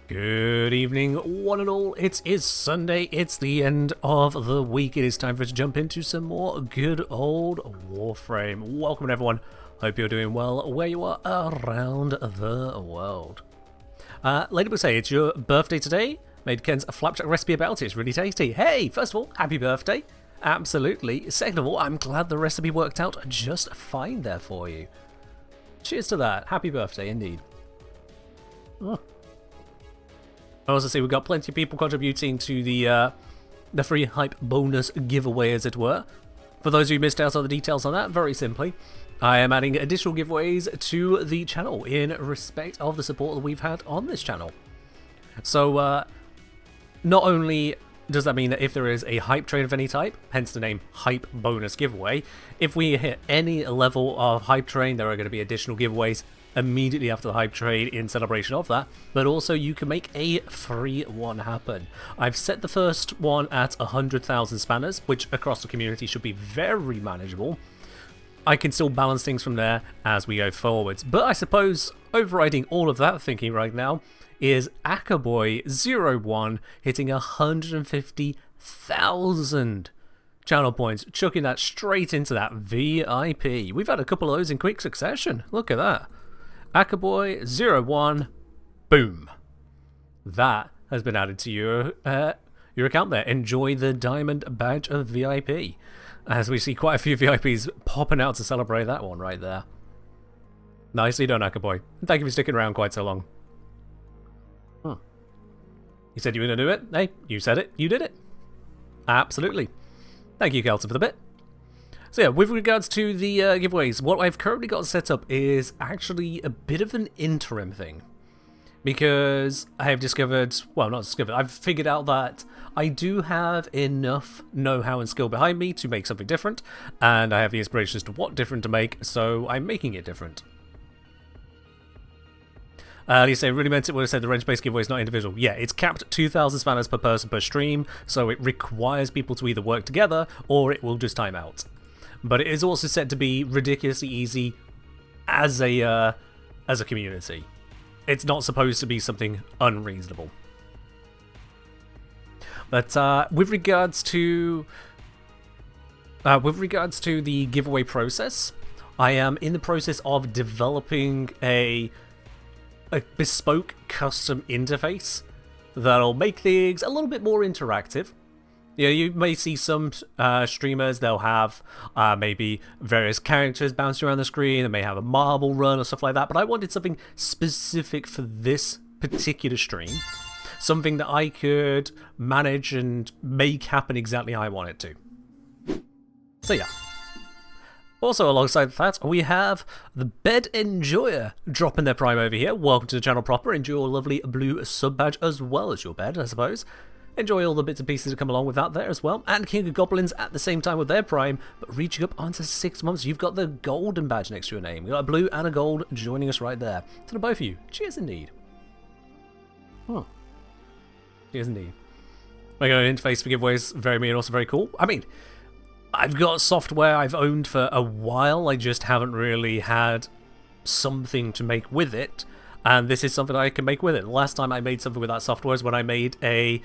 Good evening, one and all. It is Sunday. It's the end of the week. It is time for us to jump into some more good old Warframe. Welcome, everyone. Hope you're doing well where you are around the world. Lady would say it's your birthday today. Made Ken's a flapjack recipe about it. It's really tasty. Hey, first of all, happy birthday. Absolutely. Second of all, I'm glad the recipe worked out just fine there for you. Cheers to that. Happy birthday, indeed. Oh. I also see we've got plenty of people contributing to the free hype bonus giveaway, as it were. For those who missed out on the details on that, very simply, I am adding additional giveaways to the channel in respect of the support that we've had on this channel. So, not only does that mean that if there is a hype train of any type, hence the name Hype Bonus Giveaway, if we hit any level of hype train, there are going to be additional giveaways immediately after the hype train in celebration of that, but also you can make a free one happen. I've set the first one at 100,000 spanners, which across the community should be very manageable. I can still balance things from there as we go forwards, but I suppose overriding all of that thinking right now is Athodai01 hitting 150,000 channel points, chucking that straight into that VIP. We've had a couple of those in quick succession. Look at that. Athodai01, boom. That has been added to your account there. Enjoy the diamond badge of VIP. As we see quite a few VIPs popping out to celebrate that one right there. Nicely done, Athodai. Thank you for sticking around quite so long. You said you were going to do it? Hey, you said it. You did it. Absolutely. Thank you, Kelton, for the bit. So yeah, with regards to the giveaways, what I've currently got set up is actually a bit of an interim thing. Because I have discovered, well, not discovered, I've figured out that I do have enough know-how and skill behind me to make something different, and I have the inspiration as to what different to make, so I'm making it different. You say, really meant it when I said the wrench-based giveaway is not individual. Yeah, it's capped at 2,000 spanners per person per stream, so it requires people to either work together, or it will just time out. But it is also set to be ridiculously easy as a community. It's not supposed to be something unreasonable. But with regards to the giveaway process, I am in the process of developing a bespoke custom interface that'll make things a little bit more interactive. Yeah, you may see some streamers, they'll have maybe various characters bouncing around the screen, they may have a marble run or stuff like that, but I wanted something specific for this particular stream. Something that I could manage and make happen exactly how I want it to. So yeah. Also alongside that, we have the Bed Enjoyer dropping their prime over here. Welcome to the channel proper, enjoy your lovely blue sub badge as well as your bed, I suppose. Enjoy all the bits and pieces that come along with that there as well. And King of Goblins at the same time with their prime, but reaching up onto 6 months. You've got the golden badge next to your name. You've got a blue and a gold joining us right there. To the both of you, cheers indeed. Cheers indeed. Making an interface for giveaways, very mean, also very cool. I mean, I've got software I've owned for a while. I just haven't really had something to make with it. And this is something I can make with it. The last time I made something with that software is when I made a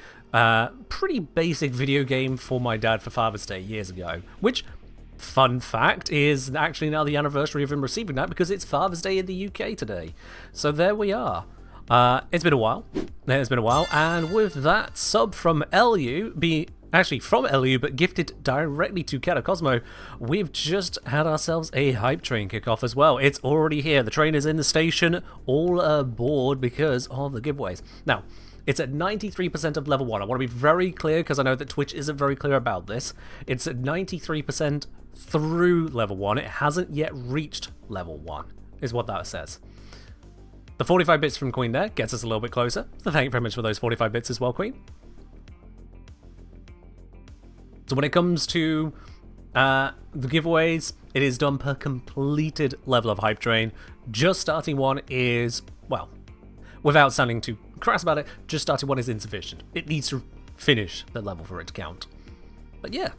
pretty basic video game for my dad for Father's Day years ago. Which, fun fact, is actually now the anniversary of him receiving that because it's Father's Day in the UK today. So there we are. It's been a while. It's been a while. And with that sub from LU, actually from LU, but gifted directly to Catacosmo, we've just had ourselves a hype train kickoff as well. It's already here. The train is in the station, all aboard because of the giveaways. Now, it's at 93% of level 1. I want to be very clear because I know that Twitch isn't very clear about this. It's at 93% through level 1. It hasn't yet reached level 1, is what that says. The 45 bits from Queen there gets us a little bit closer. So thank you very much for those 45 bits as well, Queen. So when it comes to the giveaways, it is done per completed level of hype train. Just starting one is, well, without sounding too crass about it, just starting one is insufficient. It needs to finish the level for it to count. But yeah,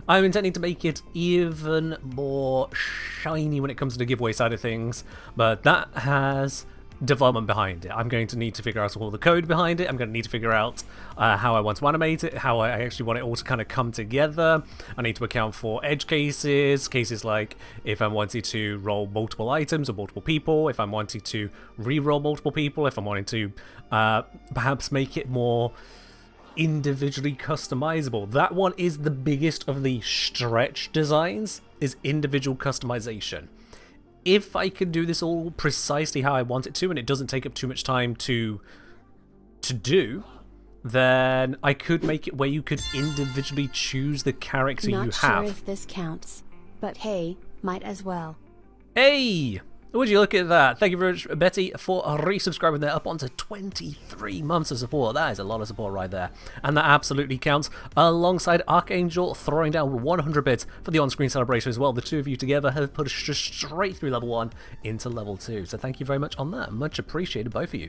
I'm intending to make it even more shiny when it comes to the giveaway side of things, but that has development behind it. I'm going to need to figure out all the code behind it. I'm going to need to figure out how I want to animate it, how I actually want it all to kind of come together. I need to account for edge cases like if I'm wanting to roll multiple items or multiple people, if I'm wanting to re-roll multiple people, if I'm wanting to perhaps make it more individually customizable. That one is the biggest of the stretch designs, is individual customization. If I can do this all precisely how I want it to, and it doesn't take up too much time to do, then I could make it where you could individually choose the character you have. Not sure if this counts, but hey, might as well. Hey! Would you look at that? Thank you very much, Betty, for resubscribing there up onto 23 months of support. That is a lot of support right there. And that absolutely counts. Alongside Archangel throwing down 100 bits for the on-screen celebration as well. The two of you together have pushed us straight through level 1 into level 2. So thank you very much on that. Much appreciated, both of you.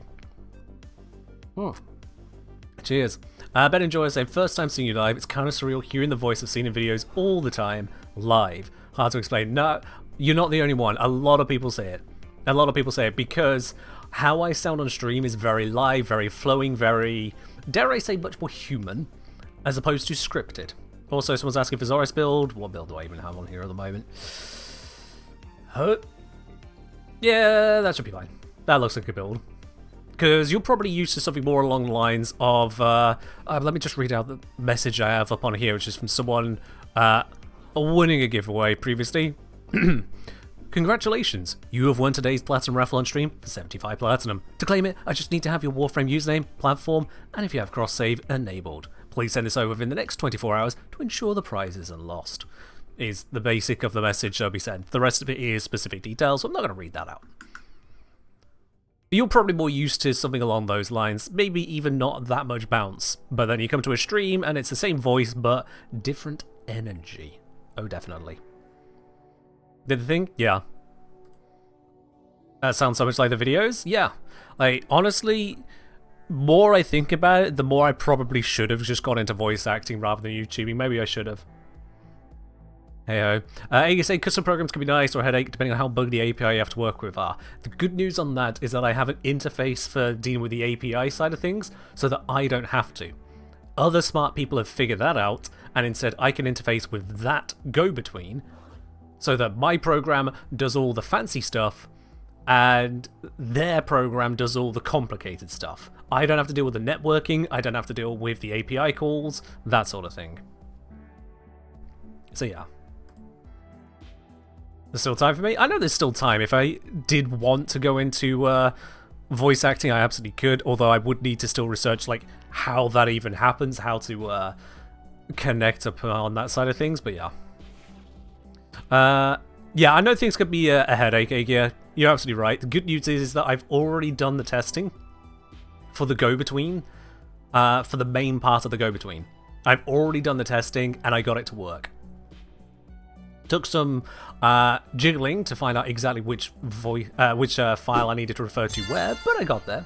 Cheers. Ben Enjoy saying, first time seeing you live. It's kind of surreal hearing the voice I've seen in videos all the time live. Hard to explain. No. You're not the only one. A lot of people say it. A lot of people say it because how I sound on stream is very live, very flowing, very, dare I say, much more human, as opposed to scripted. Also, someone's asking for Zoris build. What build do I even have on here at the moment? Yeah, that should be fine. That looks like a build. Because you're probably used to something more along the lines of, let me just read out the message I have up on here, which is from someone winning a giveaway previously. Congratulations, you have won today's Platinum raffle on stream for 75 Platinum. To claim it, I just need to have your Warframe username, platform, and if you have cross-save enabled. Please send this over within the next 24 hours to ensure the prize isn't lost. Is the basic of the message that'll be sent. The rest of it is specific details, so I'm not going to read that out. You're probably more used to something along those lines, maybe even not that much bounce, but then you come to a stream and it's the same voice but different energy. Oh, definitely. Did the thing? Yeah. That sounds so much like the videos? Yeah. Like, honestly, more I think about it, the more I probably should have just gone into voice acting rather than YouTubing. Maybe I should have. Hey-ho. You say custom programs can be nice or a headache depending on how buggy the API you have to work with are. The good news on that is that I have an interface for dealing with the API side of things so that I don't have to. Other smart people have figured that out, and instead I can interface with that go-between so that my program does all the fancy stuff and their program does all the complicated stuff. I don't have to deal with the networking, I don't have to deal with the API calls, that sort of thing. So yeah. There's still time for me? I know there's still time. If I did want to go into voice acting, I absolutely could, although I would need to still research like how that even happens, how to connect up on that side of things, but yeah. Yeah, I know things could be a headache, yeah. You're absolutely right. The good news is that I've already done the testing for the go-between, for the main part of the go-between. I've already done the testing, and I got it to work. Took some jiggling to find out exactly which file I needed to refer to where, but I got there.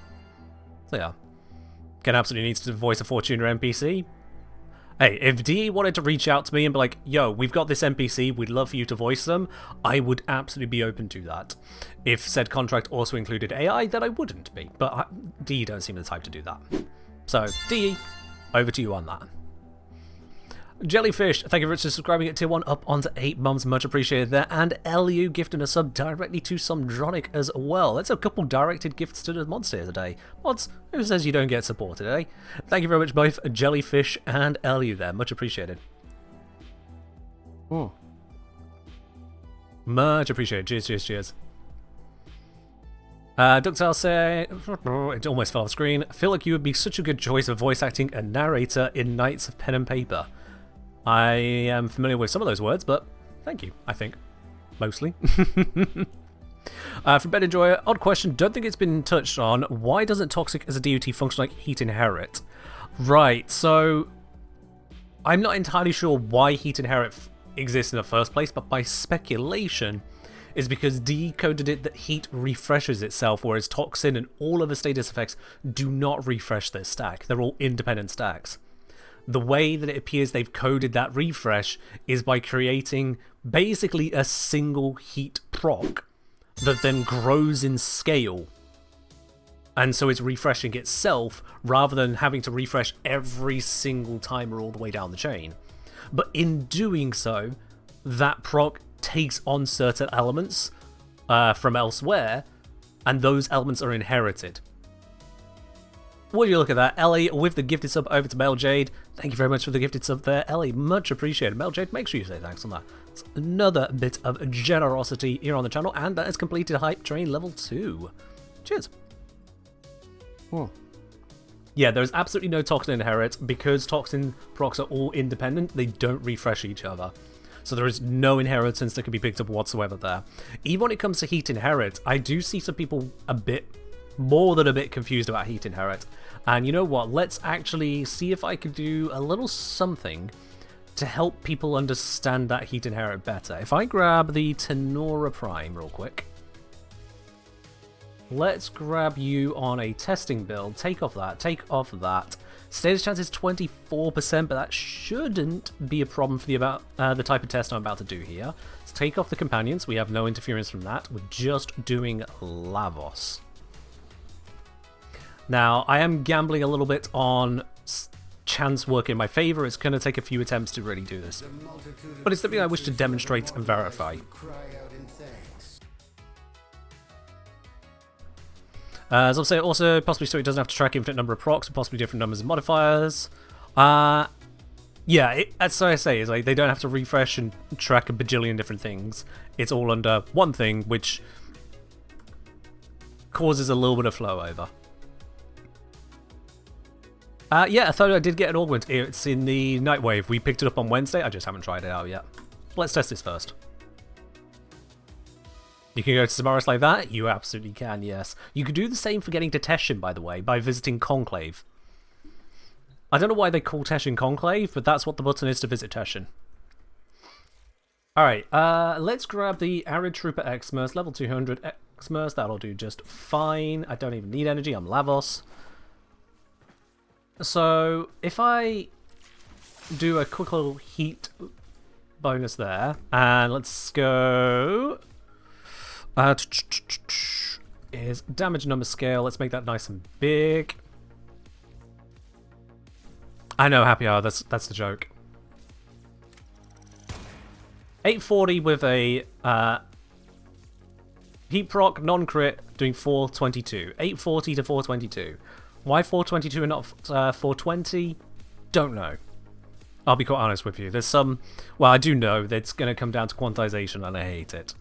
So yeah. Ken absolutely needs to voice a Fortuner NPC. Hey, if DE wanted to reach out to me and be like, yo, we've got this NPC, we'd love for you to voice them, I would absolutely be open to that. If said contract also included AI, then I wouldn't be, but DE don't seem the type to do that. So, DE, over to you on that. Jellyfish, thank you very much for subscribing at tier 1 up onto 8 months, much appreciated there, and LU gifting a sub directly to Somdronic as well. That's a couple directed gifts to the mods here today. Mods, who says you don't get supported, eh? Thank you very much both Jellyfish and LU there, much appreciated. Much appreciated, cheers, cheers, cheers. Ductile say, it almost fell off screen, I feel like you would be such a good choice of voice acting and narrator in Knights of Pen and Paper. I am familiar with some of those words, but thank you, I think. Mostly. From Ben Enjoyer, odd question, don't think it's been touched on. Why doesn't Toxic as a DOT function like Heat Inherit? Right, so I'm not entirely sure why Heat Inherit exists in the first place, but my speculation is because DE coded it that Heat refreshes itself, whereas Toxin and all other status effects do not refresh their stack. They're all independent stacks. The way that it appears they've coded that refresh is by creating basically a single heat proc that then grows in scale And so it's refreshing itself rather than having to refresh every single timer all the way down the chain. But in doing so, that proc takes on certain elements from elsewhere, and those elements are inherited. Would you look at that? Ellie with the gifted sub over to Mel Jade. Thank you very much for the gifted sub there, Ellie. Much appreciated. Mel Jade, make sure you say thanks on that. It's another bit of generosity here on the channel, and that has completed Hype Train level 2. Cheers. Yeah, there's absolutely no Toxin inherit because Toxin procs are all independent. They don't refresh each other. So there is no inheritance that can be picked up whatsoever there. Even when it comes to Heat Inherit, I do see some people more than a bit confused about Heat Inherit. And you know what? Let's actually see if I could do a little something to help people understand that Heat Inherit better. If I grab the Tenora Prime real quick. Let's grab you on a testing build. Take off that. Status chance is 24%, but that shouldn't be a problem for the type of test I'm about to do here. Let's take off the companions. We have no interference from that. We're just doing Lavos. Now, I am gambling a little bit on chance work in my favor. It's going to take a few attempts to really do this. But it's something I wish to demonstrate and verify. As I'll say, also possibly so it doesn't have to track infinite number of procs, and possibly different numbers of modifiers. Yeah, that's what I say, is like they don't have to refresh and track a bajillion different things. It's all under one thing, which causes a little bit of flow over. Yeah, Athodai did get an Augment. It's in the Nightwave. We picked it up on Wednesday. I just haven't tried it out yet. Let's test this first. You can go to Samaras like that? You absolutely can, yes. You could do the same for getting to Teshin, by the way, by visiting Conclave. I don't know why they call Teshin Conclave, but that's what the button is to visit Teshin. Alright, let's grab the Arid Trooper Xmas, level 200 Xmas. That'll do just fine. I don't even need energy, I'm Lavos. So, if I do a quick little heat bonus there, and let's go... is damage number scale. Let's make that nice and big. I know, happy hour, that's the joke. 840 with a heat proc, non-crit, doing 422. 840 to 422. Why 422 and not 420? Don't know. I'll be quite honest with you. There's some... Well, I do know that it's going to come down to quantization, and I hate it.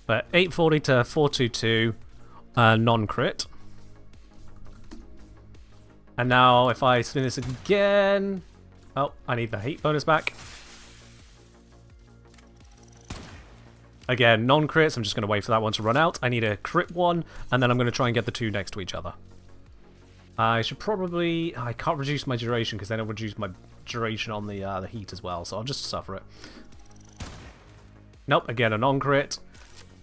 But 840 to 422, non-crit. And now if I spin this again... Oh, I need the heat bonus back. Again, non-crits. I'm just going to wait for that one to run out. I need a crit one, and then I'm going to try and get the two next to each other. I should probably... I can't reduce my duration, because then it'll reduce my duration on the heat as well, so I'll just suffer it. Nope, again, a non-crit.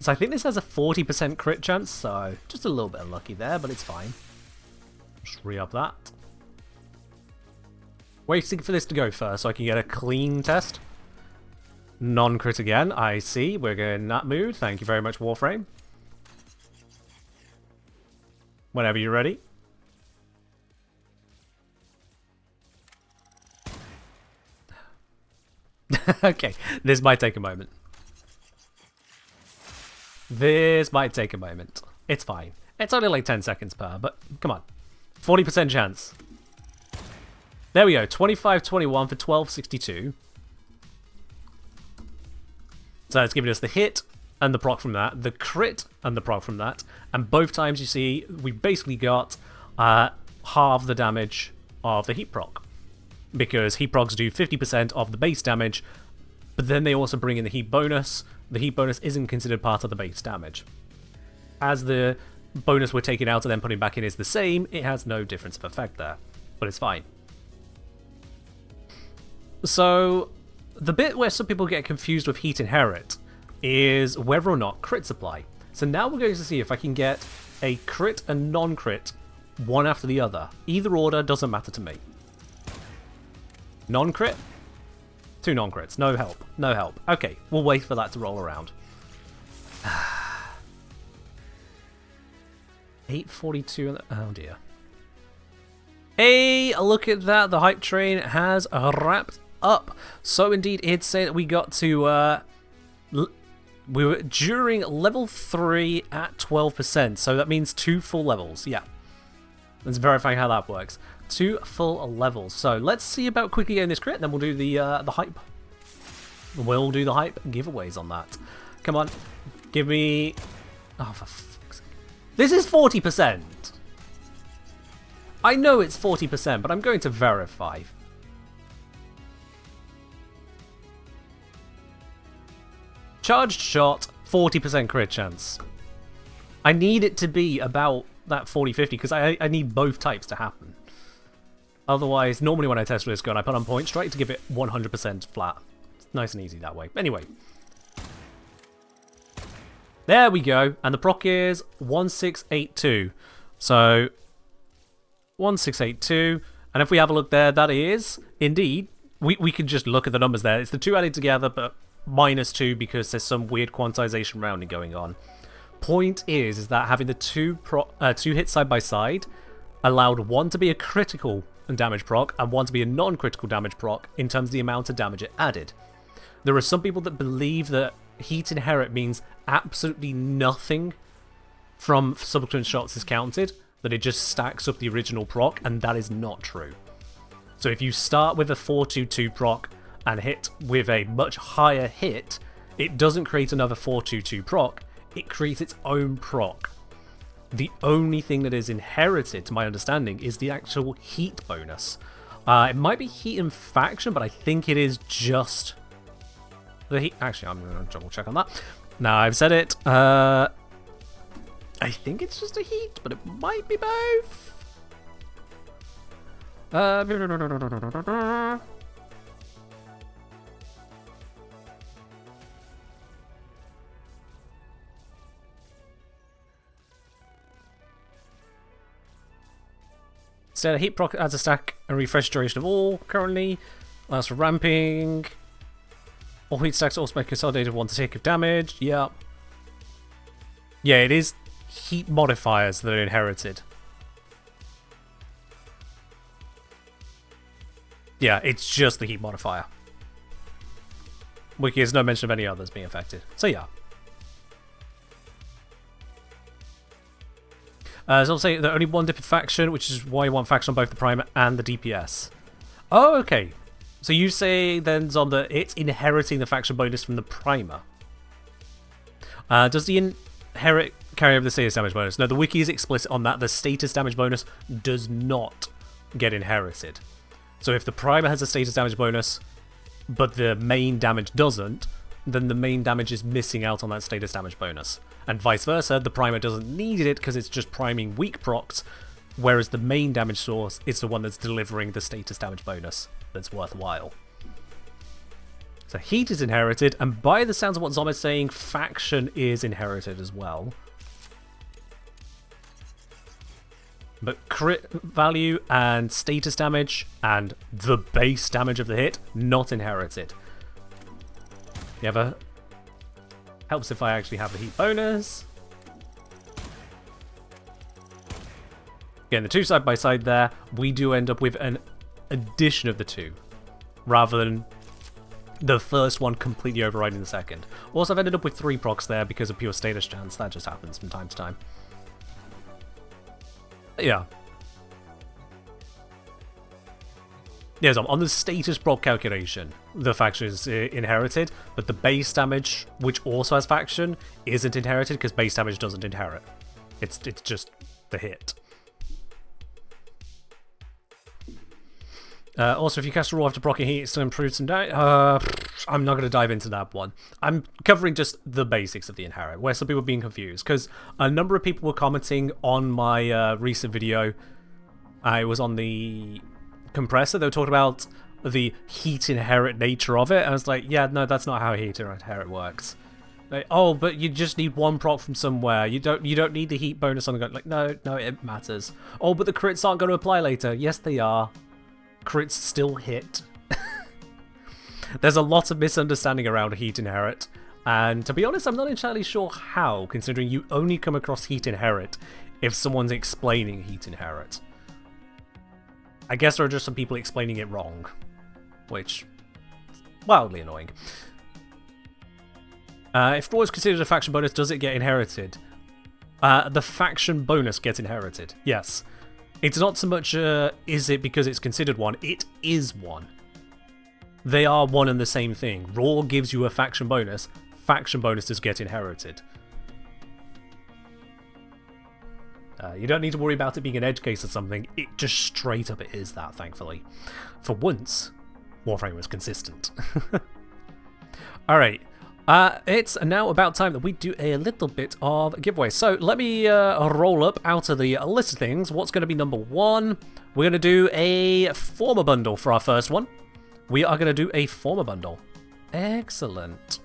So I think this has a 40% crit chance, so just a little bit unlucky there, but it's fine. Just re-up that. Waiting for this to go first so I can get a clean test. Non-crit again, I see. We're going in that mood. Thank you very much, Warframe. Whenever you're ready. Okay, this might take a moment. This might take a moment. It's fine. It's only like 10 seconds per, but come on. 40% chance. There we go. 25-21 for 1262. So it's giving us the hit and the proc from that, the crit and the proc from that, and both times you see we basically got half the damage of the heat proc. Because heat procs do 50% of the base damage, but then they also bring in the heat bonus. The heat bonus isn't considered part of the base damage. As the bonus we're taking out and then putting back in is the same, it has no difference of effect there. But it's fine. So, the bit where some people get confused with Heat Inherit is whether or not crits apply. So now we're going to see if I can get a crit and non-crit one after the other. Either order doesn't matter to me. Non-crit? 2 non-crits. No help. No help. Okay, we'll wait for that to roll around. 842. Oh dear. Hey, look at that. The hype train has wrapped up. So indeed, it'd say that we got to... we were during level 3 at 12%. So that means 2 full levels. Yeah. Let's verify how that works. 2 full levels. So let's see about quickly getting this crit, and then we'll do the hype. We'll do the hype giveaways on that. Come on. Give me... Oh, for fuck's sake. This is 40%. I know it's 40%, but I'm going to verify. Charged shot, 40% crit chance. I need it to be about that 40-50 because I need both types to happen. Otherwise, normally when I test with this gun, I put on point strike to give it 100% flat. It's nice and easy that way. Anyway. There we go. And the proc is 1682. So... 1682, and if we have a look there, that is indeed we can just look at the numbers there. It's the 2 added together, but -2 because there's some weird quantization rounding going on. Point is that having the two hits side by side allowed one to be a critical damage proc and one to be a non-critical damage proc in terms of the amount of damage it added. There are some people that believe that heat inherit means absolutely nothing from subsequent shots is counted, that it just stacks up the original proc, and that is not true. So if you start with a 422 proc and hit with a much higher hit, it doesn't create another 422 proc, it creates its own proc. The only thing that is inherited, to my understanding, is the actual heat bonus. It might be heat in faction, but I think it is just the heat. Actually, I'm going to double check on that. Now I've said it. I think it's just a heat, but it might be both. Instead, a heat proc adds a stack and refresh duration of all currently. Allows for ramping. All heat stacks also make consolidated 1 tick of damage. Yeah. Yeah, it is heat modifiers that are inherited. Yeah, it's just the heat modifier. Wiki has no mention of any others being affected. So yeah. So I'll say that only one dip in faction, which is why you want faction on both the primer and the DPS. Oh, okay. So you say then, Zom, that it's inheriting the faction bonus from the primer. Does the inherit carry over the status damage bonus? No, the wiki is explicit on that. The status damage bonus does not get inherited. So if the primer has a status damage bonus, but the main damage doesn't, then the main damage is missing out on that status damage bonus. And vice versa, the primer doesn't need it because it's just priming weak procs, whereas the main damage source is the one that's delivering the status damage bonus that's worthwhile. So heat is inherited, and by the sounds of what Zom is saying, faction is inherited as well. But crit value and status damage and the base damage of the hit, not inherited. You have a... Helps if I actually have the heat bonus. Again, the two side by side there, we do end up with an addition of the two, rather than the first one completely overriding the second. Also, I've ended up with 3 procs there because of pure status chance. That just happens from time to time. Yeah. Yeah, so on the status proc calculation, the faction is inherited, but the base damage, which also has faction, isn't inherited because base damage doesn't inherit. It's just the hit. Also, if you cast a roll after proccing heat, it still improves some damage. I'm not going to dive into that one. I'm covering just the basics of the inherit, where some people are being confused, because a number of people were commenting on my recent video. I was on the compressor. They were talking about the heat inherit nature of it. I was like, yeah, no, that's not how heat inherit works. Like, oh, but you just need 1 proc from somewhere. You don't need the heat bonus on the gun. Like, no, it matters. Oh, but the crits aren't going to apply later. Yes, they are. Crits still hit. There's a lot of misunderstanding around heat inherit, and to be honest, I'm not entirely sure how, considering you only come across heat inherit if someone's explaining heat inherit. I guess there are just some people explaining it wrong, which is wildly annoying. If draw is considered a faction bonus, does it get inherited? The faction bonus gets inherited, yes. It's not so much, is it because it's considered one, it is one. They are one and the same thing. Raw gives you a faction bonuses get inherited. You don't need to worry about it being an edge case or something, it just straight up is that, thankfully. For once, Warframe was consistent. Alright, it's now about time that we do a little bit of giveaway. So let me roll up out of the list of things. What's going to be number one? We're going to do a former bundle for our first one. We are going to do a former bundle. Excellent.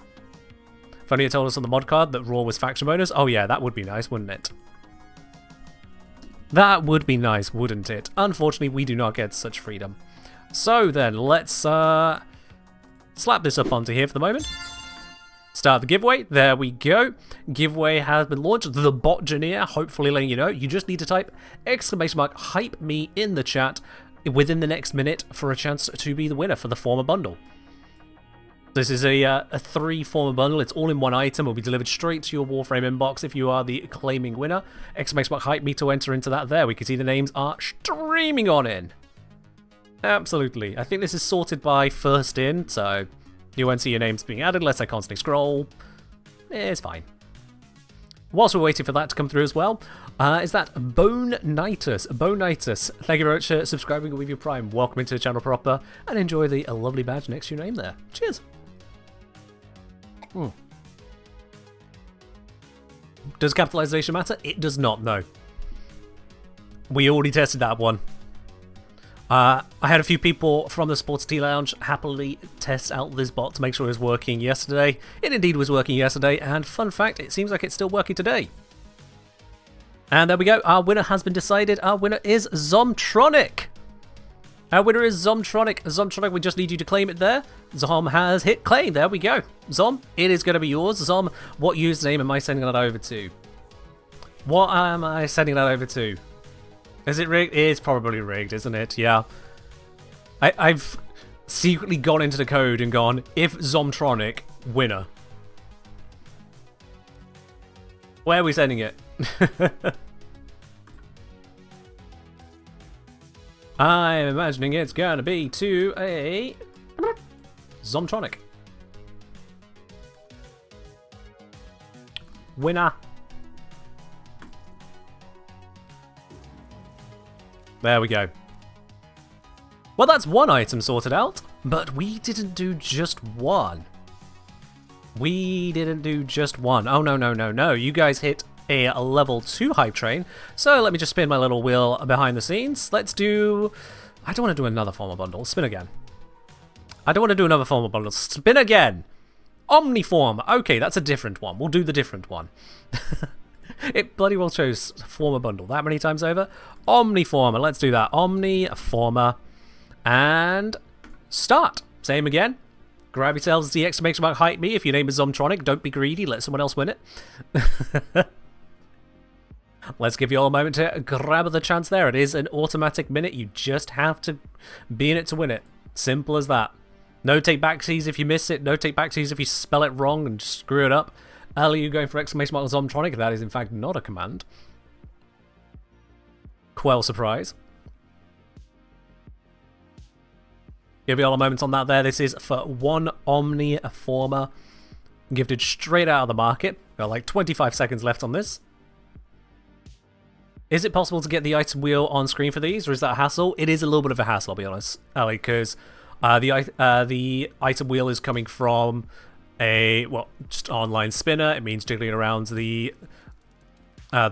If only it told us on the mod card that Raw was faction bonus. Oh yeah, that would be nice, wouldn't it? That would be nice, wouldn't it? Unfortunately, we do not get such freedom. So then, let's slap this up onto here for the moment. Start the giveaway. There we go. Giveaway has been launched. The botgeneer, hopefully letting you know. You just need to type !hype me in the chat within the next minute for a chance to be the winner for the former bundle. This is a 3 former bundle. It's all in one item. Will be delivered straight to your Warframe inbox if you are the claiming winner. !hype me to enter into that there. We can see the names are streaming on in. Absolutely. I think this is sorted by first in, so you won't see your names being added unless I constantly scroll. It's fine. Whilst we're waiting for that to come through as well, is that Bone-nitus. Bone-nitus, thank you very much for subscribing with your Prime. Welcome into the channel proper, and enjoy the lovely badge next to your name there. Cheers. Does capitalization matter? It does not, no. We already tested that one. I had a few people from the Sports Tea Lounge happily test out this bot to make sure it was working yesterday. It indeed was working yesterday, and fun fact, it seems like it's still working today. And there we go, our winner has been decided. Our winner is Zomtronic. Our winner is Zomtronic. Zomtronic, we just need you to claim it there. Zom has hit claim. There we go. Zom, it is going to be yours. Zom, what username am I sending that over to? What am I sending that over to? Is it rigged? It's probably rigged, isn't it? Yeah. I've secretly gone into the code and gone, if Zomtronic, winner. Where are we sending it? I'm imagining it's going to be to a Zomtronic. Winner. There we go. Well, that's one item sorted out, but we didn't do just one. We didn't do just one. Oh, no, no, no, no. You guys hit a level 2 hype train. So let me just spin my little wheel behind the scenes. Let's do... I don't want to do another former bundle. Spin again. I don't want to do another former bundle. Spin again. Omniform. Okay, that's a different one. We'll do the different one. It bloody well chose former bundle that many times over. Omniformer. Let's do that. Omniformer. And start. Same again. Grab yourselves the exclamation mark hype me if your name is Zomtronic. Don't be greedy. Let someone else win it. Let's give you all a moment to grab the chance there. It is an automatic minute. You just have to be in it to win it. Simple as that. No take backsies if you miss it. No take backsies if you spell it wrong and screw it up. Earlier you going for exclamation mark Zomtronic. That is in fact not a command. Quell surprise. Give you all a moment on that there. This is for one Omniformer. Gifted straight out of the market. Got like 25 seconds left on this. Is it possible to get the item wheel on screen for these, or is that a hassle? It is a little bit of a hassle, I'll be honest, Ali, because the item wheel is coming from a, well, just online spinner. It means jiggling around the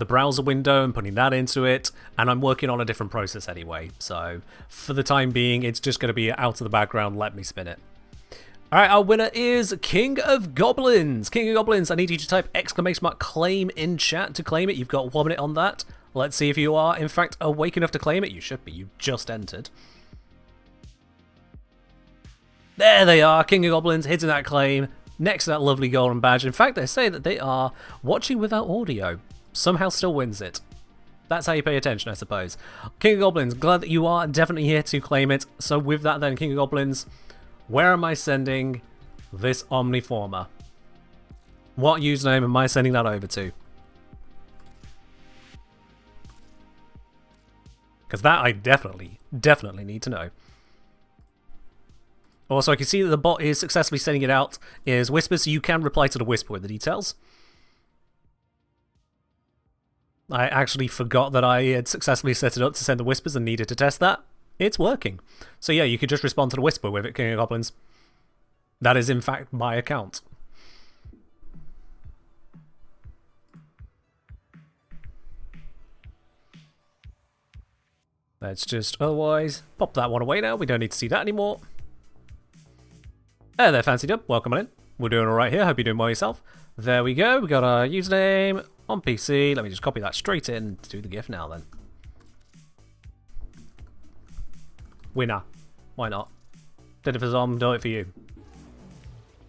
browser window and putting that into it, and I'm working on a different process anyway, so for the time being, it's just going to be out of the background. Let me spin it. Alright, our winner is King of Goblins. King of Goblins, I need you to type exclamation mark claim in chat to claim it. You've got 1 minute on that. Let's see if you are, in fact, awake enough to claim it. You should be. You just entered. There they are. King of Goblins hitting that claim next to that lovely golden badge. In fact, they say that they are watching without audio. Somehow still wins it. That's how you pay attention, I suppose. King of Goblins, glad that you are definitely here to claim it. So with that then, King of Goblins, where am I sending this Omniformer? What username am I sending that over to? Because that I definitely need to know. Also, I can see that the bot is successfully sending it out as whispers, so you can reply to the whisper with the details. I actually forgot that I had successfully set it up to send the whispers and needed to test that. It's working. So yeah, you could just respond to the whisper with it, King of Goblins. That is in fact my account. Let's just otherwise pop that one away now. We don't need to see that anymore. Hey there, Fancy Dub. Welcome on in. We're doing alright here. Hope you're doing well yourself. There we go. We got our username on PC. Let me just copy that straight in to do the GIF now then. Winner. Why not? Did it for Zom, do it for you.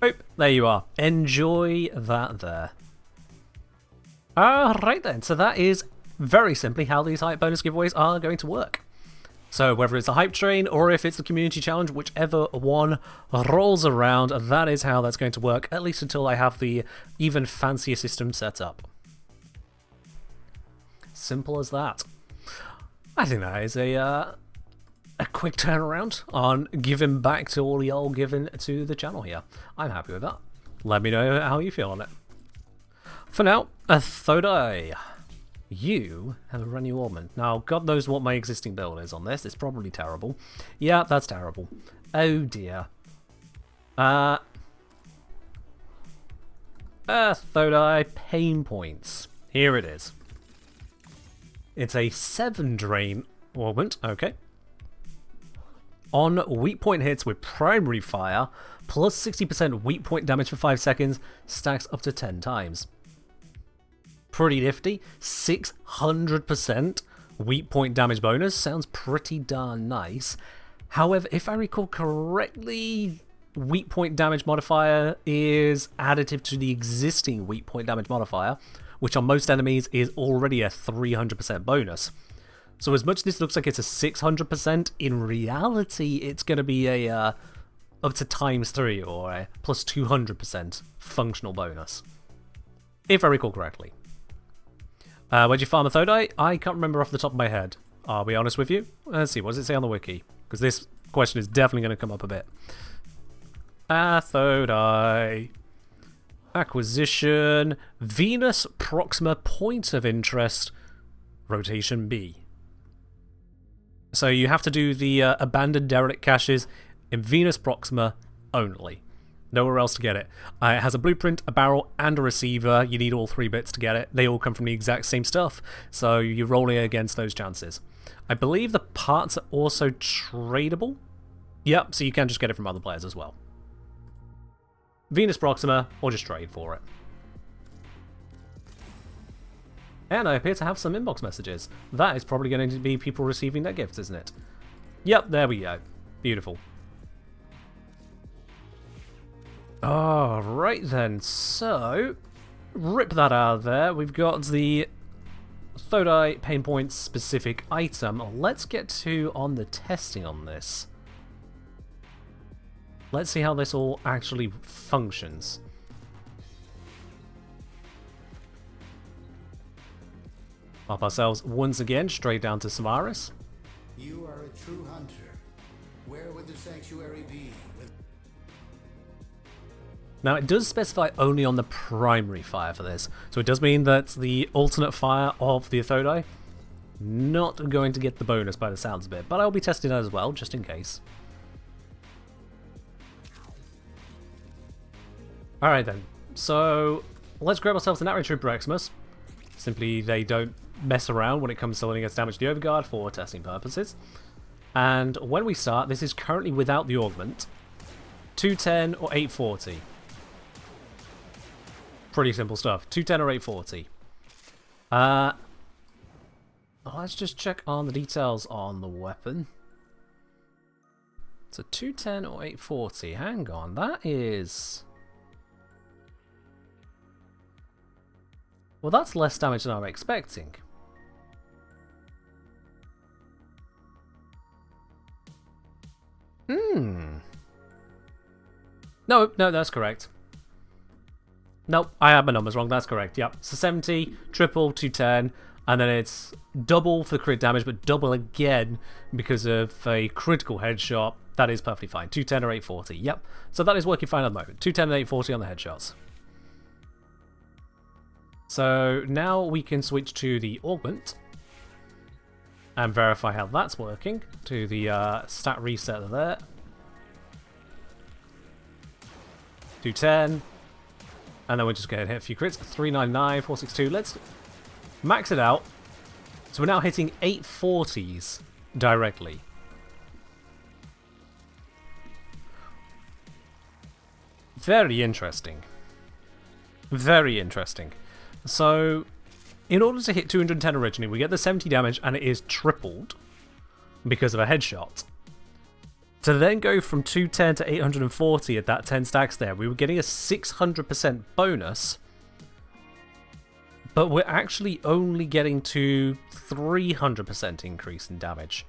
Oh, there you are. Enjoy that there. Alright then, so that is very simply how these hype bonus giveaways are going to work. So whether it's a hype train or if it's the community challenge, whichever one rolls around, that is how that's going to work, at least until I have the even fancier system set up. Simple as that. I think that is a quick turnaround on giving back to all the old giving to the channel here. I'm happy with that. Let me know how you feel on it. For now, Athodai, you have a brand new Augment. Now, God knows what my existing build is on this. It's probably terrible. Yeah, that's terrible. Oh dear. Athodai pain points. Here it is. It's a 7 drain Augment. Okay. On weak point hits with primary fire, plus 60% weak point damage for 5 seconds, stacks up to 10 times. Pretty nifty. 600% weak point damage bonus. Sounds pretty darn nice. However, if I recall correctly, weak point damage modifier is additive to the existing weak point damage modifier, which on most enemies is already a 300% bonus. So as much as this looks like it's a 600%, in reality it's going to be a up to ×3 or a plus 200% functional bonus. If I recall correctly. Where'd you farm Athodai? I can't remember off the top of my head. I'll be honest with you. Let's see, what does it say on the wiki? Because this question is definitely going to come up a bit. Athodai. Acquisition. Venus Proxima Point of Interest. Rotation B. So you have to do the abandoned derelict caches in Venus Proxima only. Nowhere else to get it. It has a blueprint, a barrel, and a receiver. You need all 3 bits to get it. They all come from the exact same stuff, so you're rolling against those chances. I believe the parts are also tradable. Yep, so you can just get it from other players as well. Venus Proxima, or just trade for it. And I appear to have some inbox messages. That is probably going to be people receiving their gifts, isn't it? Yep, there we go. Beautiful. Alright then, so rip that out of there. We've got the Athodai pain point specific item. Let's get to on the testing on this. Let's see how this all actually functions. Up ourselves once again straight down to Samaris. You are a true hunter. Where would the sanctuary be? Now it does specify only on the primary fire for this, so it does mean that the alternate fire of the Athodai not going to get the bonus by the sounds of it, but I'll be testing that as well, just in case. Alright then, so let's grab ourselves an Arrow Trooper Xmas. Simply they don't mess around when it comes to letting us damage the Overguard for testing purposes. And when we start, this is currently without the Augment. 210 or 840. Pretty simple stuff. 210 or 840. Let's just check on the details on the weapon. So 210 or 840. Hang on, that is... Well, that's less damage than I'm expecting. No, that's correct. Nope, I had my numbers wrong. That's correct. Yep. So 70, triple, 210, and then it's double for crit damage, but double again because of a critical headshot. That is perfectly fine. 210 or 840. Yep. So that is working fine at the moment. 210 and 840 on the headshots. So now we can switch to the Augment and verify how that's working. To the stat reset there. 210. And then we're just going to hit a few crits. 399, 462. Let's max it out. So we're now hitting 840s directly. Very interesting. Very interesting. So, in order to hit 210 originally, we get the 70 damage and it is tripled because of a headshot. To then go from 210 to 840 at that 10 stacks there, we were getting a 600% bonus, but we're actually only getting to 300% increase in damage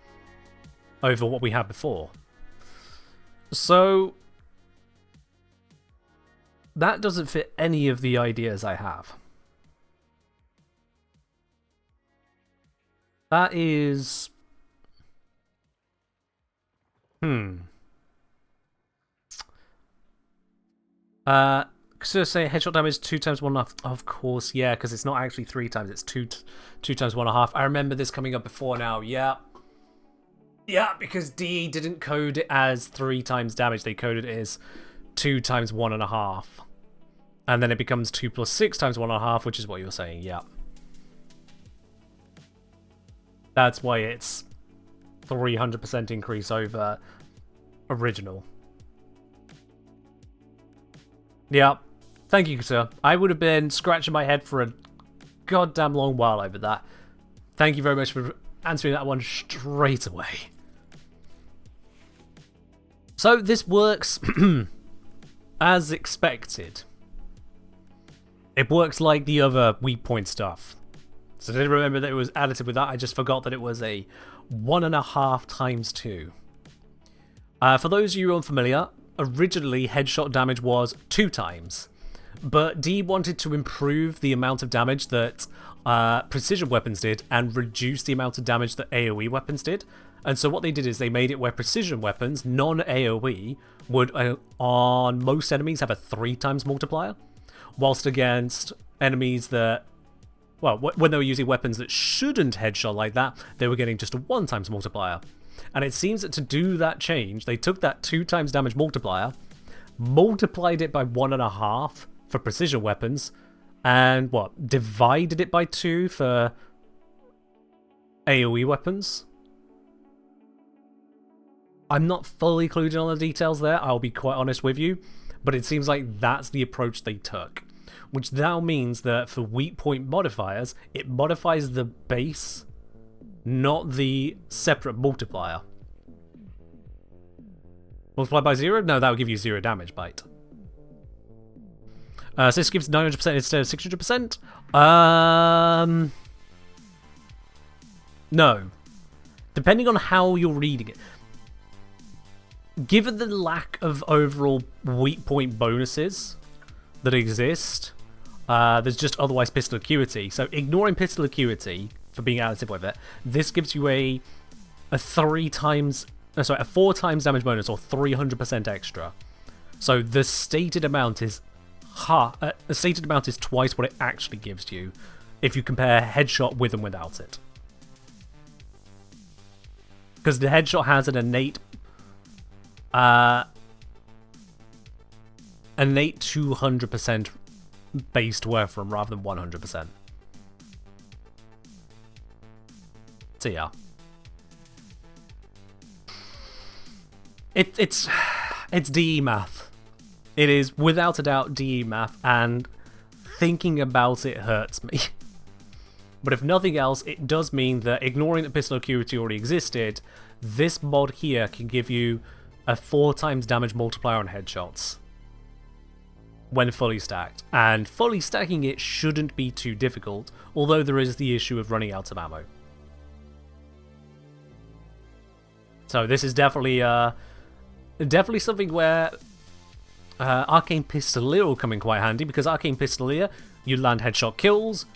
over what we had before. So that doesn't fit any of the ideas I have. That is... So say headshot damage 2 times 1.5. Of course, yeah, because it's not actually 3 times, it's 2 times 1.5. I remember this coming up before now, yeah. Yeah, because DE didn't code it as 3 times damage, they coded it as 2 times 1.5. And then it becomes 2 plus 6 times 1.5, which is what you were saying, yeah. That's why it's 300% increase over original. Yeah, thank you, sir. I would have been scratching my head for a goddamn long while over that. Thank you very much for answering that one straight away. So this works as expected. It works like the other weak point stuff. So I didn't remember that it was additive with that. I just forgot that it was a 1.5 times 2. For those of you unfamiliar, originally headshot damage was 2 times. But D wanted to improve the amount of damage that precision weapons did and reduce the amount of damage that AoE weapons did. And so what they did is they made it where precision weapons, non-AoE, would on most enemies have a 3 times multiplier. Whilst against enemies that, well, when they were using weapons that shouldn't headshot like that, they were getting just a 1 times multiplier. And it seems that to do that change, they took that 2 times damage multiplier, multiplied it by 1.5 for precision weapons, and what, divided it by 2 for AoE weapons? I'm not fully clued in on the details there, I'll be quite honest with you, but it seems like that's the approach they took. Which now means that for weak point modifiers, it modifies the base, not the separate multiplier. Multiplied by 0? No, that would give you 0 damage bite. So this gives 900% instead of 600%? No. Depending on how you're reading it. Given the lack of overall weak point bonuses that exist, there's just otherwise pistol acuity. So ignoring pistol acuity for being additive with it, this gives you a 4 times damage bonus or 300% extra. So the stated amount is twice what it actually gives you if you compare headshot with and without it. Because the headshot has an innate 200% based Warframe rather than 100%. So yeah. It's DE math. It is without a doubt DE math, and thinking about it hurts me. But if nothing else, it does mean that ignoring that pistol acuity already existed, this mod here can give you a 4 times damage multiplier on headshots when fully stacked. And fully stacking it shouldn't be too difficult, although there is the issue of running out of ammo. So this is definitely Definitely something where Arcane Pistolier will come in quite handy, because Arcane Pistolier, you land headshot kills,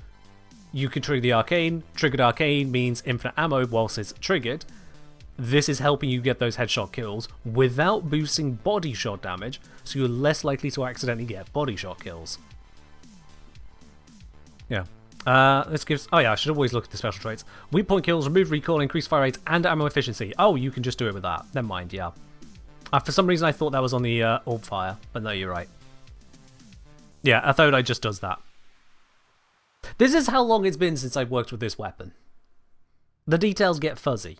you can trigger the Arcane. Triggered Arcane means infinite ammo whilst it's triggered. This is helping you get those headshot kills without boosting body shot damage, so you're less likely to accidentally get body shot kills. Yeah. This gives... Oh yeah, I should always look at the special traits. Weak point kills, remove recoil, increase fire rate, and ammo efficiency. Oh, you can just do it with that. Never mind, yeah. For some reason I thought that was on the orb fire, but no, you're right. Yeah, Athodai just does that. This is how long it's been since I've worked with this weapon. The details get fuzzy.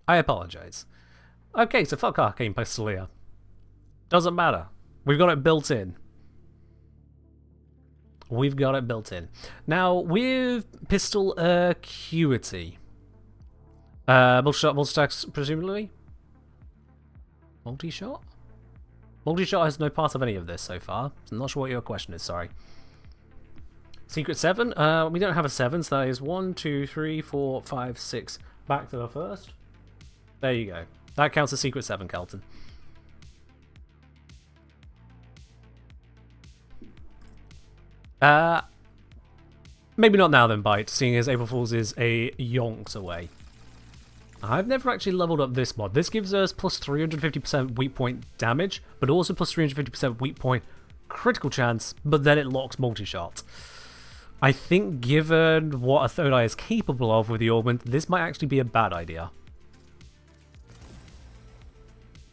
I apologize. Okay, so fuck Arcane Pistolier. Doesn't matter. We've got it built in. We've got it built in. Now, with Pistol Acuity. Multi-shot, multi-stacks, presumably? Multi-shot? Multi-shot has no part of any of this so far. I'm not sure what your question is, sorry. Secret 7. We don't have a 7, so that is 1, 2, 3, 4, 5, 6. Back to the first. There you go. That counts as Secret 7, Kelton. Maybe not now then, Bite, seeing as April Fool's is a yonks away. I've never actually leveled up this mod. This gives us plus 350% weak point damage, but also plus 350% weak point critical chance, but then it locks multi-shot. I think given what Athodai is capable of with the Augment, this might actually be a bad idea.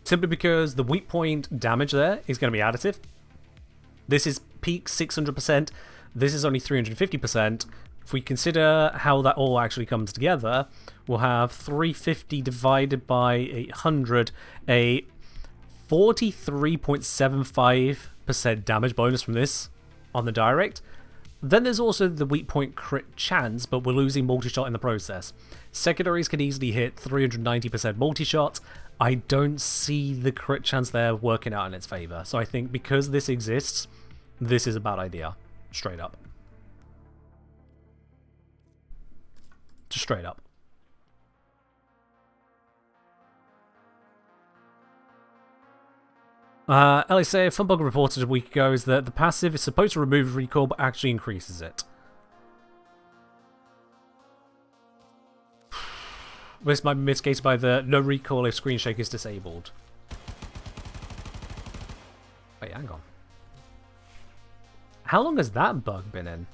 Simply because the weak point damage there is going to be additive. This is peak 600%, this is only 350%. If we consider how that all actually comes together, we'll have 350 divided by 100, a 43.75% damage bonus from this on the direct. Then there's also the weak point crit chance, but we're losing multi-shot in the process. Secondaries can easily hit 390% multi-shot. I don't see the crit chance there working out in its favour. So I think because this exists, this is a bad idea. Straight up. Just straight up. LSA, a fun bug reported a week ago is that the passive is supposed to remove recoil but actually increases it. This might be mitigated by the no recoil if screen shake is disabled. Wait, hang on. How long has that bug been in?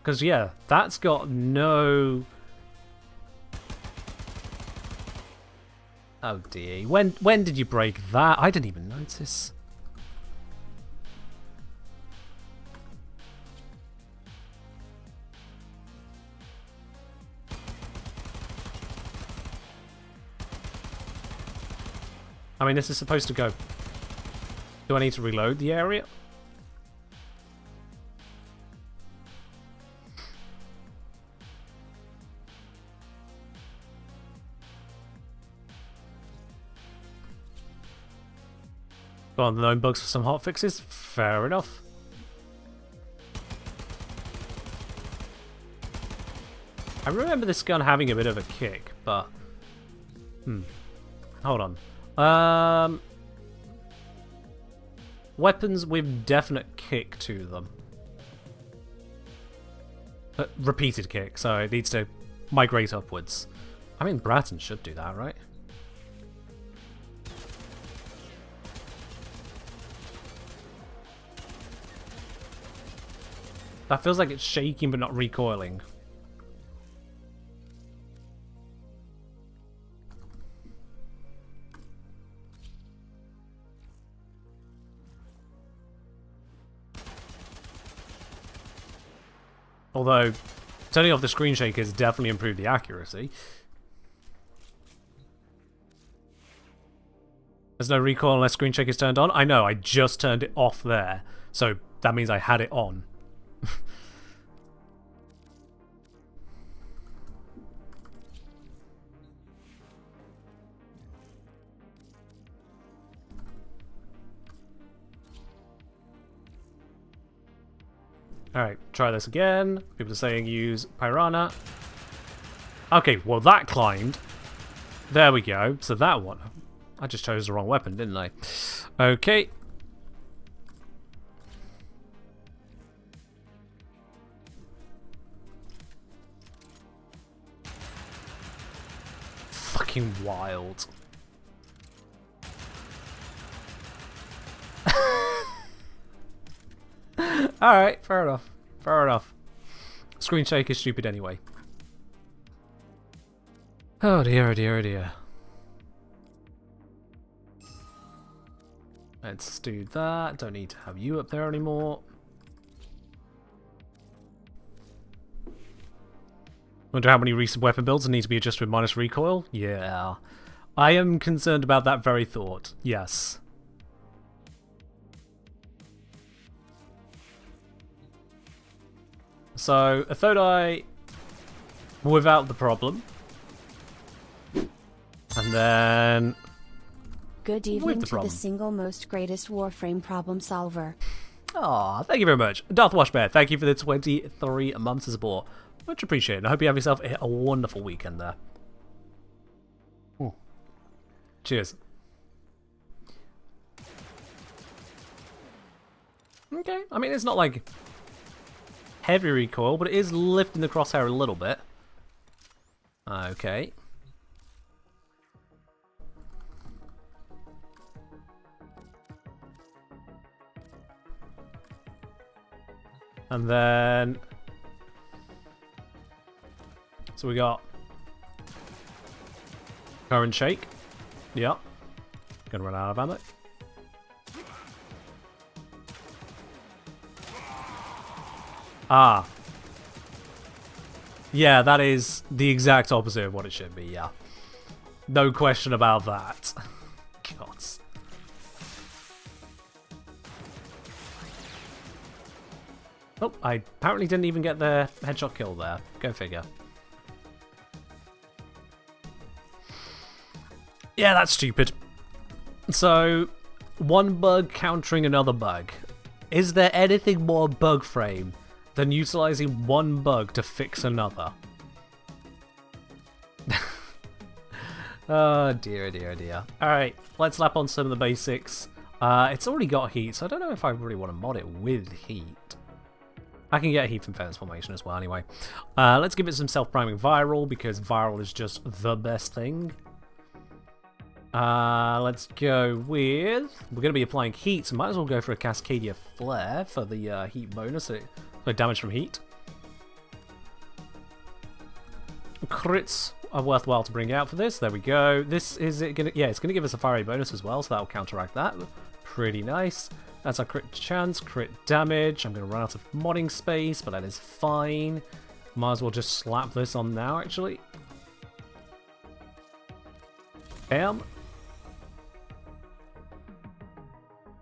Because, yeah, that's got no... Oh dear. When did you break that? I didn't even notice. I mean, this is supposed to go. Do I need to reload the area? Got on the known bugs for some hot fixes. Fair enough. I remember this gun having a bit of a kick, but... Hold on. Weapons with definite kick to them. Repeated kick, so it needs to migrate upwards. I mean, Bratton should do that, right? That feels like it's shaking but not recoiling. Although, turning off the screen shaker has definitely improved the accuracy. There's no recoil unless screen shaker is turned on. I know, I just turned it off there. So that means I had it on. Alright, try this again. People are saying use Piranha. Okay, well that climbed. There we go. So that one. I just chose the wrong weapon, didn't I? Okay. Fucking wild. Alright, fair enough. Fair enough. Screen shake is stupid anyway. Oh dear, oh dear, oh dear. Let's do that. Don't need to have you up there anymore. Wonder how many recent weapon builds need to be adjusted with minus recoil? Yeah. I am concerned about that very thought. Yes. So, Athodai without the problem. And then... Good evening to problem. the single most greatest Warframe problem solver. Aw, thank you very much. Darth Washbear, thank you for the 23 months of support. Much appreciated. I hope you have yourself a wonderful weekend there. Ooh. Cheers. Okay, I mean, it's not like heavy recoil, but it is lifting the crosshair a little bit. Okay. And then... So we got... Current shake. Yep. Gonna run out of ammo. Ah. Yeah, that is the exact opposite of what it should be, yeah. No question about that. God. Oh, I apparently didn't even get the headshot kill there. Go figure. Yeah, that's stupid. So, one bug countering another bug. Is there anything more bug frame than utilizing one bug to fix another? Oh dear, dear, dear. Alright, let's lap on some of the basics. It's already got heat, so I don't know if I really want to mod it with heat. I can get heat from Fence Formation as well anyway. Let's give it some self-priming viral, because viral is just the best thing. Let's go with... We're going to be applying heat, so might as well go for a Cascadia Flare for the heat bonus, so damage from heat. Crits are worthwhile to bring out for this. There we go. This is it going to... Yeah, it's going to give us a fire rate bonus as well, so that will counteract that. Pretty nice. That's our crit chance, crit damage. I'm going to run out of modding space, but that is fine. Might as well just slap this on now, actually. Bam.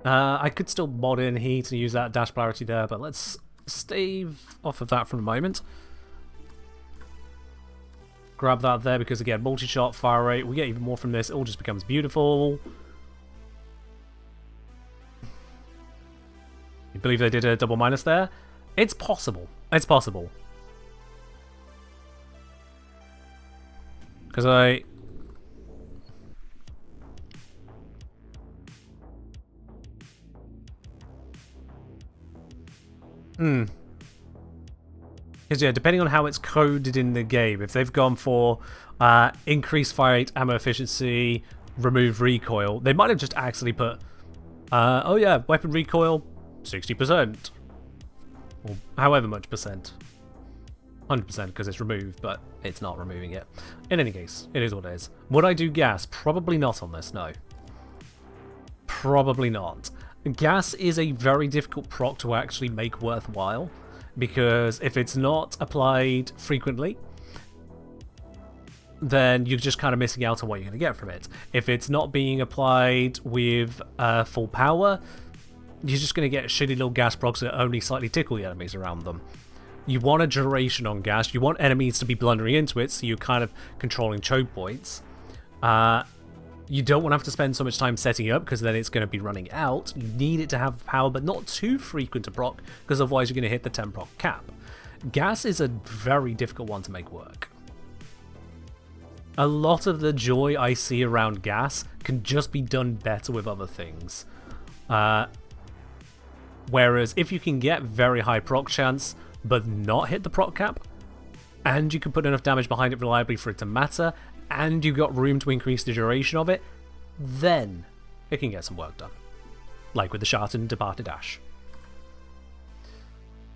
I could still mod in heat and use that dash polarity there, but let's stave off of that for a moment. Grab that there because, again, multi-shot, fire rate, we get even more from this. It all just becomes beautiful. You believe they did a double minus there? It's possible. It's possible. Because I... Because, yeah, depending on how it's coded in the game, if they've gone for increased fire rate, ammo efficiency, remove recoil, they might have just actually put, oh yeah, weapon recoil, 60%. Or however much percent. 100% because it's removed, but it's not removing it. In any case, it is what it is. Would I do gas? Probably not on this, no. Probably not. Gas is a very difficult proc to actually make worthwhile, because if it's not applied frequently, then you're just kind of missing out on what you're going to get from it. If it's not being applied with full power, you're just going to get shitty little gas procs that only slightly tickle the enemies around them. You want a duration on gas, you want enemies to be blundering into it, so you're kind of controlling choke points. You don't want to have to spend so much time setting it up, because then it's going to be running out. You need it to have power, but not too frequent to proc, because otherwise you're going to hit the 10 proc cap. Gas is a very difficult one to make work. A lot of the joy I see around gas can just be done better with other things. Whereas if you can get very high proc chance, but not hit the proc cap, and you can put enough damage behind it reliably for it to matter, and you've got room to increase the duration of it, then it can get some work done. Like with the Sharpened Departed Ash.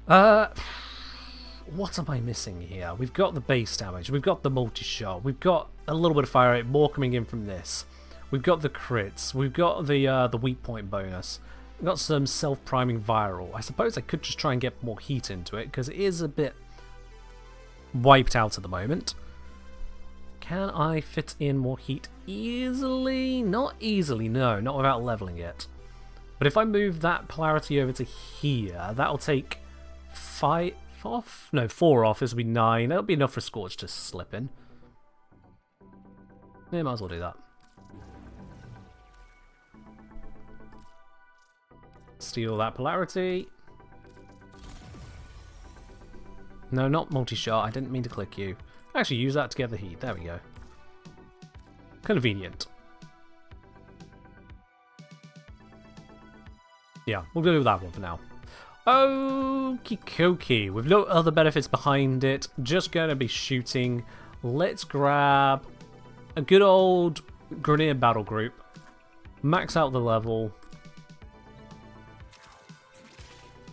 What am I missing here? We've got the base damage, we've got the multi-shot, we've got a little bit of fire rate, more coming in from this. We've got the crits, we've got the weak point bonus. We've got some self-priming viral. I suppose I could just try and get more heat into it, because it is a bit wiped out at the moment. Can I fit in more heat easily? Not easily, no, not without leveling it. But if I move that polarity over to here, that'll take 5 off? No, 4 off, this will be 9. That'll be enough for Scorch to slip in. Yeah, might as well do that. Steal that polarity. No, not multi-shot. I didn't mean to click you. Actually, use that to get the heat. There we go. Convenient. Yeah, we'll go with that one for now. Okie dokie. With no other benefits behind it. Just going to be shooting. Let's grab a good old Grenadier battle group. Max out the level.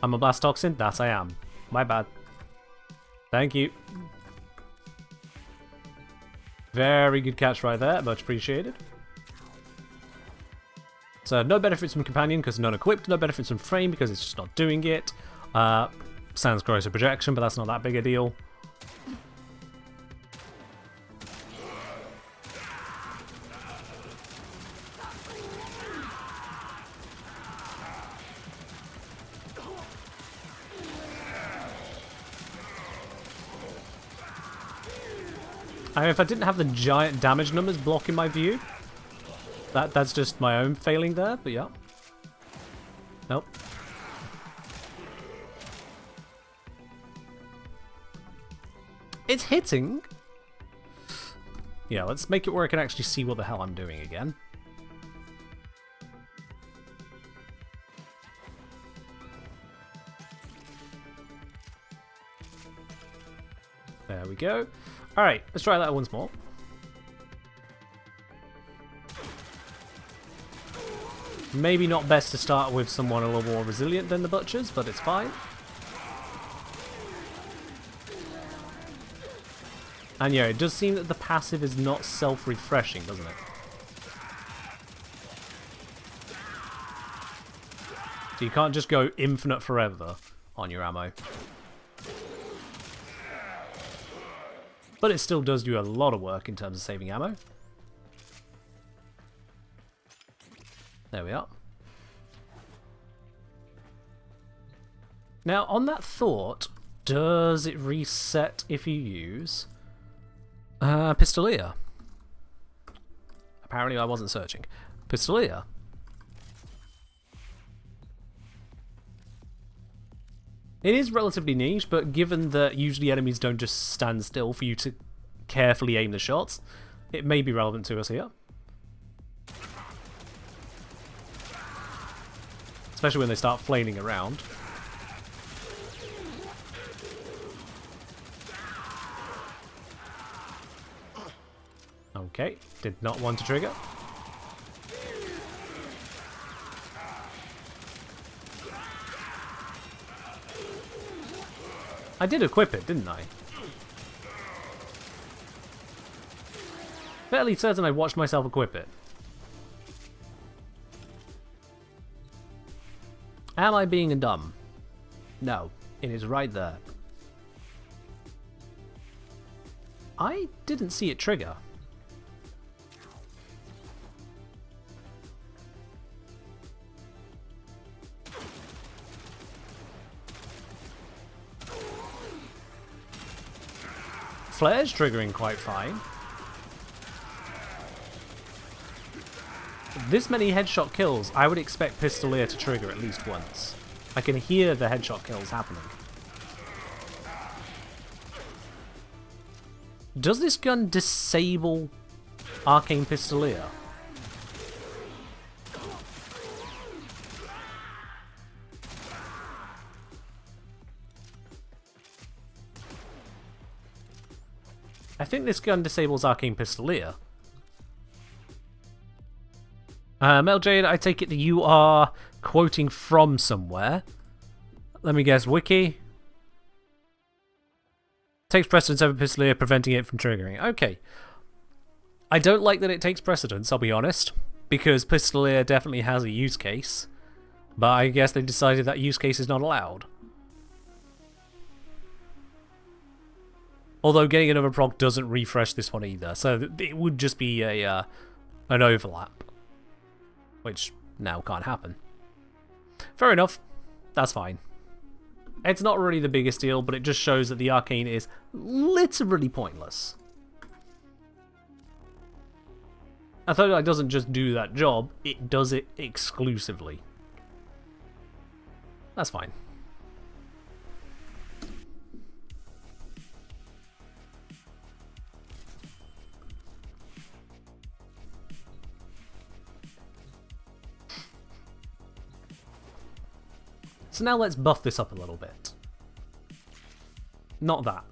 I'm a Blast Toxin? That I am. My bad. Thank you. Very good catch right there. Much appreciated. So no benefits from Companion because none equipped. No benefits from Frame because it's just not doing it. Sans Corrosive Projection, but that's not that big a deal. I mean, if I didn't have the giant damage numbers blocking my view, that's just my own failing there, but yeah. Nope. It's hitting. Yeah, let's make it where I can actually see what the hell I'm doing again. There we go. Alright, let's try that once more. Maybe not best to start with someone a little more resilient than the Butchers, but it's fine. And yeah, it does seem that the passive is not self-refreshing, doesn't it? So you can't just go infinite forever on your ammo. But it still does do a lot of work in terms of saving ammo. There we are. Now, on that thought, does it reset if you use Pistolier? Apparently I wasn't searching. Pistolier. It is relatively niche, but given that usually enemies don't just stand still for you to carefully aim the shots, it may be relevant to us here. Especially when they start flailing around. Okay, did not want to trigger. I did equip it, didn't I? Fairly certain I watched myself equip it. Am I being dumb? No, it is right there. I didn't see it trigger. Flare's triggering quite fine. This many headshot kills, I would expect Pistolier to trigger at least once. I can hear the headshot kills happening. Does this gun disable Arcane Pistolier? I think this gun disables Arcane Pistolier. Mel Jade, I take it that you are quoting from somewhere. Let me guess, Wiki? Takes precedence over Pistolier, preventing it from triggering. Okay. I don't like that it takes precedence, I'll be honest, because Pistolier definitely has a use case, but I guess they've decided that use case is not allowed. Although getting another proc doesn't refresh this one either, so it would just be a an overlap, which now can't happen. Fair enough, that's fine. It's not really the biggest deal, but it just shows that the arcane is literally pointless. Athodai doesn't just do that job, it does it exclusively. That's fine. So now let's buff this up a little bit. Not that.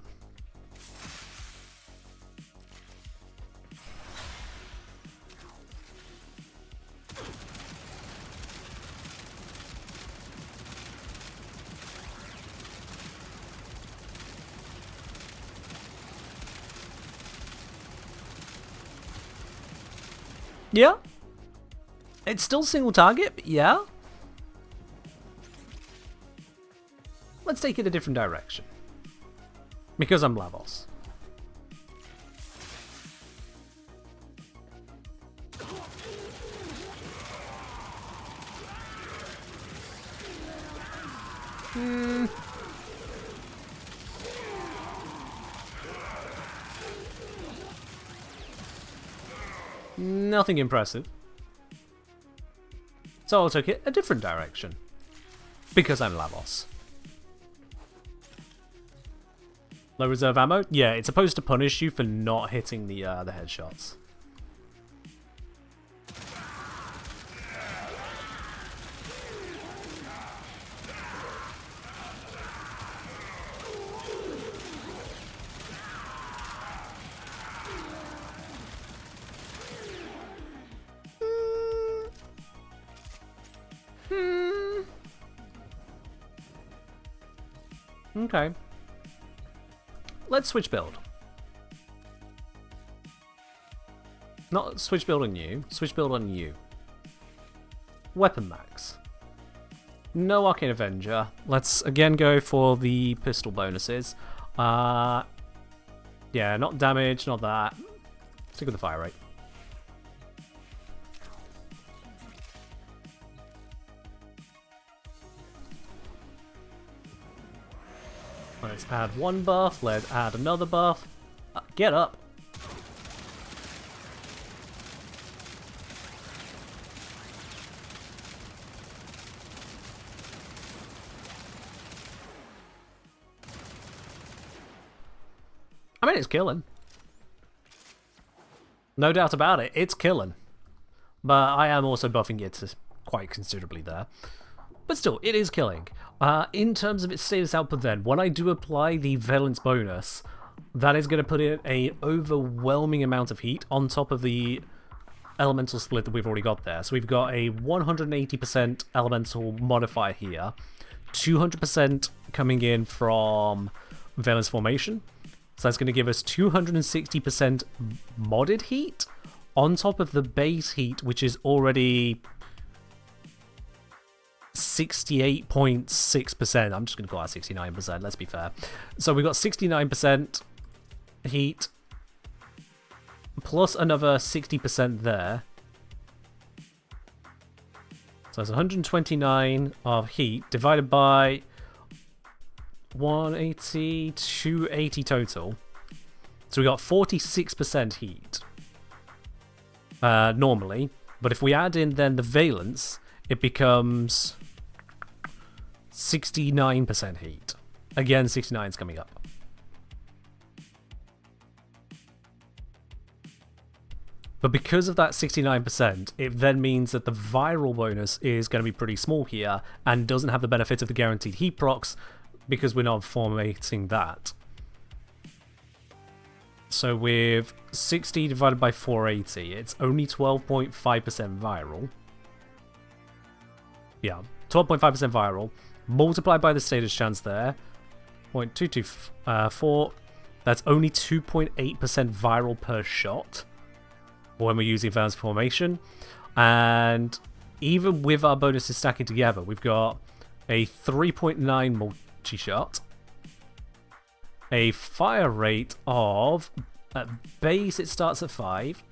Yeah. It's still single target, but yeah. Let's take it a different direction. Because I'm Lavos. Nothing impressive. So I'll take it a different direction. Because I'm Lavos. Low reserve ammo? Yeah, it's supposed to punish you for not hitting the headshots. Okay. Let's switch build. Not switch build on you, switch build on you. Weapon max. No Arcane Avenger. Let's again go for the pistol bonuses. Yeah, not damage, not that. Stick with the fire rate. Let's add one buff, let's add another buff. Get up. I mean, it's killing. No doubt about it, it's killing. But I am also buffing it quite considerably there. But still, it is killing. In terms of its status output then, when I do apply the Valence bonus, that is going to put in an overwhelming amount of heat on top of the elemental split that we've already got there. So we've got a 180% elemental modifier here, 200% coming in from Valence formation. So that's going to give us 260% modded heat on top of the base heat, which is already 68.6%. I'm just going to call that 69%, let's be fair. So we've got 69% heat, plus another 60% there. So that's 129 of heat, divided by 180, 280 total. So we got 46% heat. Normally. But if we add in then the valence, it becomes 69% heat. Again, 69 is coming up. But because of that 69%, it then means that the viral bonus is going to be pretty small here and doesn't have the benefit of the guaranteed heat procs because we're not formatting that. So with 60 divided by 480, it's only 12.5% viral. Yeah, 12.5% viral. Multiplied by the status chance there, 0.224. That's only 2.8% viral per shot when we're using advanced formation. And even with our bonuses stacking together, we've got a 3.9 multi-shot, a fire rate of, at base it starts at 5.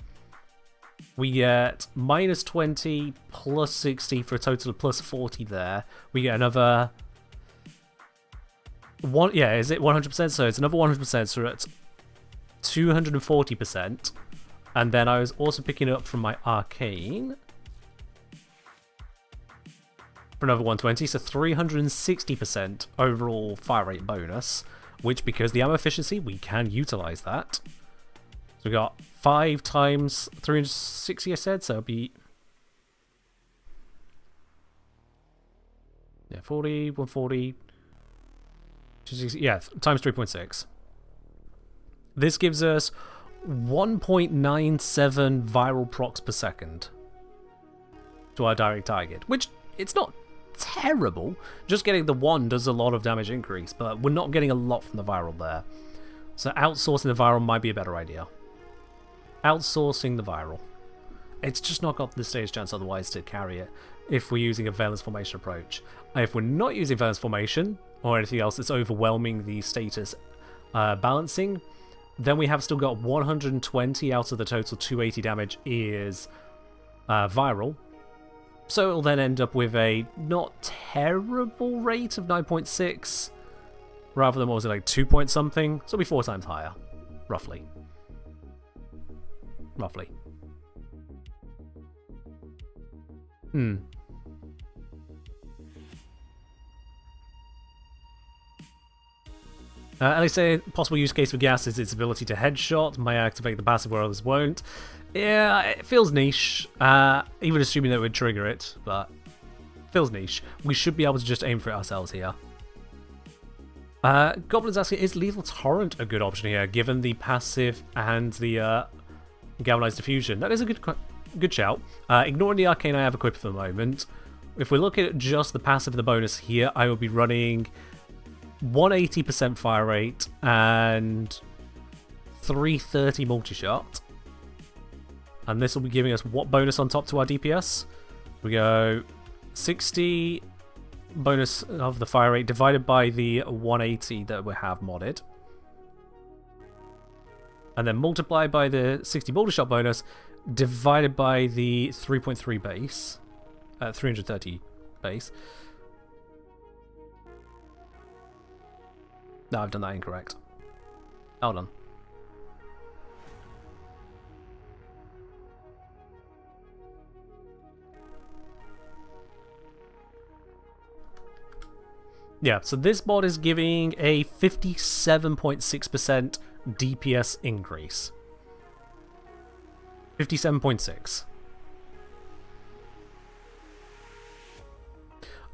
We get minus 20 plus 60 for a total of plus 40 there. We get another one. Yeah, is it 100%? So it's another 100%. So it's 240%. And then I was also picking up from my arcane for another 120. So 360% overall fire rate bonus. Which, because the ammo efficiency, we can utilize that. So we got 5 times 360, I said, so it'll be... Yeah, 40, 140... 260, yeah, times 3.6. This gives us 1.97 viral procs per second to our direct target, which it's not terrible. Just getting the 1 does a lot of damage increase, but we're not getting a lot from the viral there. So outsourcing the viral might be a better idea. Outsourcing the viral. It's just not got the stage chance otherwise to carry it if we're using a valence formation approach. If we're not using valence formation or anything else that's overwhelming the status balancing, then we have still got 120 out of the total 280 damage is viral. So it'll then end up with a not terrible rate of 9.6 rather than, what was it, like 2 point something? So it'll be 4 times higher, roughly. Roughly. At least a possible use case for gas is its ability to headshot. Might activate the passive where others won't. Yeah, it feels niche, even assuming that it would trigger it, but it feels niche. We should be able to just aim for it ourselves here. Goblin's asking, is Lethal Torrent a good option here, given the passive and the Galvanized Diffusion? That is a good shout. Ignoring the Arcane I have equipped for the moment, if we're looking at just the passive and the bonus here, I will be running 180% fire rate and 330 multi-shot. And this will be giving us what bonus on top to our DPS? We go 60 bonus of the fire rate divided by the 180 that we have modded. And then multiplied by the 60 multi-shot bonus divided by the 3.3 base. 330 base. No, I've done that incorrect. Hold on. Yeah, so this mod is giving a 57.6% DPS increase. 57.6.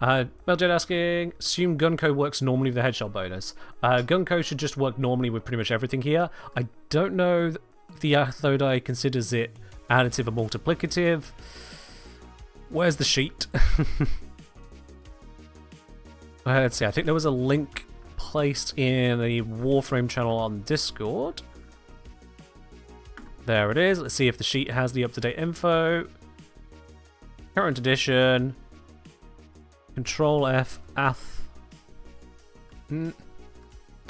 Meljed asking, assume Gunko works normally with the headshot bonus. Gunko should just work normally with pretty much everything here. I don't know if the Athodai considers it additive or multiplicative. Where's the sheet? Let's see, I think there was a link placed in the Warframe channel on Discord. There it is. Let's see if the sheet has the up-to-date info. Current edition. Control F, it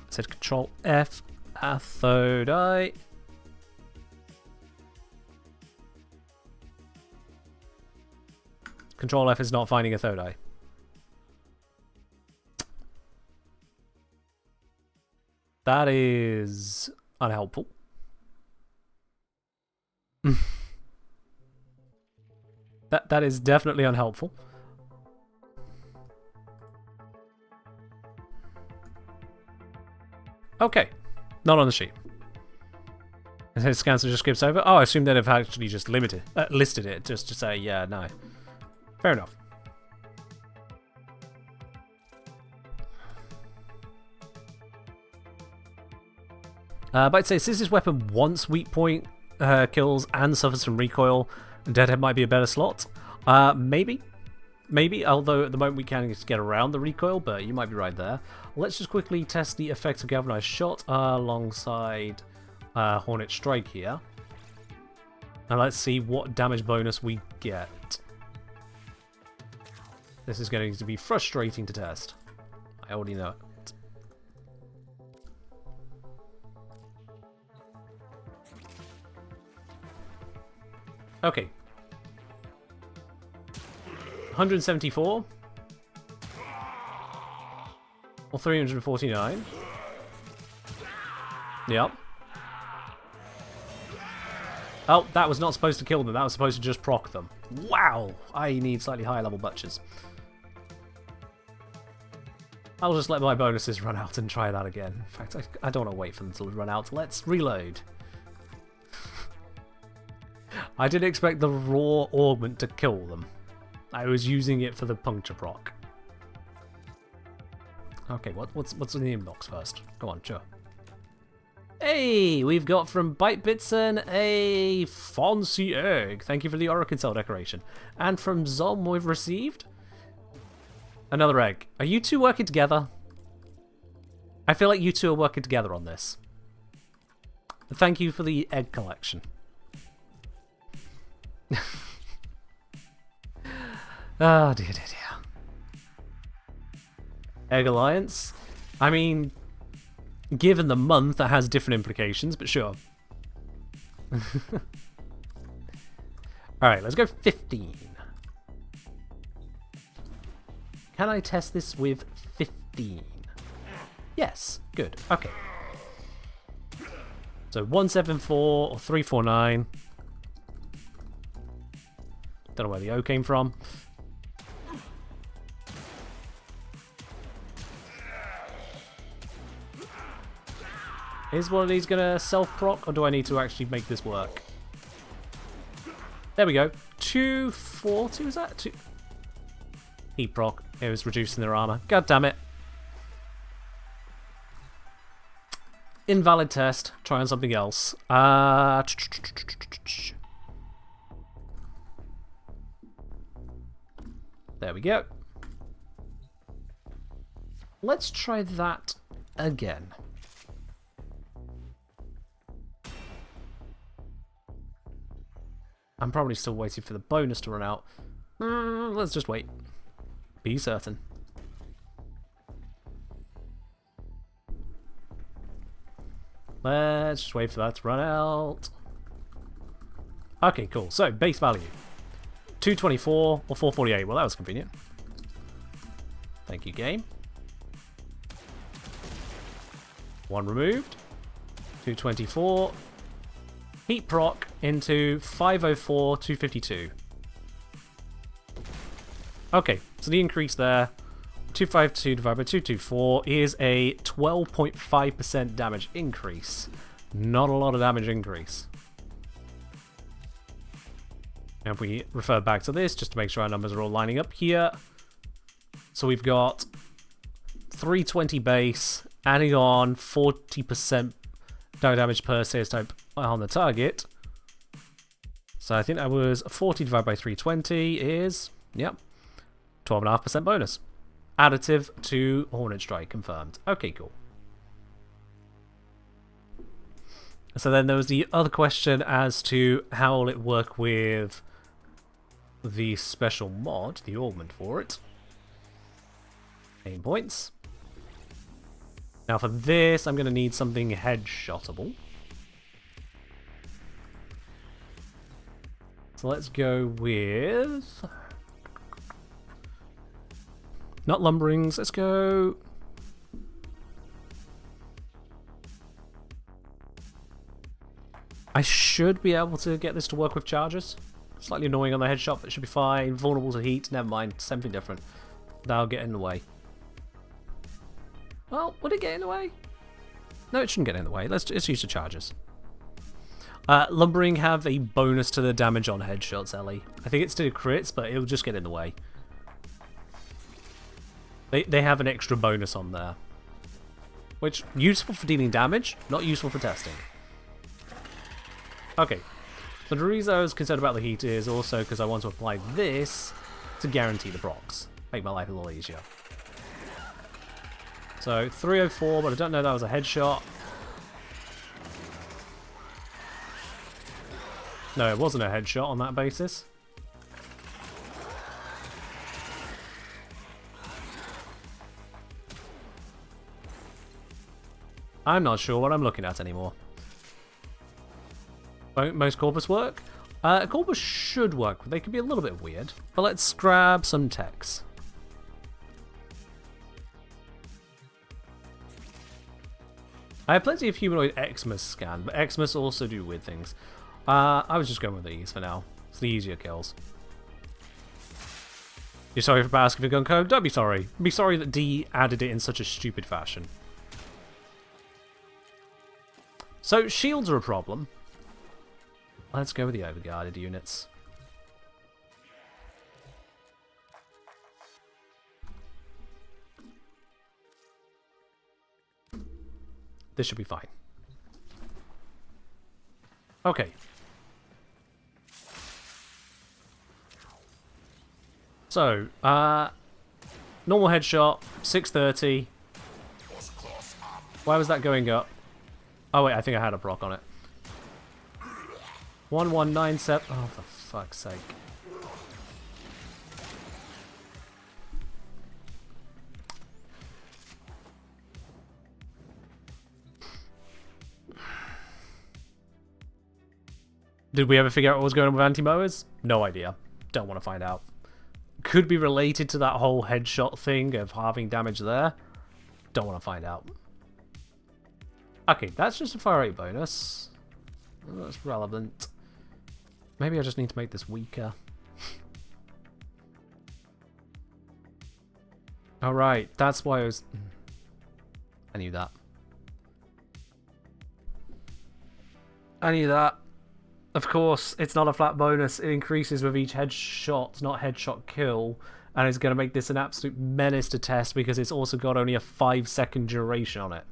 said Control F, Athodai. Control F is not finding Athodai. That is unhelpful. That is definitely unhelpful. Okay, not on the sheet. His cancel just skips over. Oh, I assume they'd have actually just listed it just to say, yeah, no. Fair enough. But it says, since this weapon wants weak point kills and suffers from recoil, Deadhead might be a better slot. Maybe. Maybe, although at the moment we can't just get around the recoil, but you might be right there. Let's just quickly test the effects of Galvanized Shot alongside Hornet Strike here. And let's see what damage bonus we get. This is going to be frustrating to test. I already know it. Okay. 174. Or 349. Yep. Oh, that was not supposed to kill them. That was supposed to just proc them. Wow! I need slightly higher level butchers. I'll just let my bonuses run out and try that again. In fact, I don't want to wait for them to run out. Let's reload. I didn't expect the raw augment to kill them. I was using it for the puncture proc. Okay, what's in the inbox first? Go on, sure. Hey, we've got from BiteBitson a fancy egg. Thank you for the Oracle decoration. And from Zom, we've received another egg. Are you two working together? I feel like you two are working together on this. Thank you for the egg collection. Oh, dear, dear, dear. Egg Alliance. I mean, given the month, that has different implications, but sure. Alright, let's go 15. Can I test this with 15? Yes, good. Okay. So 174 or 349. Don't know where the O came from. Is one of these gonna self-proc, or do I need to actually make this work? There we go. 240, was that? 2... Heat proc. It was reducing their armor. God damn it. Invalid test. Try on something else. There we go. Let's try that again. I'm probably still waiting for the bonus to run out. Let's just wait. Be certain. Let's just wait for that to run out. Okay, cool. So, base value. 224 or 448. Well, that was convenient. Thank you, game. One removed. 224. Heat proc into 504, 252. Okay, so the increase there, 252 divided by 224 is a 12.5% damage increase. Not a lot of damage increase. And if we refer back to this, just to make sure our numbers are all lining up here. So we've got 320 base, adding on 40% no damage per CS type on the target. So I think that was 40 divided by 320 is, yep, 12.5% bonus. Additive to Hornet Strike, confirmed. Okay, cool. So then there was the other question as to how will it work with the special mod, the Augment for it. Aim points. Now for this, I'm going to need something headshotable. So let's go with... not lumberings, let's go... I should be able to get this to work with charges. Slightly annoying on the headshot, but it should be fine. Vulnerable to heat, never mind, something different. That'll get in the way. Well, would it get in the way? No, it shouldn't get in the way. Let's use the charges. Lumbering have a bonus to the damage on headshots, Ellie. I think it's to crits, but it'll just get in the way. They have an extra bonus on there. Which, useful for dealing damage, not useful for testing. Okay. So the reason I was concerned about the heat is also because I want to apply this to guarantee the procs. Make my life a little easier. So, 304, but I don't know that was a headshot. No, it wasn't a headshot on that basis. I'm not sure what I'm looking at anymore. Won't most corpus work? Corpus should work, but they could be a little bit weird. But let's grab some techs. I have plenty of humanoid Xmas scan, but Xmas also do weird things. I was just going with these for now. It's the easier kills. You're sorry for asking for gun code? Don't be sorry. Be sorry that D added it in such a stupid fashion. So, shields are a problem. Let's go with the overguarded units. This should be fine. Okay. So, normal headshot, 630. Why was that going up? Oh wait, I think I had a proc on it. 1197. Oh, for fuck's sake. Did we ever figure out what was going on with anti-mowers? No idea. Don't want to find out. Could be related to that whole headshot thing of halving damage there. Don't want to find out. Okay, that's just a fire rate bonus. That's relevant. Maybe I just need to make this weaker. Alright, that's why I was... I knew that. I knew that. Of course, it's not a flat bonus. It increases with each headshot, not headshot kill. And it's going to make this an absolute menace to test because it's also got only a 5-second duration on it.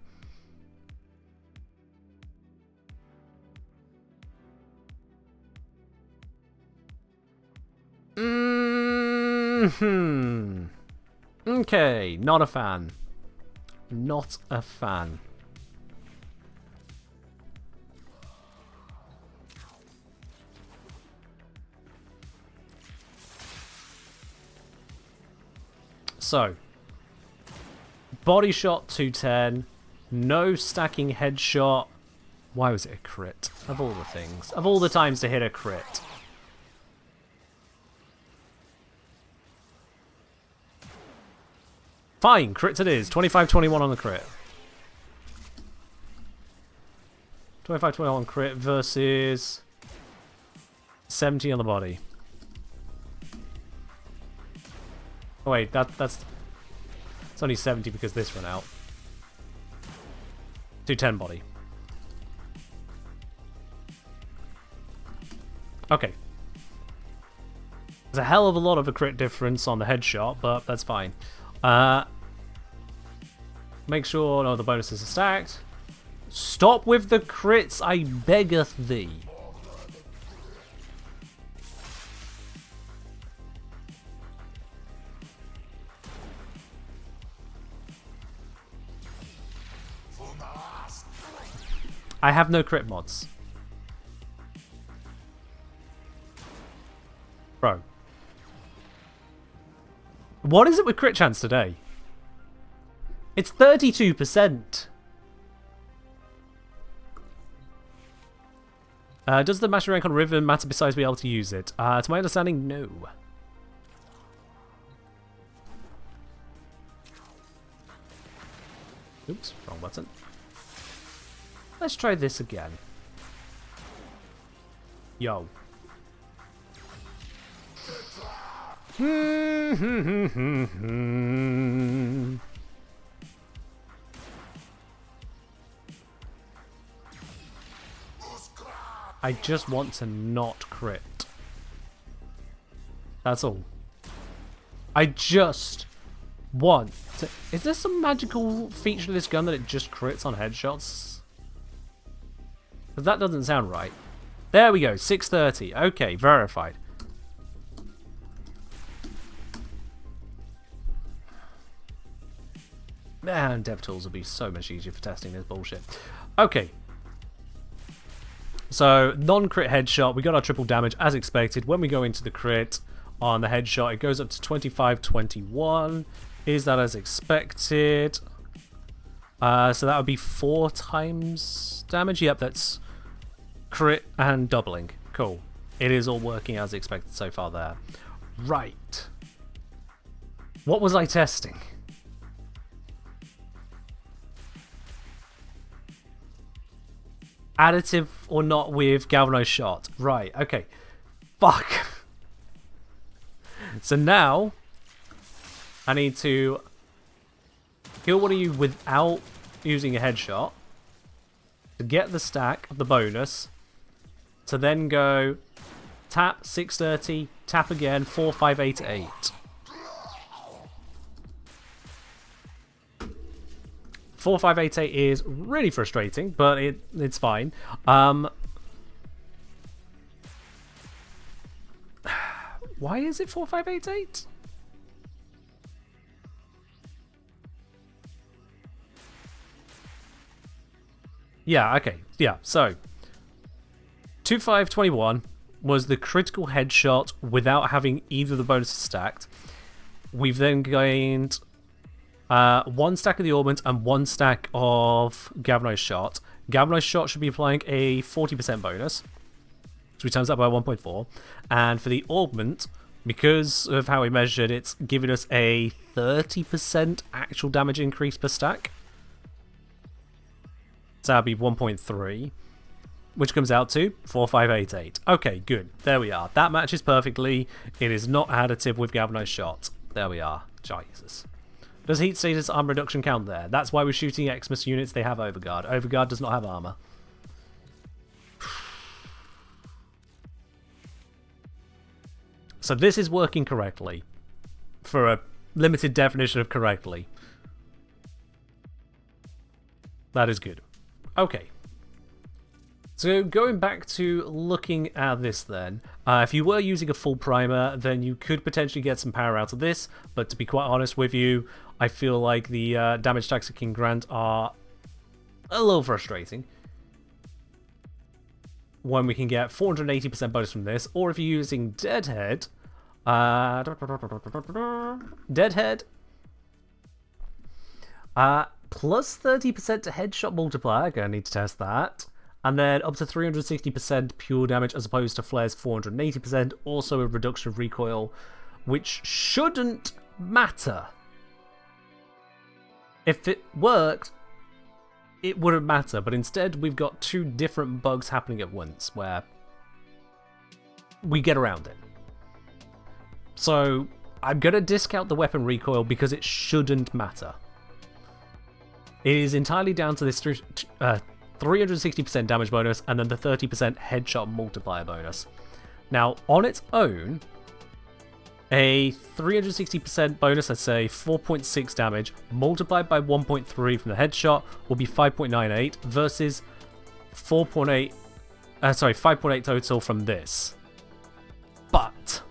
Okay, not a fan. Not a fan. So, body shot 210, no stacking headshot. Why was it a crit? Of all the things. Of all the times to hit a crit. Fine, crits it is. 25-21 on the crit. 25-21 on crit versus 70 on the body. Oh wait, that's... It's only 70 because this ran out. 210 body. Okay. There's a hell of a lot of a crit difference on the headshot, but that's fine. Make sure no the bonuses are stacked. Stop with the crits, I beggeth thee. I have no crit mods. Bro. What is it with crit chance today? It's 32%. Does the master rank on Riven matter besides being able to use it? To my understanding, no. Oops, wrong button. Let's try this again. Yo. I just want to not crit. That's all. I just want to... Is there some magical feature to this gun that it just crits on headshots? Because that doesn't sound right. There we go, 630. Okay, verified. Man, DevTools will be so much easier for testing this bullshit. Okay. So, non-crit headshot, we got our triple damage as expected. When we go into the crit on the headshot, it goes up to 25-21. Is that as expected? So that would be 4 times damage. Yep, that's crit and doubling. Cool. It is all working as expected so far there. Right. What was I testing? Additive or not with galvanized shot. Right, okay. Fuck. So now, I need to kill one of you without using a headshot to get the stack of the bonus, to then go tap 630, tap again 4, 5, 8, 8. 4, 5, 8, 8 is really frustrating, but it's fine. Why is it 4, 5, 8, 8? Yeah, okay. Yeah, so 2, 5, 21 was the critical headshot without having either of the bonuses stacked. We've then gained 1 stack of the Augment and 1 stack of galvanized shot. Galvanized shot should be applying a 40% bonus, so we times that by 1.4. And for the Augment, because of how we measured, it's giving us a 30% actual damage increase per stack. So that'd be 1.3, which comes out to 4588. Okay, good. There we are. That matches perfectly. It is not additive with galvanized shot. There we are. Jesus. Does heat status armor reduction count there? That's why we're shooting Xmas units. They have overguard. Overguard does not have armor. So this is working correctly. For a limited definition of correctly. That is good. Okay. So going back to looking at this then, if you were using a full primer, then you could potentially get some power out of this, but to be quite honest with you, I feel like the damage stacks it can grant are a little frustrating. When we can get 480% bonus from this, or if you're using Deadhead, plus 30% to headshot multiplier, gonna need to test that. And then up to 360% pure damage as opposed to Flare's 480%, also a reduction of recoil, which shouldn't matter. If it worked, it wouldn't matter, but instead we've got 2 different bugs happening at once, where we get around it. So I'm going to discount the weapon recoil because it shouldn't matter. It is entirely down to this 360% damage bonus and then the 30% headshot multiplier bonus. Now, on its own, a 360% bonus, let's say 4.6 damage, multiplied by 1.3 from the headshot will be 5.98 versus 5.8 total from this. But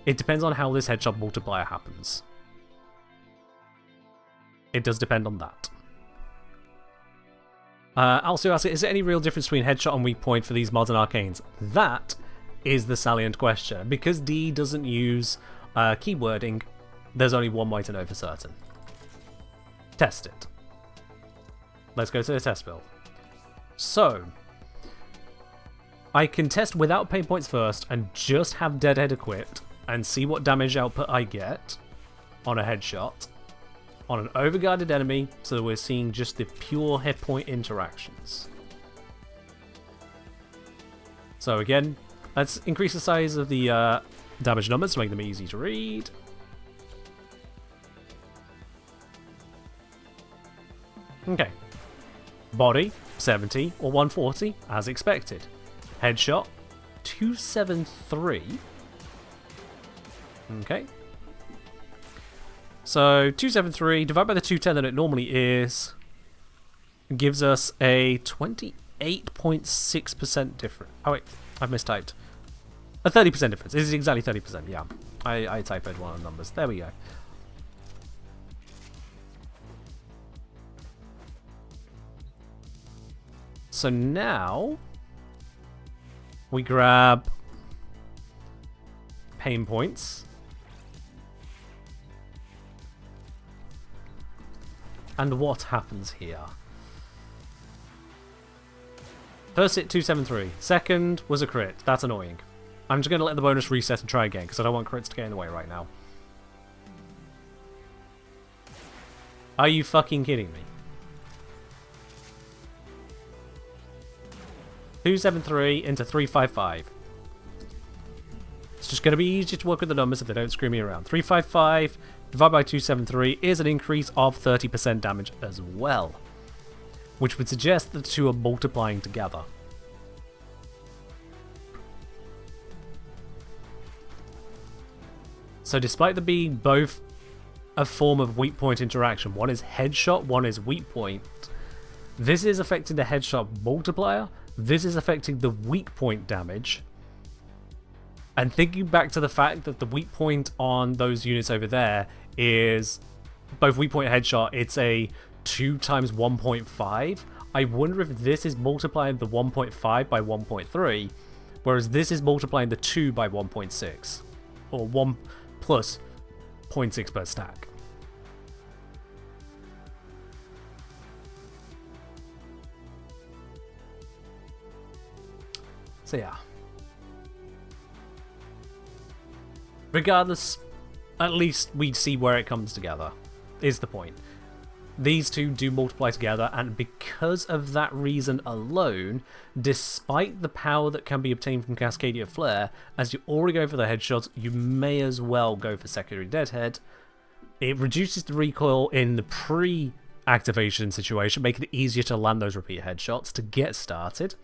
it depends on how this headshot multiplier happens. It does depend on that. Also ask, is there any real difference between headshot and weak point for these mods and arcanes? That is the salient question. Because D doesn't use keywording, there's only one way to know for certain. Test it. Let's go to the test build. So, I can test without pain points first and just have Deadhead equipped and see what damage output I get on a headshot on an overguarded enemy, so that we're seeing just the pure hit point interactions. So again, let's increase the size of the damage numbers to make them easy to read. Okay. Body, 70 or 140, as expected. Headshot. 273. Okay. So 273 divided by the 210 that it normally is gives us a 28.6% difference. Oh wait, I've mistyped. A 30% difference. This is exactly 30%, yeah. I typoed one of the numbers. There we go. So now we grab pain points. And what happens here? First hit 273. Second was a crit. That's annoying. I'm just going to let the bonus reset and try again because I don't want crits to get in the way right now. Are you fucking kidding me? 273 into 355. It's just going to be easier to work with the numbers if they don't screw me around. 355 divided by 273 is an increase of 30% damage as well, which would suggest that the two are multiplying together. So despite them being both a form of weak point interaction, one is headshot, one is weak point, this is affecting the headshot multiplier, this is affecting the weak point damage. And thinking back to the fact that the weak point on those units over there is both weak point and headshot, it's a 2 times 1.5. I wonder if this is multiplying the 1.5 by 1.3, whereas this is multiplying the 2 by 1.6, or 1 plus 0.6 per stack. So yeah. Regardless, at least we see where it comes together, is the point. These two do multiply together, and because of that reason alone, despite the power that can be obtained from Cascadia Flare, as you already go for the headshots, you may as well go for Secondary Deadhead. It reduces the recoil in the pre-activation situation, making it easier to land those repeat headshots to get started.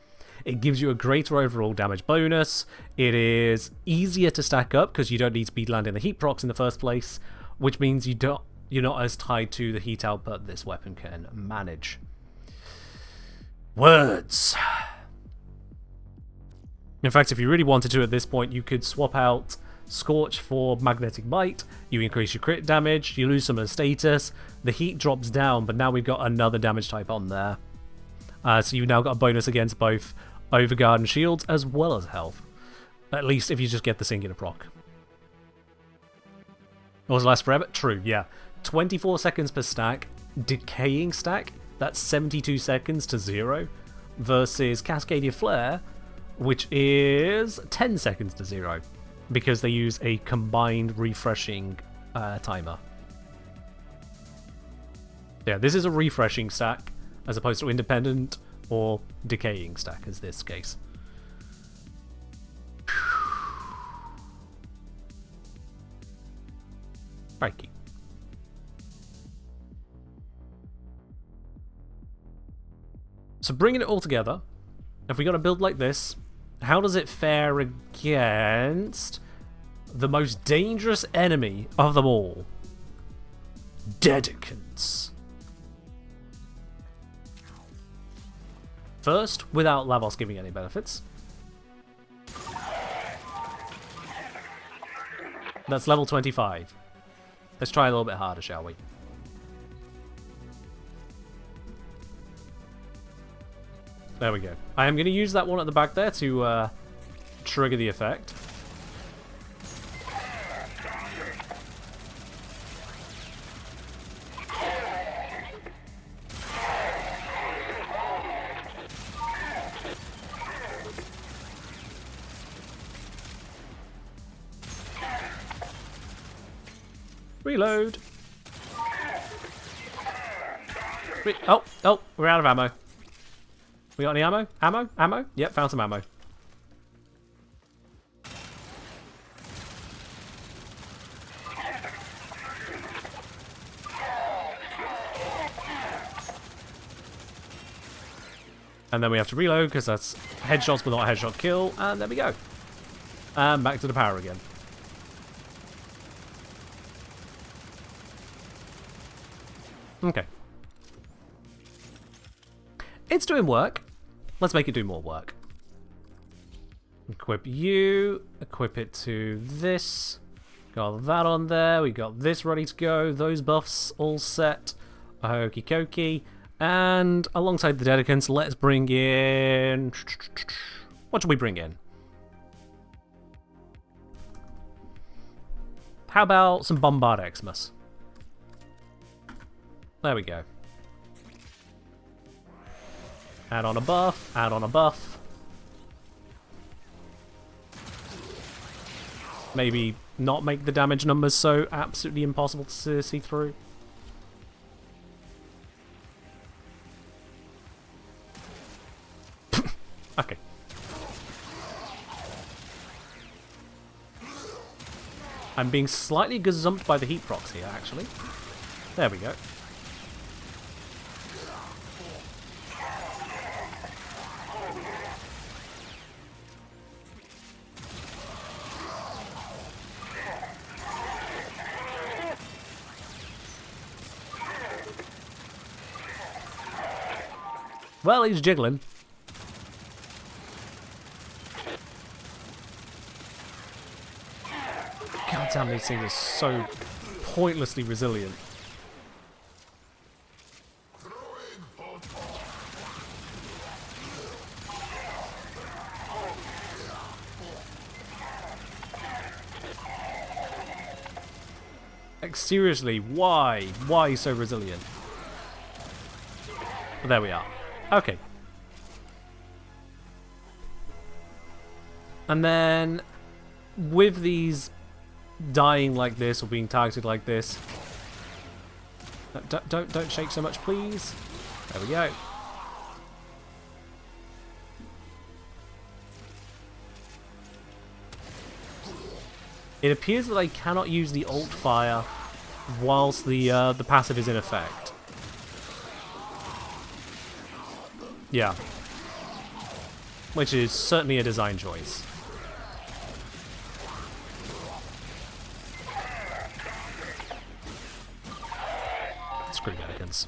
It gives you a greater overall damage bonus. It is easier to stack up because you don't need to be landing the heat procs in the first place, which means you're not as tied to the heat output this weapon can manage. Words. In fact, if you really wanted to at this point, you could swap out Scorch for Magnetic Bite. You increase your crit damage, you lose some of the status, the heat drops down, but now we've got another damage type on there. So you've now got a bonus against both Overguard and shields, as well as health. At least if you just get the singular proc. Was it last forever? True, yeah. 24 seconds per stack. Decaying stack, that's 72 seconds to 0. Versus Cascadia Flare, which is 10 seconds to 0. Because they use a combined refreshing timer. Yeah, this is a refreshing stack, as opposed to independent or decaying stack, as this case. Crikey. So bringing it all together, if we got a build like this, how does it fare against the most dangerous enemy of them all? Dedicants. First, without Lavos giving any benefits. That's level 25. Let's try a little bit harder, shall we? There we go. I am going to use that one at the back there to trigger the effect. Reload. Oh, we're out of ammo. We got any ammo? Ammo? Yep, found some ammo. And then we have to reload because that's headshots but not a headshot kill. And there we go. And back to the power again. Okay. It's doing work. Let's make it do more work. Equip you. Equip it to this. Got that on there. We got this ready to go. Those buffs all set. Okie dokie. And alongside the Dedicants, let's bring in... What should we bring in? How about some Bombard Xmas? There we go. Add on a buff, add on a buff. Maybe not make the damage numbers so absolutely impossible to see through. Okay. I'm being slightly gazumped by the heat procs here, actually. There we go. Well, he's jiggling. God damn, these things are so pointlessly resilient. Like, seriously, why? Why so resilient? Well, there we are. Okay. And then, with these dying like this or being targeted like this, don't shake so much, please. There we go. It appears that I cannot use the alt fire whilst the passive is in effect. Yeah. Which is certainly a design choice. Screw Dedicants.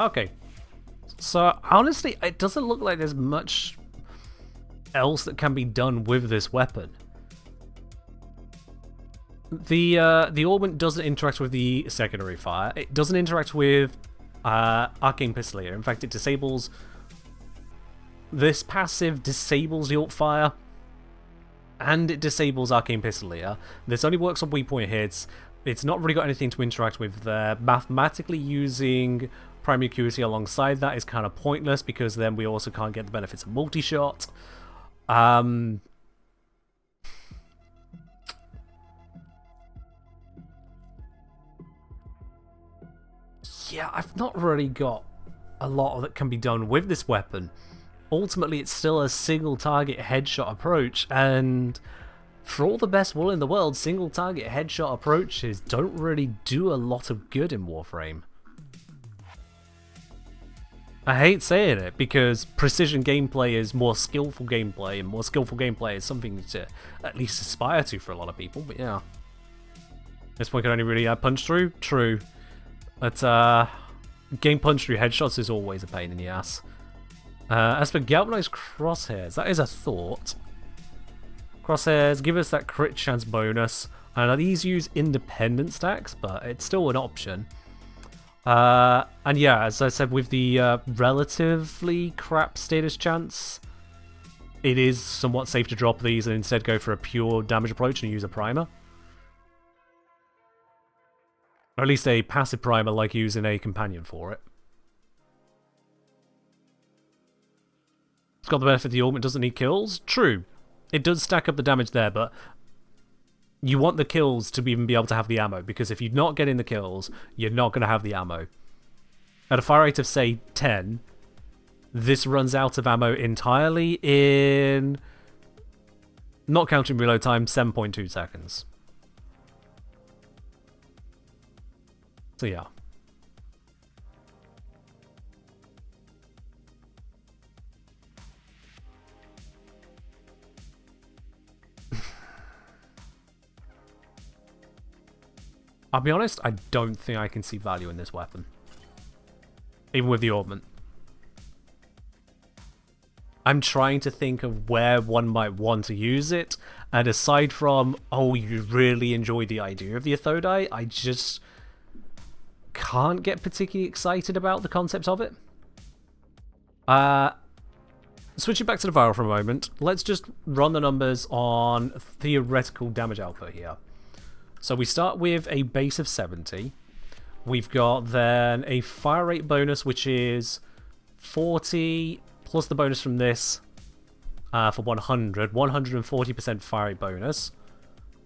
Okay. So, honestly, it doesn't look like there's much else that can be done with this weapon. The Augment doesn't interact with the secondary fire. It doesn't interact with Arcane Pistolier. In fact, it disables... This passive disables the alt fire, and it disables Arcane Pistolier. This only works on weak point hits. It's not really got anything to interact with there. Mathematically using Primary Acuity alongside that is kind of pointless, because then we also can't get the benefits of multi-shot. Yeah, I've not really got a lot that can be done with this weapon. Ultimately, it's still a single target headshot approach, and for all the best will in the world, single target headshot approaches don't really do a lot of good in Warframe. I hate saying it, because precision gameplay is more skillful gameplay, and more skillful gameplay is something to at least aspire to for a lot of people, but yeah. This one can only really punch through? True. But game punch through headshots is always a pain in the ass. As for Galvanized Crosshairs, that is a thought. Crosshairs give us that crit chance bonus. And these use independent stacks, but it's still an option. And yeah, as I said, with the relatively crap status chance, it is somewhat safe to drop these and instead go for a pure damage approach and use a primer. Or at least a passive primer, like using a companion for it. It's got the benefit the Augment doesn't need kills. True. It does stack up the damage there, but you want the kills to even be able to have the ammo, because if you're not getting the kills, you're not going to have the ammo. At a fire rate of, say, 10, this runs out of ammo entirely in Not counting reload time, 7.2 seconds. So yeah. I'll be honest, I don't think I can see value in this weapon. Even with the Augment. I'm trying to think of where one might want to use it, and aside from, oh, you really enjoy the idea of the Athodai, I just can't get particularly excited about the concept of it. Switching back to the vial for a moment, let's just run the numbers on theoretical damage output here. So we start with a base of 70. We've got then a fire rate bonus, which is 40 plus the bonus from this for 100. 140% fire rate bonus.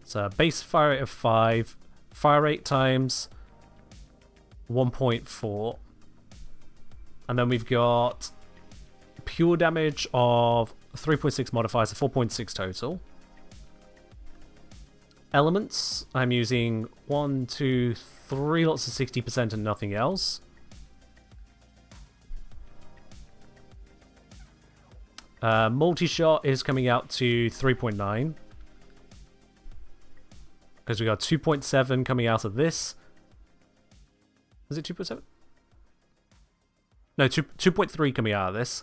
So base fire rate of 5. Fire rate times 1.4. And then we've got pure damage of 3.6 modifier, so 4.6 total. Elements, I'm using 1, 2, 3 lots of 60% and nothing else. Multi-shot is coming out to 3.9. Because we got 2.7 coming out of this. Is it 2.7? No, 2.3 coming out of this.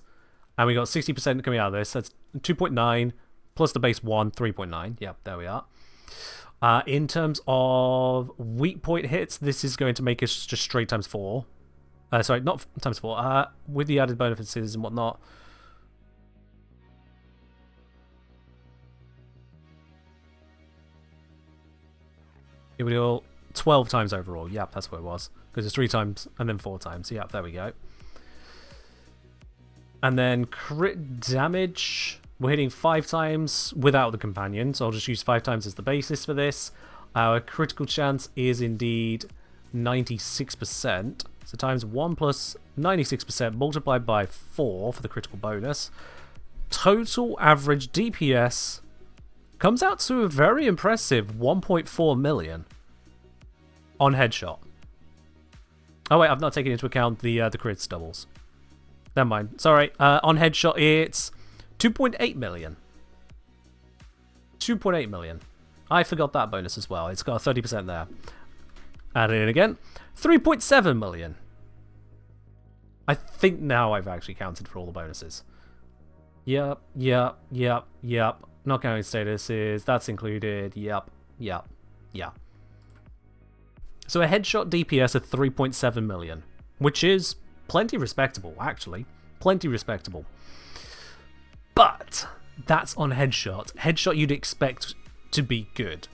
And we got 60% coming out of this. That's 2.9 plus the base 1, 3.9. Yep, there we are. In terms of weak point hits, this is going to make us just straight times 4. Sorry, not times 4. With the added bonuses and whatnot. It would go 12 times overall. Yep, that's what it was. Because it's 3 times and then 4 times. Yep, there we go. And then crit damage, we're hitting 5 times without the companion, so I'll just use 5 times as the basis for this. Our critical chance is indeed 96%, so times 1 plus 96% multiplied by 4 for the critical bonus. Total average DPS comes out to a very impressive 1.4 million on headshot. Oh wait, I've not taken into account the crits doubles. Never mind. Sorry. On headshot, it's 2.8 million. 2.8 million. I forgot that bonus as well. It's got a 30% there. Add it in again. 3.7 million. I think now I've actually counted for all the bonuses. Yep. Not counting statuses. That's included. Yep. So a headshot DPS of 3.7 million, which is plenty respectable, actually. Plenty respectable. But that's on headshot. Headshot you'd expect to be good.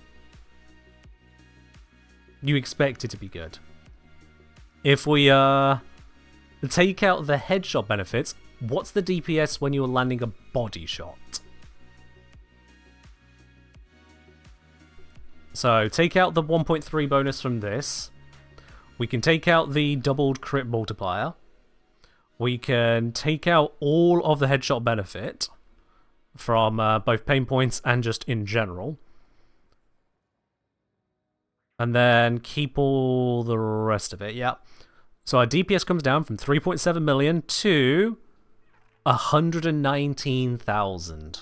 You expect it to be good. If we take out the headshot benefits, what's the DPS when you're landing a body shot? So take out the 1.3 bonus from this. We can take out the doubled crit multiplier. We can take out all of the headshot benefit from both pain points and just in general. And then keep all the rest of it, yeah. So our DPS comes down from 3.7 million to 119,000.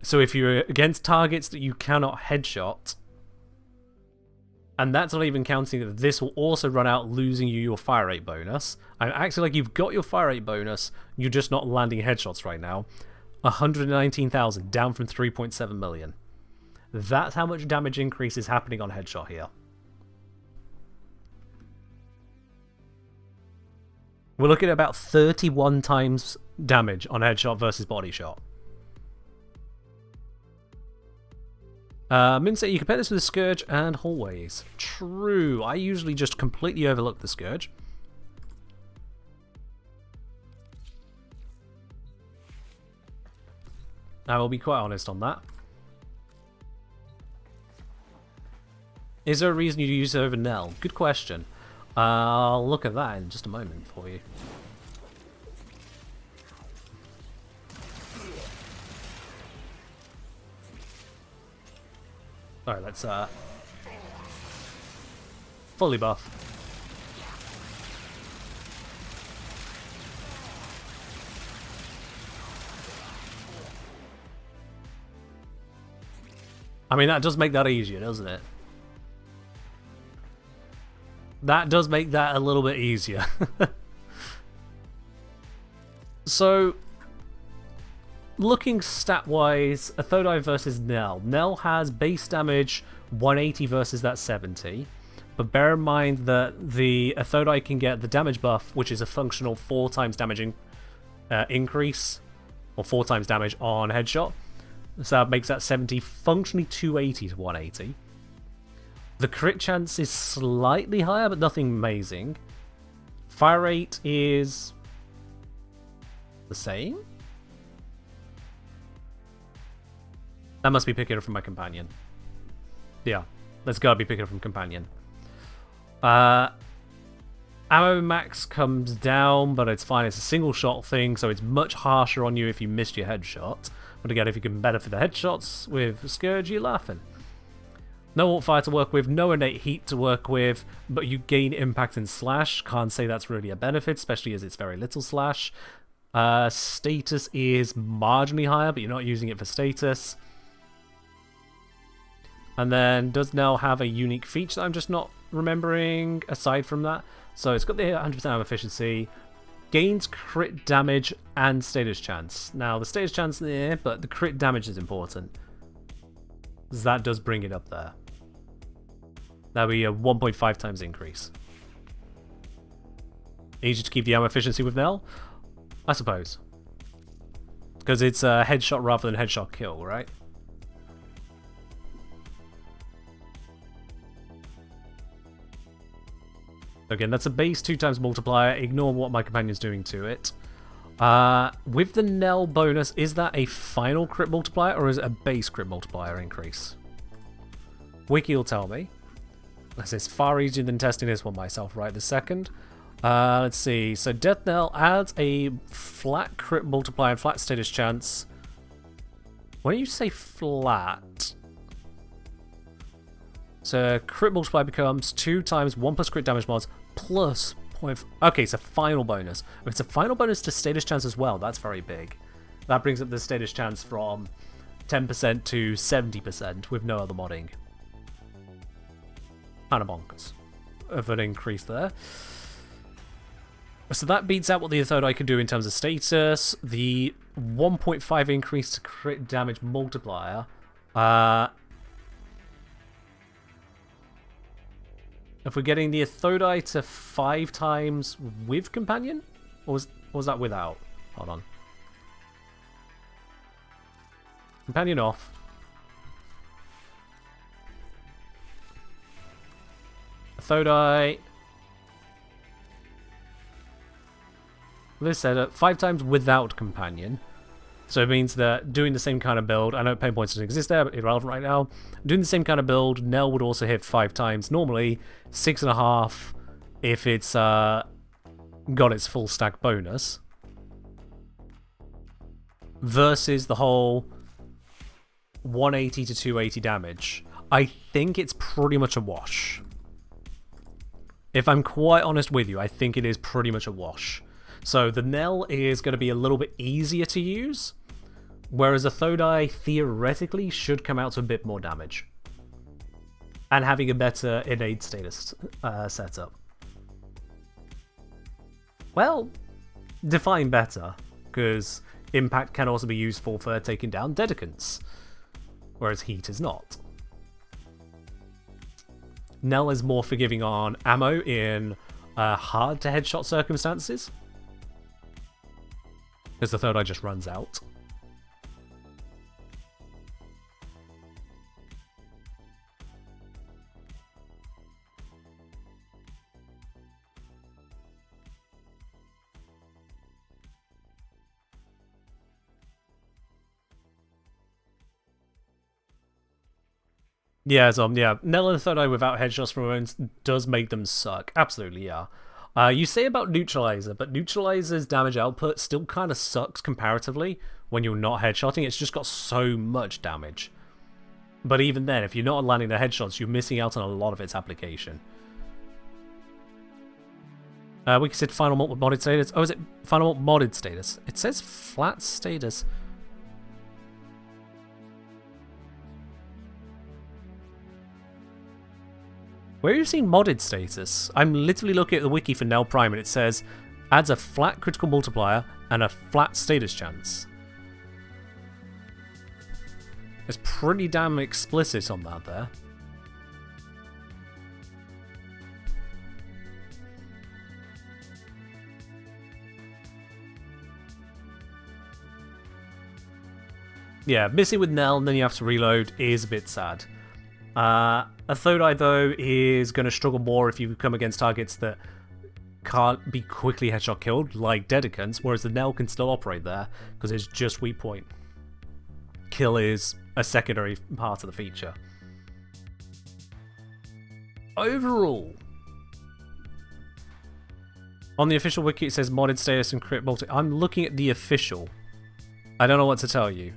So if you're against targets that you cannot headshot, and that's not even counting that this will also run out, losing you your fire rate bonus. And actually, like, you've got your fire rate bonus, you're just not landing headshots right now. 119,000, down from 3.7 million. That's how much damage increase is happening on headshot here. We're looking at about 31 times damage on headshot versus body shot. Minset, you compare this with the Scourge and Hallways. True, I usually just completely overlook the Scourge. I will be quite honest on that. Is there a reason you use it over Nell? Good question. I'll look at that in just a moment for you. Alright, let's fully buff. I mean, that does make that easier, doesn't it? That does make that a little bit easier. So, looking stat-wise, Athodai versus Nell. Nell has base damage 180 versus that 70. But bear in mind that the Athodai can get the damage buff, which is a functional 4 times damage increase, or 4 times damage on headshot. So that makes that 70 functionally 280 to 180. The crit chance is slightly higher, but nothing amazing. Fire rate is the same? That must be picking up from my companion. Yeah, that's gotta be picking up from companion. Ammo max comes down, but it's fine. It's a single shot thing, so it's much harsher on you if you missed your headshot. But again, if you can benefit the headshots with Scourge, you're laughing. No alt fire to work with, no innate heat to work with, but you gain impact and slash. Can't say that's really a benefit, especially as it's very little slash. Status is marginally higher, but you're not using it for status. And then does now have a unique feature that I'm just not remembering aside from that. So it's got the 100% ammo efficiency, gains crit damage and status chance. Now the status chance there, but the crit damage is important. That does bring it up there. That'll be a 1.5 times increase. Easy to keep the ammo efficiency with Nell, I suppose. Because it's a headshot rather than headshot kill, right? Again, that's a base 2 times multiplier. Ignore what my companion's doing to it. With the Nell bonus, is that a final crit multiplier or is it a base crit multiplier increase? Wiki will tell me. It's far easier than testing this one myself right this second. Let's see. So Death Knell adds a flat crit multiplier and flat status chance. When you say flat, so crit multiplier becomes 2 times 1 plus crit damage mods plus point. Okay, it's a final bonus. If it's a final bonus to status chance as well, that's very big. That brings up the status chance from 10% to 70% with no other modding. Kind of bonkers of an increase there. So that beats out what the Athodai can do in terms of status. The 1.5 increase to crit damage multiplier. If we're getting the Athodai to 5 times with companion? Or was that without? Hold on. Companion off. Athodai. This said 5 times without companion. So it means that doing the same kind of build, I know pain points doesn't exist there, but irrelevant right now. Doing the same kind of build, Nell would also hit 5 times. Normally, 6.5 if it's got its full stack bonus. Versus the whole 180 to 280 damage. I think it's pretty much a wash. If I'm quite honest with you, I think it is pretty much a wash. So the Nell is going to be a little bit easier to use, whereas Athodai theoretically should come out to a bit more damage. And having a better innate status setup. Well, define better, because impact can also be useful for taking down dedicants, whereas heat is not. Nell is more forgiving on ammo in hard to headshot circumstances, because the Athodai just runs out. Yeah, so yeah, Nell and Athodai without headshots from wounds does make them suck. Absolutely, yeah. You say about Neutralizer, but Neutralizer's damage output still kind of sucks comparatively when you're not headshotting. It's just got so much damage. But even then, if you're not landing the headshots, you're missing out on a lot of its application. We said final modded status. Oh, is it final modded status? It says flat status. Where have you seen modded status? I'm literally looking at the wiki for Nell Prime and it says adds a flat critical multiplier and a flat status chance. It's pretty damn explicit on that there. Yeah, missing with Nell and then you have to reload is a bit sad. Athodai, though, is going to struggle more if you come against targets that can't be quickly headshot killed, like Dedicants, whereas the Nell can still operate there, because it's just weak point. Kill is a secondary part of the feature. Overall, on the official wiki it says modded status and crit multi. I'm looking at the official. I don't know what to tell you.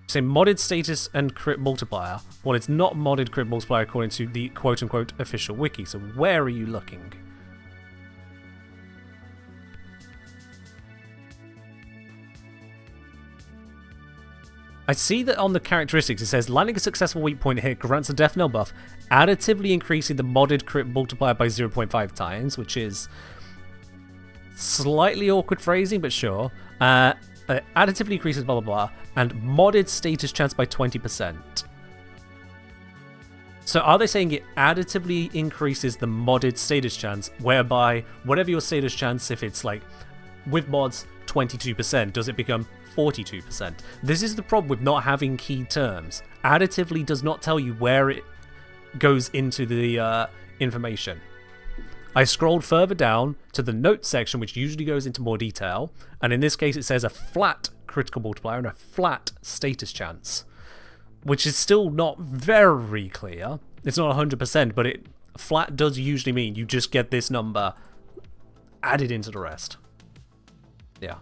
Say modded status and crit multiplier. Well, it's not modded crit multiplier according to the quote-unquote official wiki, so where are you looking? I see that on the characteristics it says landing a successful weak point hit grants a death knell buff, additively increasing the modded crit multiplier by 0.5 times, which is slightly awkward phrasing, but sure. Additively increases blah blah blah, and modded status chance by 20%. So are they saying it additively increases the modded status chance, whereby whatever your status chance, if it's like with mods 22%, does it become 42%? This is the problem with not having key terms. Additively does not tell you where it goes into the information. I scrolled further down to the notes section, which usually goes into more detail, and in this case it says a flat critical multiplier and a flat status chance, which is still not very clear. It's not 100%, but flat does usually mean you just get this number added into the rest. Yeah.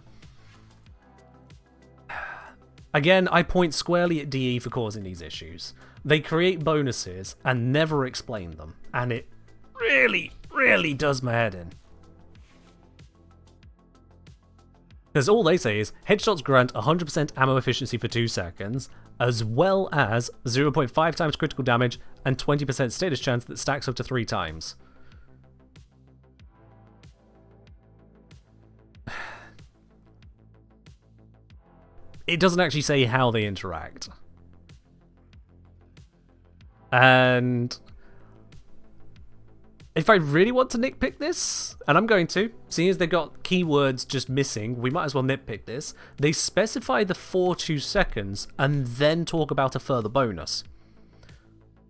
Again, I point squarely at DE for causing these issues. They create bonuses and never explain them, and it really does my head in. Because all they say is, headshots grant 100% ammo efficiency for 2 seconds, as well as 0.5 times critical damage and 20% status chance that stacks up to 3 times. It doesn't actually say how they interact. And if I really want to nitpick this, and I'm going to, seeing as they've got keywords just missing, we might as well nitpick this. They specify the 2 seconds and then talk about a further bonus.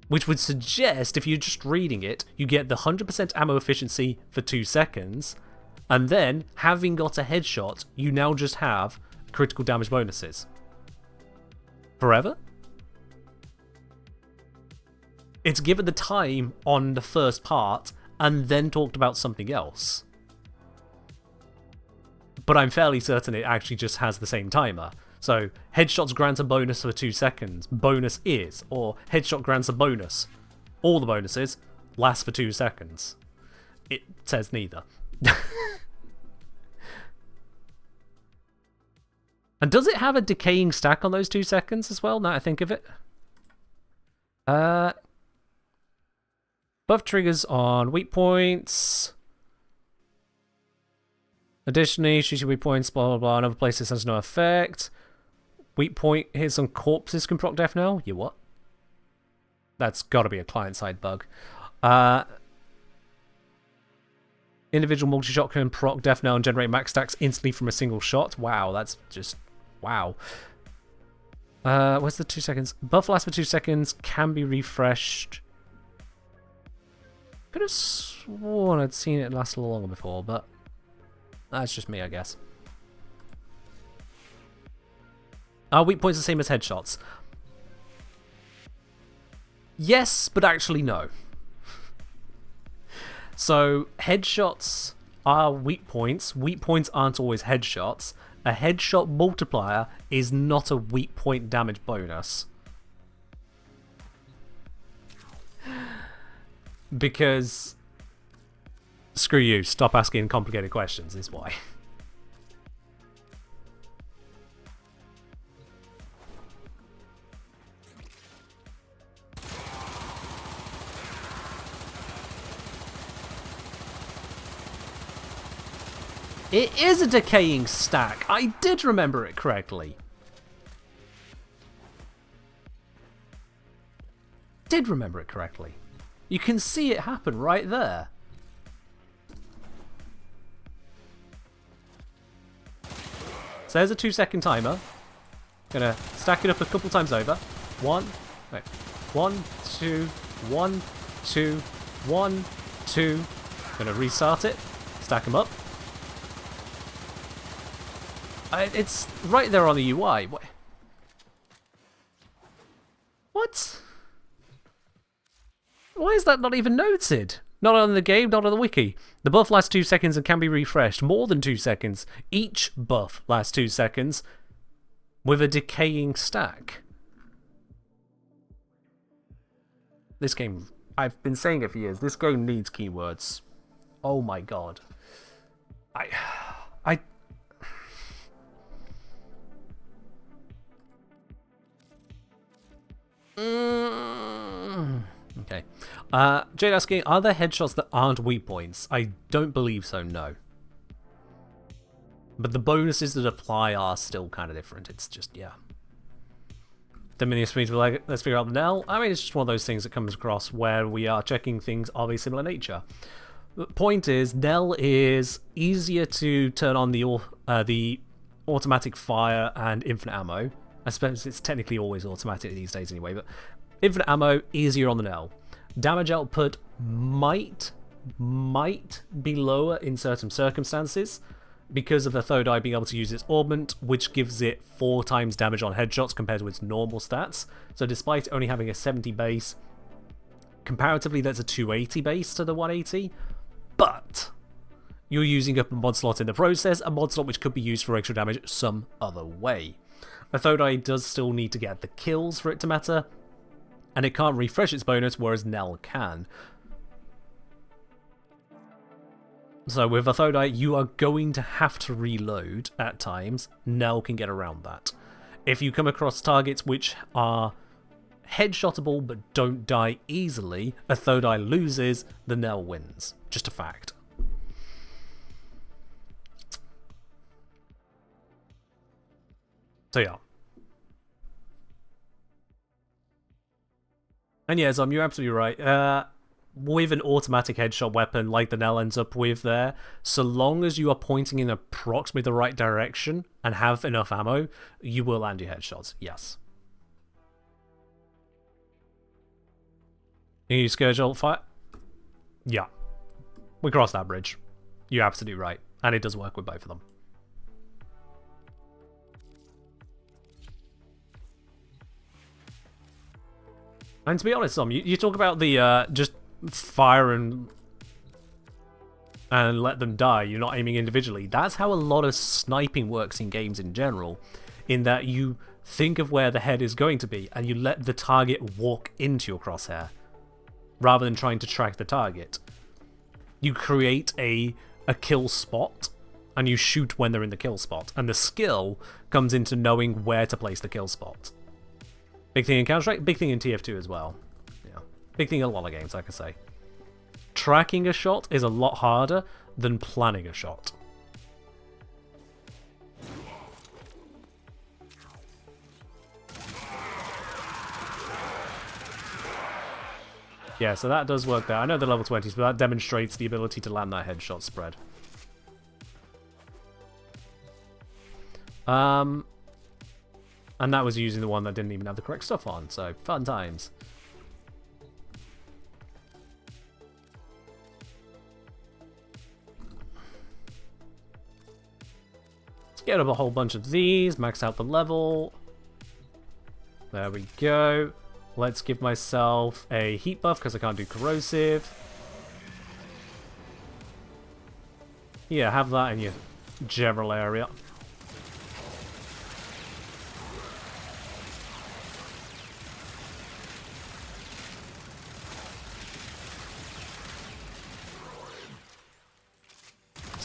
Which would suggest, if you're just reading it, you get the 100% ammo efficiency for 2 seconds, and then, having got a headshot, you now just have critical damage bonuses. Forever? It's given the time on the first part, and then talked about something else. But I'm fairly certain it actually just has the same timer. So, headshots grant a bonus for 2 seconds. Bonus is. Or, headshot grants a bonus. All the bonuses last for 2 seconds. It says neither. And does it have a decaying stack on those 2 seconds as well, now I think of it? Buff triggers on weak points. Additionally, shooting weak points, blah blah blah, in other places has no effect. Weak point hits on corpses can proc death knell? You what? That's gotta be a client-side bug. Individual multi-shot can proc death knell and generate max stacks instantly from a single shot. Wow, that's just... wow. Where's the 2 seconds? Buff lasts for 2 seconds, can be refreshed. Could have sworn I'd seen it last a little longer before, but that's just me, I guess. Are weak points the same as headshots? Yes, but actually no. So, headshots are weak points. Weak points aren't always headshots. a headshot multiplier is not a weak point damage bonus. Because screw you, stop asking complicated questions is why. It is a decaying stack. I did remember it correctly. Did remember it correctly. You can see it happen right there. So there's a 2-second timer. Gonna stack it up a couple times over. 1, 2, 1, 2, 1, 2. Gonna restart it. Stack them up. It's right there on the UI. What? Why is that not even noted? Not on the game, not on the wiki. The buff lasts 2 seconds and can be refreshed more than 2 seconds. Each buff lasts 2 seconds with a decaying stack. This game, I've been saying it for years, this game needs keywords. Oh my god. Okay. Jade asking, are there headshots that aren't weak points? I don't believe so, no. But the bonuses that apply are still kind of different. It's just, yeah. Diminish for me to be like, let's figure out the Nell. I mean, it's just one of those things that comes across where we are checking things of a similar nature. The point is, Nell is easier to turn on the automatic fire and infinite ammo. I suppose it's technically always automatic these days anyway, but infinite ammo, easier on the Nell. Damage output might be lower in certain circumstances because of the Athodai being able to use its Augment, which gives it 4 times damage on headshots compared to its normal stats. So despite only having a 70 base, comparatively that's a 280 base to the 180, but you're using up a mod slot in the process, a mod slot which could be used for extra damage some other way. Athodai does still need to get the kills for it to matter, and it can't refresh its bonus, whereas Nell can. So with Athodai, you are going to have to reload at times. Nell can get around that. If you come across targets which are headshotable but don't die easily, Athodai loses, the Nell wins. Just a fact. So yeah. And yeah, Zom, you're absolutely right. With an automatic headshot weapon like the Nell ends up with there, so long as you are pointing in approximately the right direction and have enough ammo, you will land your headshots, yes. Can you Scourge ult fire? Yeah. We crossed that bridge. You're absolutely right. And it does work with both of them. And to be honest, Tom, you talk about the just fire and let them die. You're not aiming individually. That's how a lot of sniping works in games in general, in that you think of where the head is going to be and you let the target walk into your crosshair rather than trying to track the target. You create a kill spot and you shoot when they're in the kill spot, and the skill comes into knowing where to place the kill spot. Big thing in Counter-Strike, big thing in TF2 as well. Yeah. Big thing in a lot of games, like I say. Tracking a shot is a lot harder than planning a shot. Yeah, so that does work there. I know the level 20s, but that demonstrates the ability to land that headshot spread. And that was using the one that didn't even have the correct stuff on, so fun times. Let's get up a whole bunch of these, max out the level. There we go. Let's give myself a heat buff because I can't do corrosive. Yeah, have that in your general area.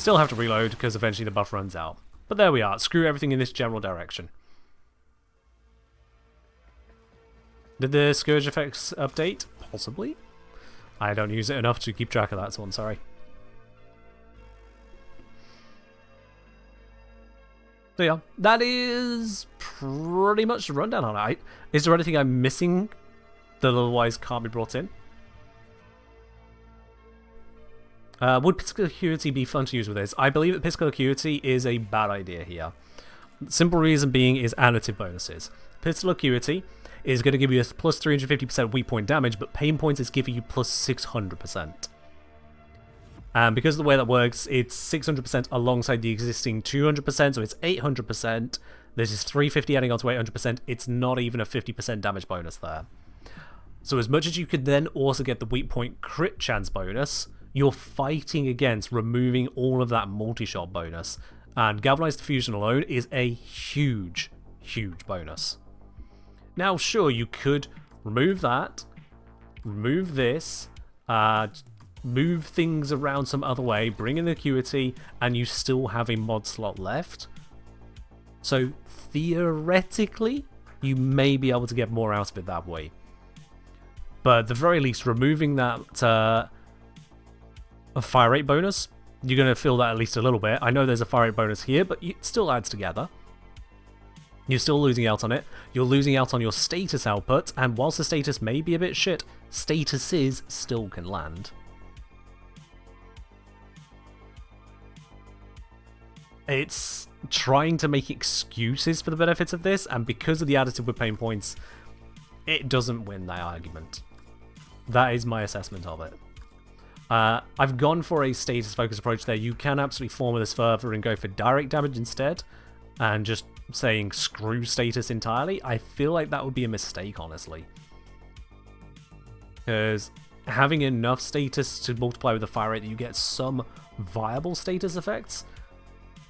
Still have to reload because eventually the buff runs out. But there we are. Screw everything in this general direction. Did the Scourge effects update? Possibly. I don't use it enough to keep track of that, so I'm sorry. So yeah, that is pretty much the rundown on it. Is there anything I'm missing that otherwise can't be brought in? Would physical acuity be fun to use with this? I believe that physical acuity is a bad idea here. Simple reason being is additive bonuses. Physical acuity is going to give you a plus 350% weak point damage, but pain points is giving you plus 600%. And because of the way that works, it's 600% alongside the existing 200%, so it's 800%. This is 350 adding on to 800%. It's not even a 50% damage bonus there. So as much as you could then also get the weak point crit chance bonus, you're fighting against removing all of that multi-shot bonus. And Galvanized Diffusion alone is a huge, huge bonus. Now, sure, you could remove that, remove this, move things around some other way, bring in the acuity, and you still have a mod slot left. So, theoretically, you may be able to get more out of it that way. But at the very least, removing that a fire rate bonus, you're going to feel that at least a little bit. I know there's a fire rate bonus here, but it still adds together. You're still losing out on it. You're losing out on your status output, and whilst the status may be a bit shit, statuses still can land. It's trying to make excuses for the benefits of this, and because of the additive with pain points, it doesn't win that argument. That is my assessment of it. I've gone for a status-focused approach there. You can absolutely form this further and go for direct damage instead, and just saying screw status entirely. I feel like that would be a mistake, honestly. Because having enough status to multiply with the fire rate that you get some viable status effects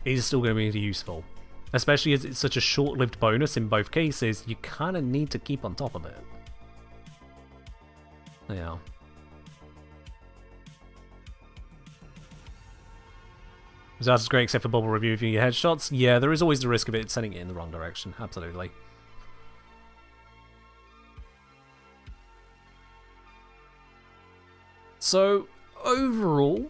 is still going to be useful. Especially as it's such a short-lived bonus in both cases, you kind of need to keep on top of it. Yeah. That's great except for bubble review your headshots. Yeah, there is always the risk of it sending it in the wrong direction. Absolutely. So, overall,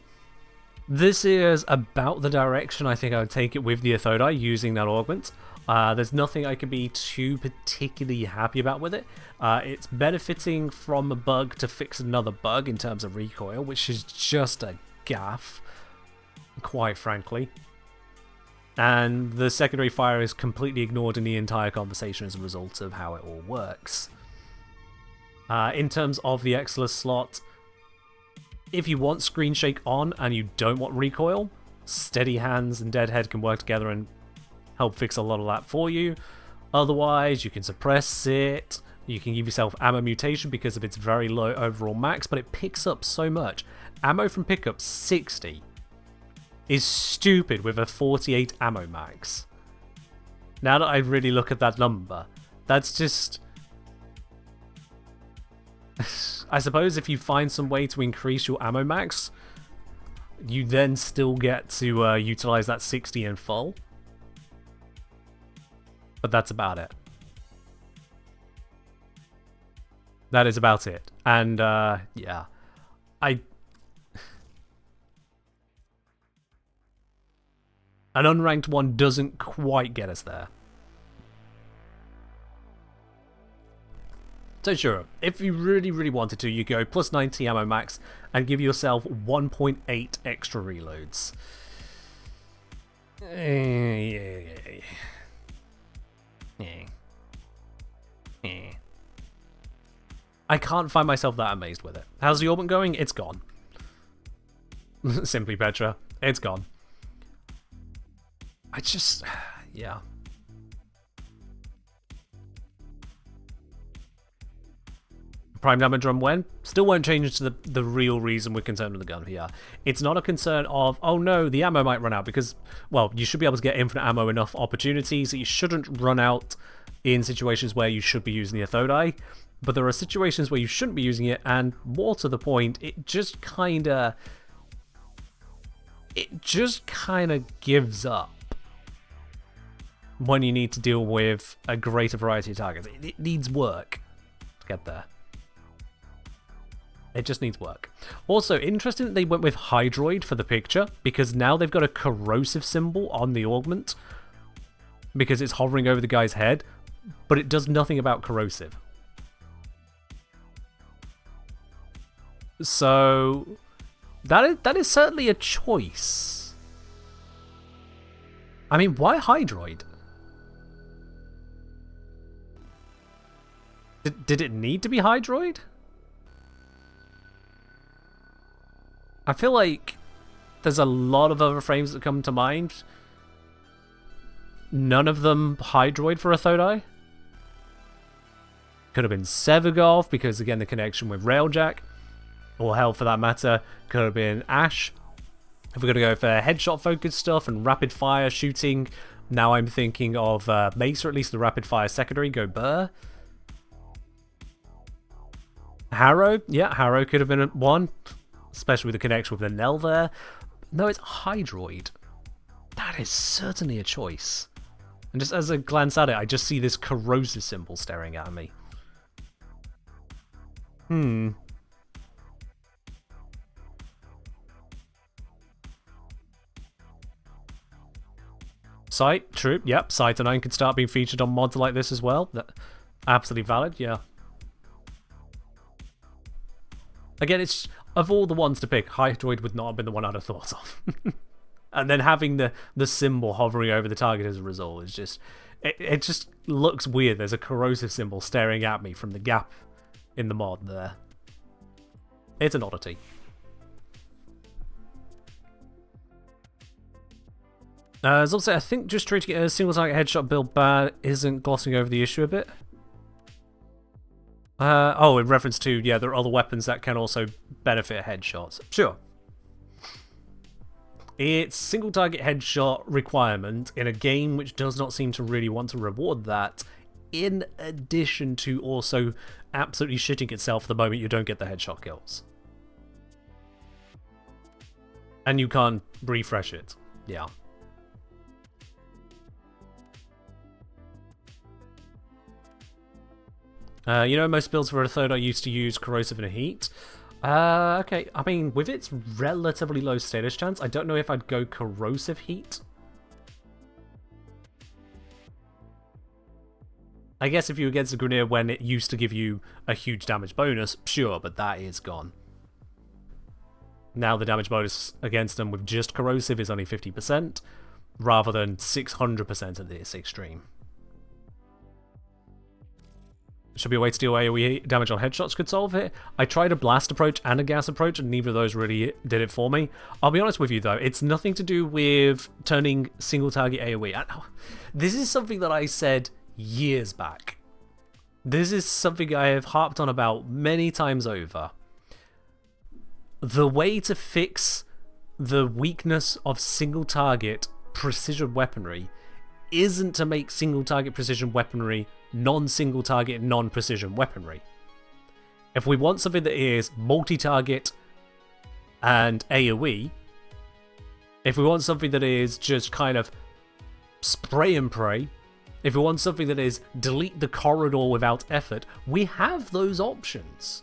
this is about the direction I think I would take it with the Athodai using that augment. There's nothing I can be too particularly happy about with it. It's benefiting from a bug to fix another bug in terms of recoil, which is just a gaffe, quite frankly. And the secondary fire is completely ignored in the entire conversation as a result of how it all works. In terms of the Exilus slot, if you want Screen Shake on and you don't want recoil, Steady Hands and Deadhead can work together and help fix a lot of that for you. Otherwise, you can suppress it, you can give yourself ammo mutation because of its very low overall max, but it picks up so much. Ammo from pickup 60 is stupid with a 48 ammo max. Now that I really look at that number, that's just... I suppose if you find some way to increase your ammo max, you then still get to utilize that 60 in full. But that's about it. That is about it. And, yeah. An unranked one doesn't quite get us there. So sure, if you really, really wanted to, you go plus 90 ammo max and give yourself 1.8 extra reloads. I can't find myself that amazed with it. How's the Augment going? It's gone. Simply Petra. It's gone. I just... yeah. Prime damage run when? Still won't change to the real reason we're concerned with the gun here. It's not a concern of, oh no, the ammo might run out, because, well, you should be able to get infinite ammo enough opportunities that you shouldn't run out in situations where you should be using the Athodai, but there are situations where you shouldn't be using it, and more to the point, it just kinda... it just kind of gives up when you need to deal with a greater variety of targets. It needs work to get there. It just needs work. Also, interesting that they went with Hydroid for the picture, because now they've got a corrosive symbol on the augment, because it's hovering over the guy's head, but it does nothing about corrosive. So, that is certainly a choice. I mean, why Hydroid? Did it need to be Hydroid? I feel like there's a lot of other frames that come to mind. None of them Hydroid for Athodai. Could have been Severgolf, because again, the connection with Railjack. Or hell, for that matter, could have been Ash. If we're going to go for headshot focused stuff and rapid fire shooting, now I'm thinking of Mace, or at least the rapid fire secondary, go Burr. Harrow, yeah, Harrow could have been one. Especially with the connection with the Nell there. No, it's Hydroid. That is certainly a choice. And just as I glance at it, I just see this corrosive symbol staring at me. Sight, true. Yep, Sight and 9 could start being featured on mods like this as well. Absolutely valid, yeah. Again, it's of all the ones to pick, Hydroid would not have been the one I'd have thought of. And then having the symbol hovering over the target as a result is just... It just looks weird. There's a corrosive symbol staring at me from the gap in the mod there. It's an oddity. As also, I think just treating it as a single target headshot build bad isn't glossing over the issue a bit. Oh, in reference to, yeah, there are other weapons that can also benefit headshots. Sure. It's single target headshot requirement in a game which does not seem to really want to reward that, in addition to also absolutely shitting itself the moment you don't get the headshot kills. And you can't refresh it. Yeah. You know, most builds for Athodai used to use corrosive and heat. Okay, I mean, with its relatively low status chance, I don't know if I'd go corrosive heat. I guess if you were against a Grineer when it used to give you a huge damage bonus, sure, but that is gone. Now the damage bonus against them with just corrosive is only 50%, rather than 600% at this extreme. Should be a way to deal AoE damage on headshots could solve it. I tried a blast approach and a gas approach, and neither of those really did it for me. I'll be honest with you, though. It's nothing to do with turning single target AoE. This is something that I said years back. This is something I have harped on about many times over. The way to fix the weakness of single target precision weaponry isn't to make single target precision weaponry non-single target, non-precision weaponry. If we want something that is multi-target and AoE, if we want something that is just kind of spray and pray, if we want something that is delete the corridor without effort, we have those options.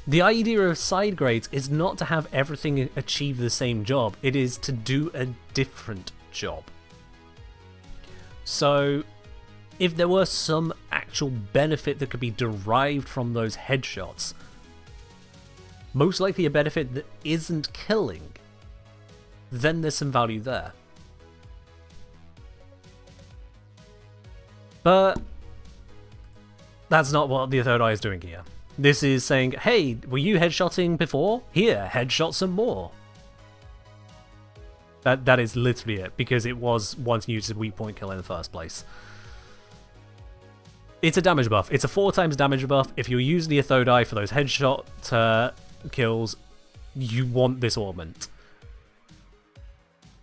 The idea of side grades is not to have everything achieve the same job, it is to do a different job. So, if there were some actual benefit that could be derived from those headshots, most likely a benefit that isn't killing, then there's some value there. But that's not what the Athodai is doing here. This is saying, hey, were you headshotting before? Here, headshot some more. That is literally it, because it was once used as a weak point kill in the first place. It's a damage buff. It's a 4 times damage buff. If you're using the Athodai for those headshot kills, you want this augment.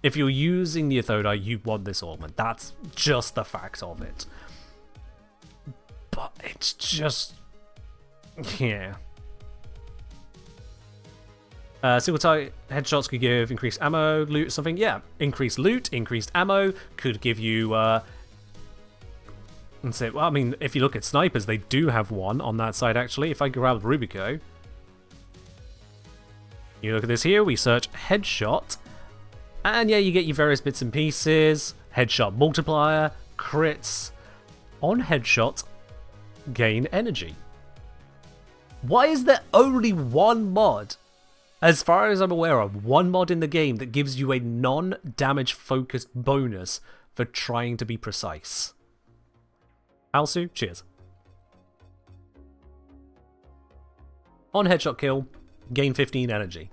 If you're using the Athodai, you want this augment. That's just the fact of it. But it's just... yeah. Single target headshots could give increased ammo, loot, something. Yeah, increased loot, increased ammo could give you. And say, well, I mean, if you look at snipers, they do have one on that side actually. If I grab Rubico, you look at this here. We search headshot, and yeah, you get your various bits and pieces. Headshot multiplier, crits on headshot, gain energy. Why is there only one mod? As far as I'm aware of, one mod in the game that gives you a non-damage focused bonus for trying to be precise. Alsu, cheers. On headshot kill, gain 15 energy.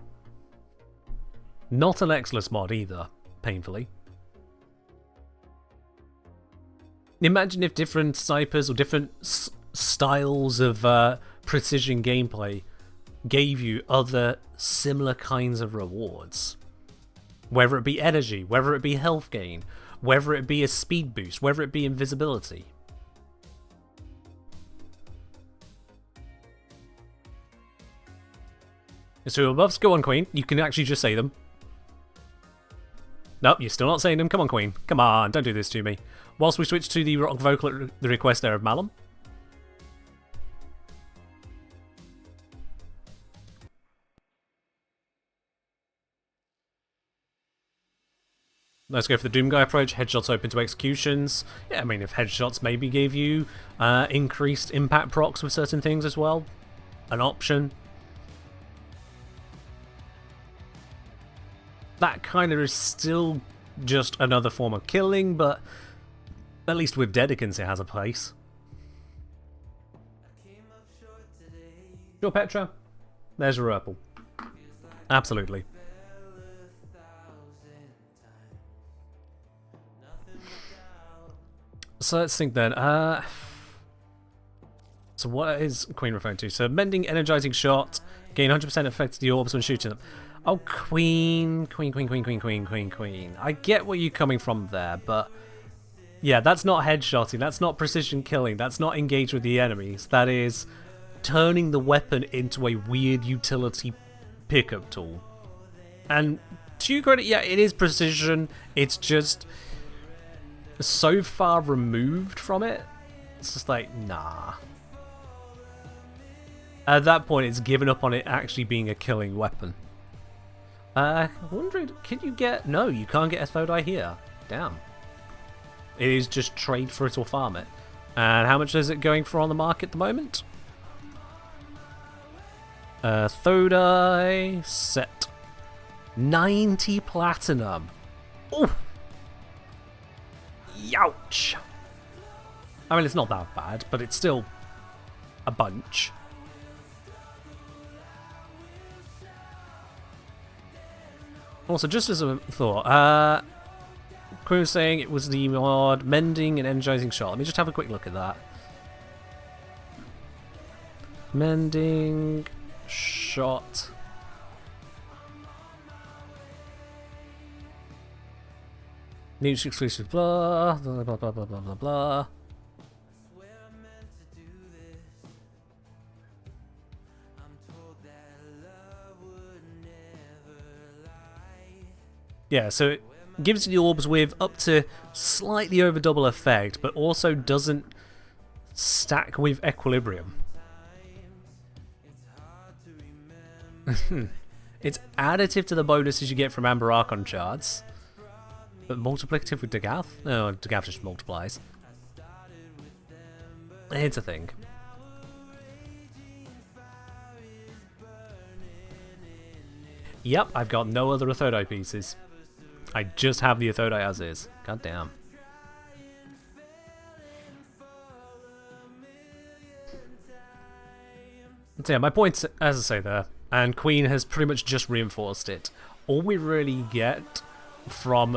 Not an Exless mod either, painfully. Imagine if different snipers or different styles of precision gameplay gave you other similar kinds of rewards. Whether it be energy, whether it be health gain, whether it be a speed boost, whether it be invisibility. So above, go on, Queen. You can actually just say them. Nope, you're still not saying them. Come on, Queen. Come on, don't do this to me. Whilst we switch to the rock vocal at the request there of Malum. Let's go for the Doom Guy approach. Headshots open to executions. Yeah, I mean, if headshots maybe gave you increased impact procs with certain things as well. An option. That kind of is still just another form of killing, but at least with Dedicants it has a place. Sure, Petra? There's your Urple. Absolutely. So let's think then. So what is Queen referring to? So mending, energizing shot, gain 100% effect to the orbs when shooting them. Oh, Queen. I get where you're coming from there, but yeah, that's not headshotting, that's not precision killing, that's not engaged with the enemies. That is turning the weapon into a weird utility pickup tool. And to your credit, yeah, it is precision. It's just so far removed from it. It's just like, nah. At that point, it's given up on it actually being a killing weapon. Wondering, can you get... No, you can't get Athodai here. Damn. It is just trade for it or farm it. And how much is it going for on the market at the moment? Athodai set. 90 platinum. Oh! Youch! I mean, it's not that bad, but it's still a bunch. Also, just as a thought, Queen was saying it was the mod Mending and Energizing Shot. Let me just have a quick look at that. Mending Shot. Niche exclusive, blah, blah, blah, blah, blah, blah, blah. Yeah, so it gives you the orbs with up to slightly over double effect, but also doesn't stack with equilibrium. It's additive to the bonuses you get from Amber Archon shards, but multiplicative with Dagath? No, Dagath just multiplies. It's a thing. Yep, I've got no other Athodai pieces. I just have the Athodai as is. God damn. So yeah, my point, as I say there, and Queen has pretty much just reinforced it. All we really get from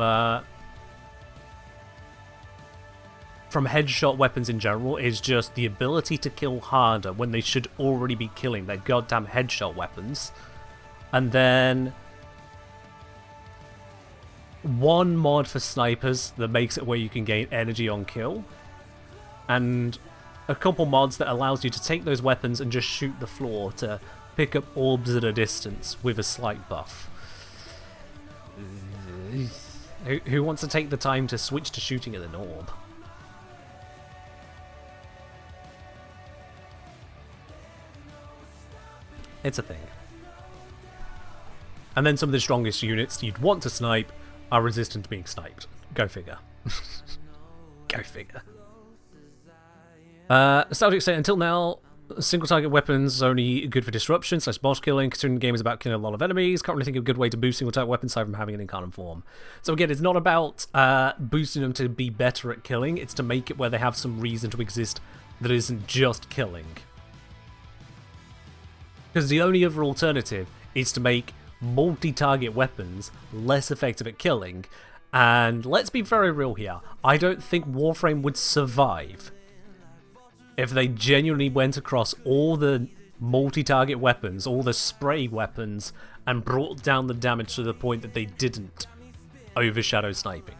headshot weapons in general is just the ability to kill harder when they should already be killing their goddamn headshot weapons. And then one mod for snipers that makes it where you can gain energy on kill, and a couple mods that allows you to take those weapons and just shoot the floor to pick up orbs at a distance with a slight buff. Who wants to take the time to switch to shooting at an orb? It's a thing. And then some of the strongest units you'd want to snipe are resistant to being sniped. Go figure. Go figure. Nostalgic say, until now, single target weapons are only good for disruption / boss killing. Considering the game is about killing a lot of enemies, can't really think of a good way to boost single target weapons aside from having an incarnate form. So again, it's not about boosting them to be better at killing, it's to make it where they have some reason to exist that isn't just killing. Because the only other alternative is to make multi-target weapons less effective at killing, and let's be very real here, I don't think Warframe would survive if they genuinely went across all the multi-target weapons, all the spray weapons, and brought down the damage to the point that they didn't overshadow sniping.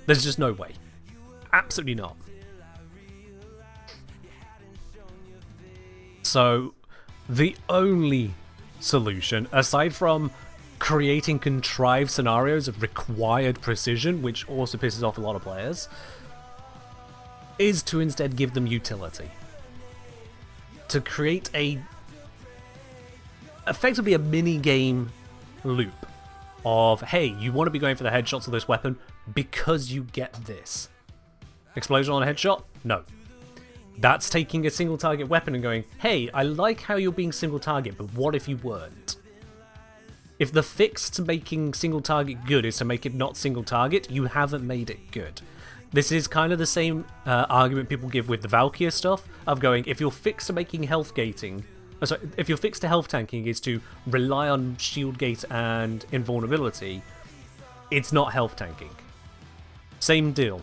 There's just no way. Absolutely not. So, the only solution, aside from creating contrived scenarios of required precision, which also pisses off a lot of players, is to instead give them utility. To create effectively a mini-game loop of, hey, you want to be going for the headshots of this weapon because you get this. Explosion on a headshot? No. That's taking a single target weapon and going, hey, I like how you're being single target, but what if you weren't? If the fix to making single target good is to make it not single target, you haven't made it good. This is kind of the same argument people give with the Valkyrie stuff, of going, if your fix to making health gating, if your fix to health tanking is to rely on shield gate and invulnerability, it's not health tanking. Same deal.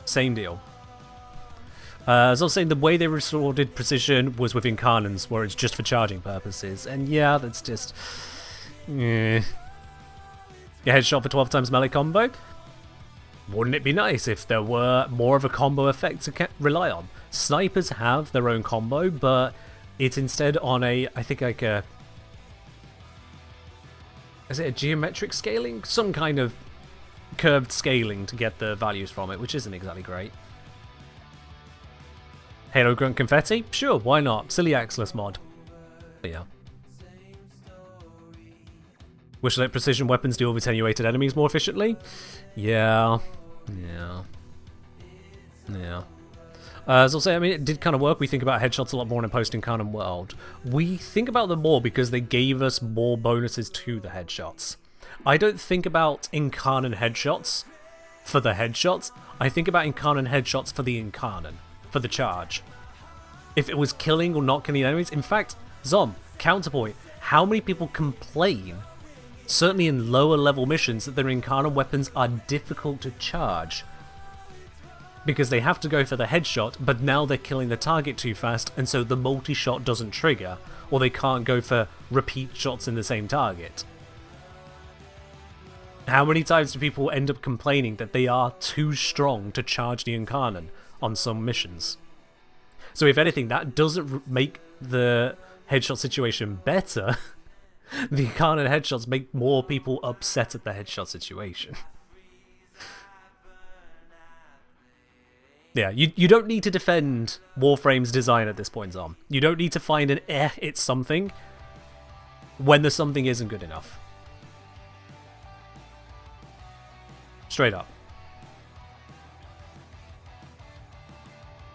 Same deal. As I was saying, the way they restored precision was with Incarnans, where it's just for charging purposes. And yeah, that's just... Your headshot for 12 times melee combo? Wouldn't it be nice if there were more of a combo effect to rely on? Snipers have their own combo, but it's instead on a, I think like a... Is it a geometric scaling? Some kind of curved scaling to get the values from it, which isn't exactly great. Halo Grunt Confetti? Sure, why not? Silly Axeless mod. But yeah. Wish that precision weapons deal with attenuated enemies more efficiently? Yeah. As I'll say, I mean, it did kind of work. We think about headshots a lot more in a post-Incarnate world. We think about them more because they gave us more bonuses to the headshots. I don't think about Incarnate headshots for the headshots. I think about Incarnate headshots for the Incarnate. For the charge. If it was killing or not killing enemies. In fact, Zom, counterpoint, how many people complain, certainly in lower level missions, that their Incarnate weapons are difficult to charge? Because they have to go for the headshot, but now they're killing the target too fast, and so the multi-shot doesn't trigger, or they can't go for repeat shots in the same target. How many times do people end up complaining that they are too strong to charge the Incarnate on some missions? So if anything, that doesn't make the headshot situation better. The Incarnate headshots make more people upset at the headshot situation. Yeah, you don't need to defend Warframe's design at this point, Zom. You don't need to find an it's something when the something isn't good enough. Straight up.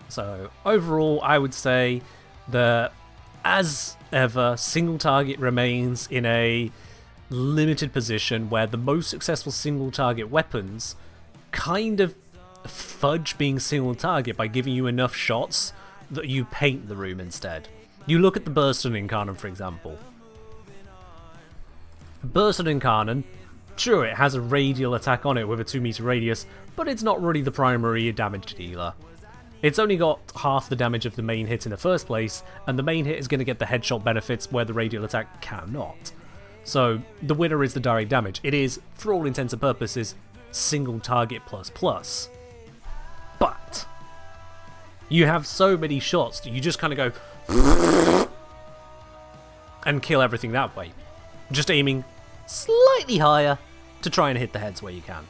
So overall, I would say that, as ever, single target remains in a limited position where the most successful single target weapons kind of fudge being single target by giving you enough shots that you paint the room instead. You look at the Burst on Incarnate, for example. Burst on Incarnate, sure, it has a radial attack on it with a 2-meter radius, but it's not really the primary damage dealer. It's only got half the damage of the main hit in the first place, and the main hit is going to get the headshot benefits where the radial attack cannot. So the winner is the direct damage. It is, for all intents and purposes, single target plus. But you have so many shots that you just kind of go and kill everything that way. Just aiming slightly higher to try and hit the heads where you can.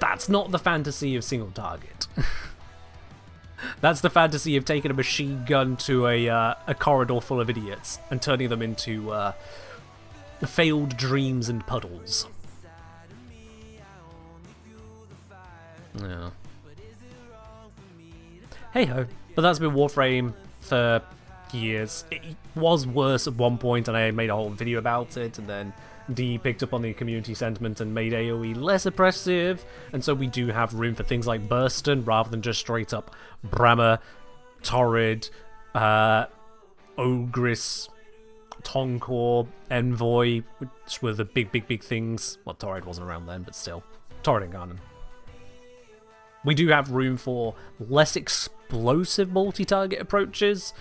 That's not the fantasy of single target. That's the fantasy of taking a machine gun to a corridor full of idiots and turning them into failed dreams and puddles. Yeah. Hey ho, but that's been Warframe for years. It was worse at one point, and I made a whole video about it, and then D picked up on the community sentiment and made AoE less oppressive, and so we do have room for things like Burston rather than just straight up Brammer, Torrid, Ogress, Tonkor, Envoy, which were the big things. Well, Torrid wasn't around then, but still. Torrid and Garnon. We do have room for less explosive multi-target approaches,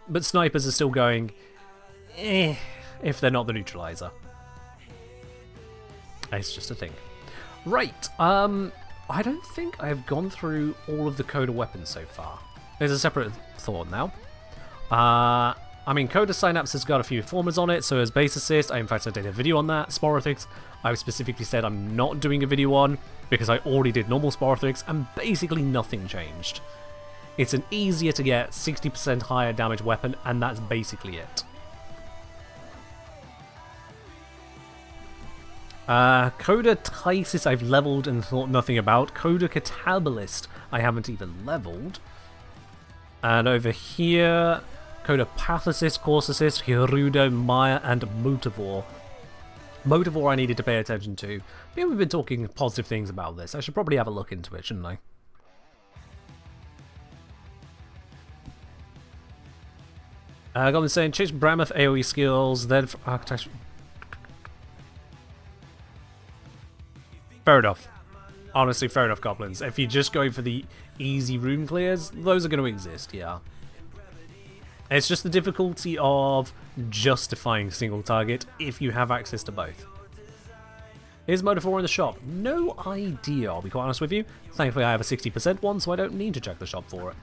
but snipers are still going, if they're not the neutralizer. It's just a thing. Right, I don't think I've gone through all of the Coda weapons so far. There's a separate thought now. I mean, Coda Synapse has got a few formers on it, so as base assist, in fact I did a video on that. Sporothics, I specifically said I'm not doing a video on, because I already did normal Sporothics, and basically nothing changed. It's an easier to get 60% higher damage weapon, and that's basically it. Coda Tysis I've leveled and thought nothing about. Coda Catabolist I haven't even leveled. And over here, Coda Path Assist, Course Assist, Hirudo, Maya, and Motovore. Motovore I needed to pay attention to. But yeah, we've been talking positive things about this. I should probably have a look into it, shouldn't I? Goblin saying, chase Brammer for AoE skills, then for architecture. Fair enough. Honestly, fair enough, Goblins. If you're just going for the easy room clears, those are going to exist, yeah. It's just the difficulty of justifying single target if you have access to both. Is Motovore in the shop? No idea, I'll be quite honest with you. Thankfully I have a 60% one, so I don't need to check the shop for it.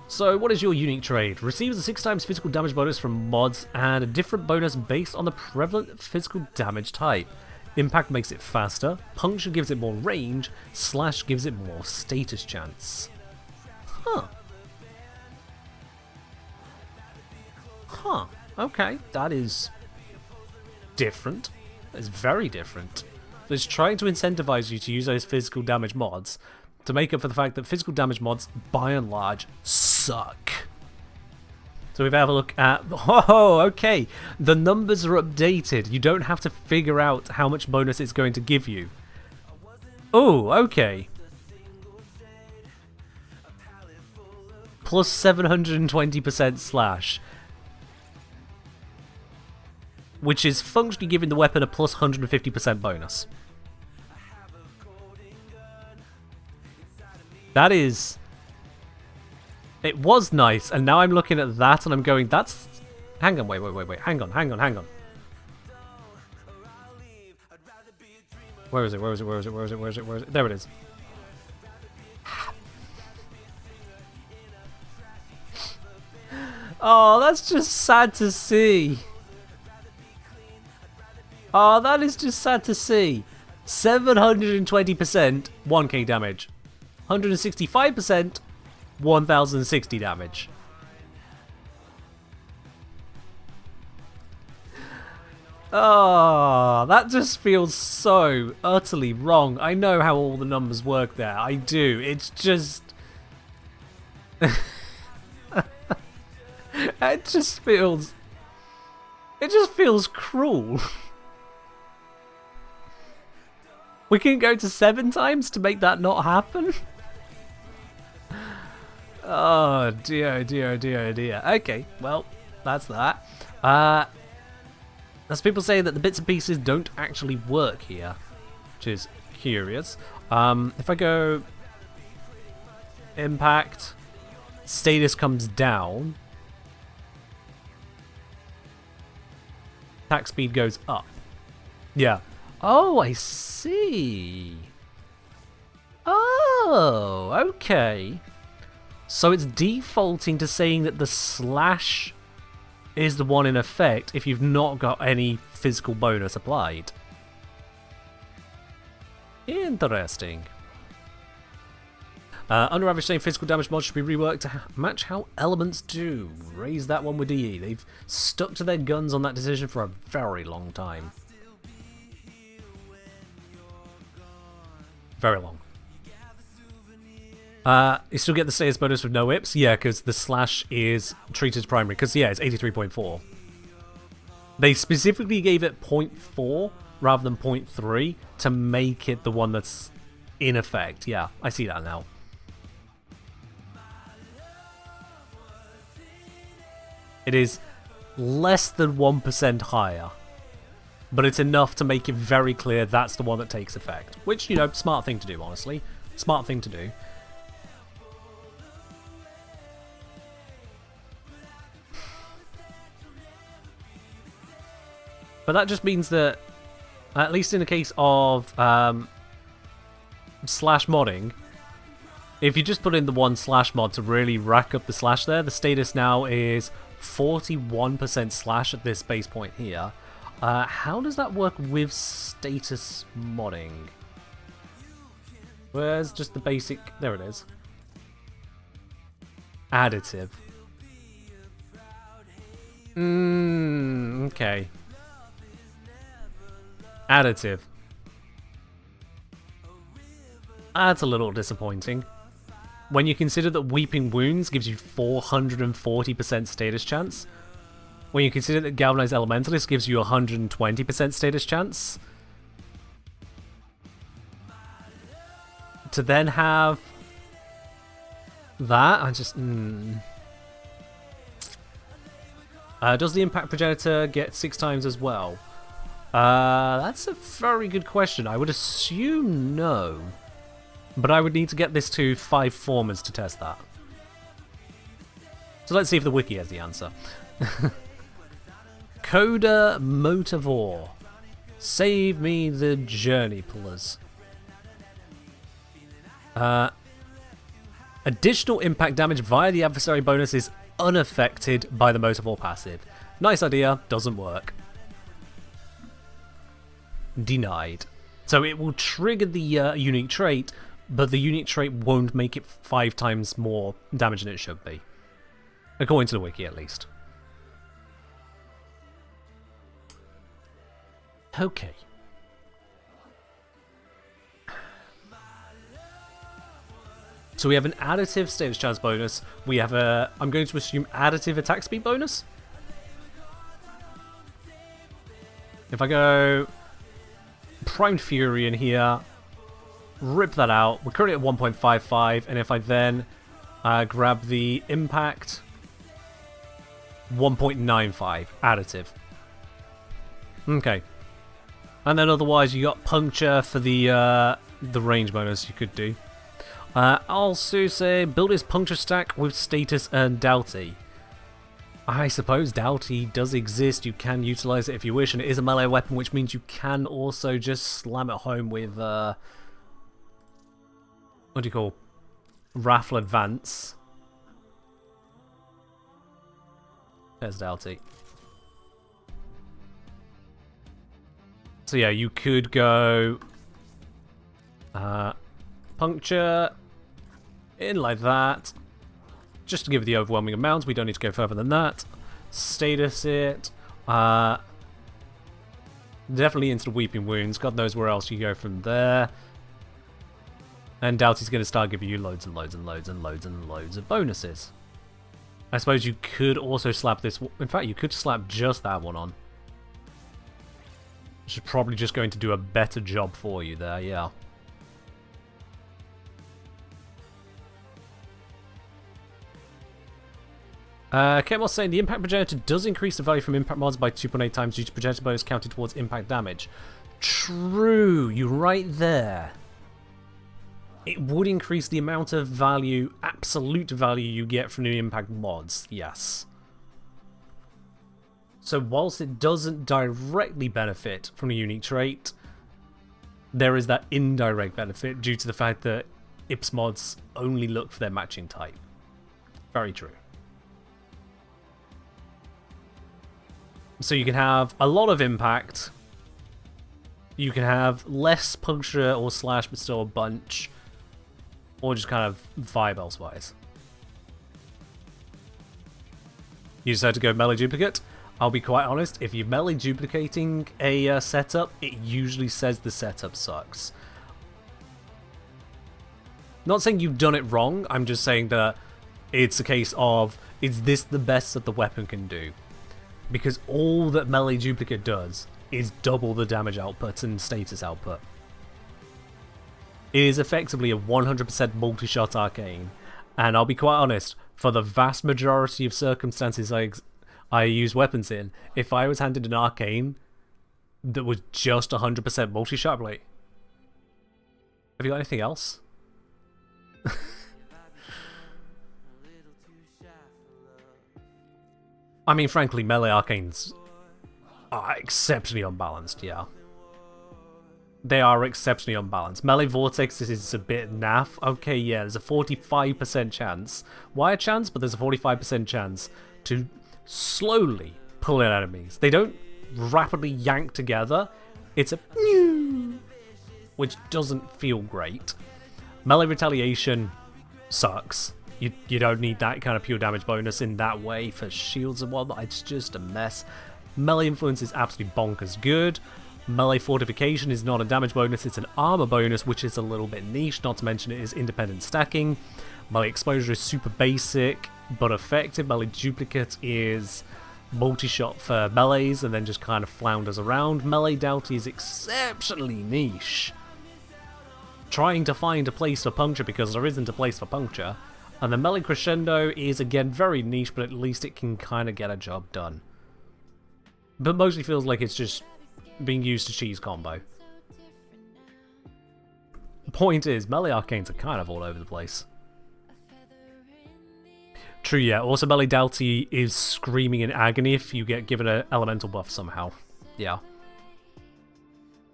So what is your unique trade? Receives a 6 times physical damage bonus from mods and a different bonus based on the prevalent physical damage type. Impact makes it faster, Puncture gives it more range, Slash gives it more status chance. Huh. Huh. Okay, that is different. It's very different. It's trying to incentivize you to use those physical damage mods to make up for the fact that physical damage mods, by and large, suck. So we've had a look at... Oh, okay. The numbers are updated. You don't have to figure out how much bonus it's going to give you. Oh, okay. Plus 720% slash. Which is functionally giving the weapon a plus 150% bonus. That is... It was nice, and now I'm looking at that and I'm going, that's... Hang on, wait. Hang on. Where is it? There it is. Oh, that's just sad to see. Oh, that is just sad to see. 720%, 1k damage. 165%, 1060 damage. Oh, that just feels so utterly wrong. I know how all the numbers work there. I do. It's just... It just feels cruel. We can go to 7 times to make that not happen? Oh dear. Okay, well, that's that. As people say that the bits and pieces don't actually work here, which is curious. If I go impact, status comes down, attack speed goes up. Yeah. Oh, I see. Oh, okay. So it's defaulting to saying that the slash is the one in effect if you've not got any physical bonus applied. Interesting. Under average saying physical damage mods should be reworked to match how elements do. Raise that one with DE. They've stuck to their guns on that decision for a very long time. Very long. You still get the status bonus with no whips? Yeah, because the slash is treated as primary. Because, yeah, it's 83.4. They specifically gave it 0.4 rather than 0.3 to make it the one that's in effect. Yeah, I see that now. It is less than 1% higher. But it's enough to make it very clear that's the one that takes effect. Which, you know, smart thing to do, honestly. Smart thing to do. But that just means that, at least in the case of slash modding, if you just put in the one slash mod to really rack up the slash there, the status now is 41% slash at this base point here. How does that work with status modding? Where's just the basic... There it is. Additive. Okay. Additive. That's a little disappointing. When you consider that Weeping Wounds gives you 440% status chance, when you consider that Galvanized Elementalist gives you 120% status chance, to then have that, I just... does the Impact Progenitor get 6 times as well? That's a very good question. I would assume no. But I would need to get this to 5 formers to test that. So let's see if the wiki has the answer. Coda Motovore. Save me the journey pullers. Additional impact damage via the adversary bonus is unaffected by the Motovore passive. Nice idea, doesn't work. Denied. So it will trigger the unique trait, but the unique trait won't make it 5 times more damage than it should be. According to the wiki, at least. Okay. So we have an additive status chance bonus. We have a, I'm going to assume, additive attack speed bonus. If I go Primed Fury in here, rip that out. We're currently at 1.55, and if I then grab the impact, 1.95 additive. Okay. And then otherwise you got puncture for the range bonus you could do. Also say build his puncture stack with status and Doughty. I suppose Doughty does exist, you can utilize it if you wish, and it is a melee weapon, which means you can also just slam it home with, what do you call, Raffle Advance. There's Doughty. So yeah, you could go puncture in like that. Just to give the overwhelming amount, we don't need to go further than that. Status it. Definitely into the Weeping Wounds. God knows where else you go from there. And Doughty's going to start giving you loads and loads and loads and loads and loads of bonuses. I suppose you could also slap this... In fact, you could slap just that one on. Which is probably just going to do a better job for you there, yeah. Ketmos saying the impact progenitor does increase the value from impact mods by 2.8 times due to progenitor bonus counted towards impact damage. True, you're right there. It would increase the amount of value, absolute value you get from the impact mods, yes. So whilst it doesn't directly benefit from a unique trait, there is that indirect benefit due to the fact that IPS mods only look for their matching type. Very true. So you can have a lot of impact. You can have less puncture or slash, but still a bunch. Or just kind of vibe elsewise. You decide to go melee duplicate. I'll be quite honest, if you're melee duplicating a setup, it usually says the setup sucks. Not saying you've done it wrong, I'm just saying that it's a case of, is this the best that the weapon can do? Because all that melee duplicate does is double the damage output and status output. It is effectively a 100% multi-shot arcane, and I'll be quite honest, for the vast majority of circumstances I use weapons in, if I was handed an arcane that was just 100% multi-shot, I'd be like, have you got anything else? I mean, frankly, melee arcanes are exceptionally unbalanced, yeah. They are exceptionally unbalanced. Melee Vortex is a bit naff. Okay, yeah, there's a 45% chance. Why a chance? But there's a 45% chance to slowly pull in enemies. They don't rapidly yank together. It's a which doesn't feel great. Melee Retaliation sucks. You don't need that kind of pure damage bonus in that way for shields and whatnot. It's just a mess. Melee Influence is absolutely bonkers good. Melee Fortification is not a damage bonus, it's an armor bonus, which is a little bit niche, not to mention it is independent stacking. Melee Exposure is super basic, but effective. Melee Duplicate is multi-shot for melees, and then just kind of flounders around. Melee Doughty is exceptionally niche. Trying to find a place for puncture because there isn't a place for puncture. And the Melee Crescendo is again very niche, but at least it can kind of get a job done. But mostly feels like it's just being used to cheese combo. The point is, melee arcanes are kind of all over the place. True, yeah. Also, melee Doughty is screaming in agony if you get given an elemental buff somehow. Yeah.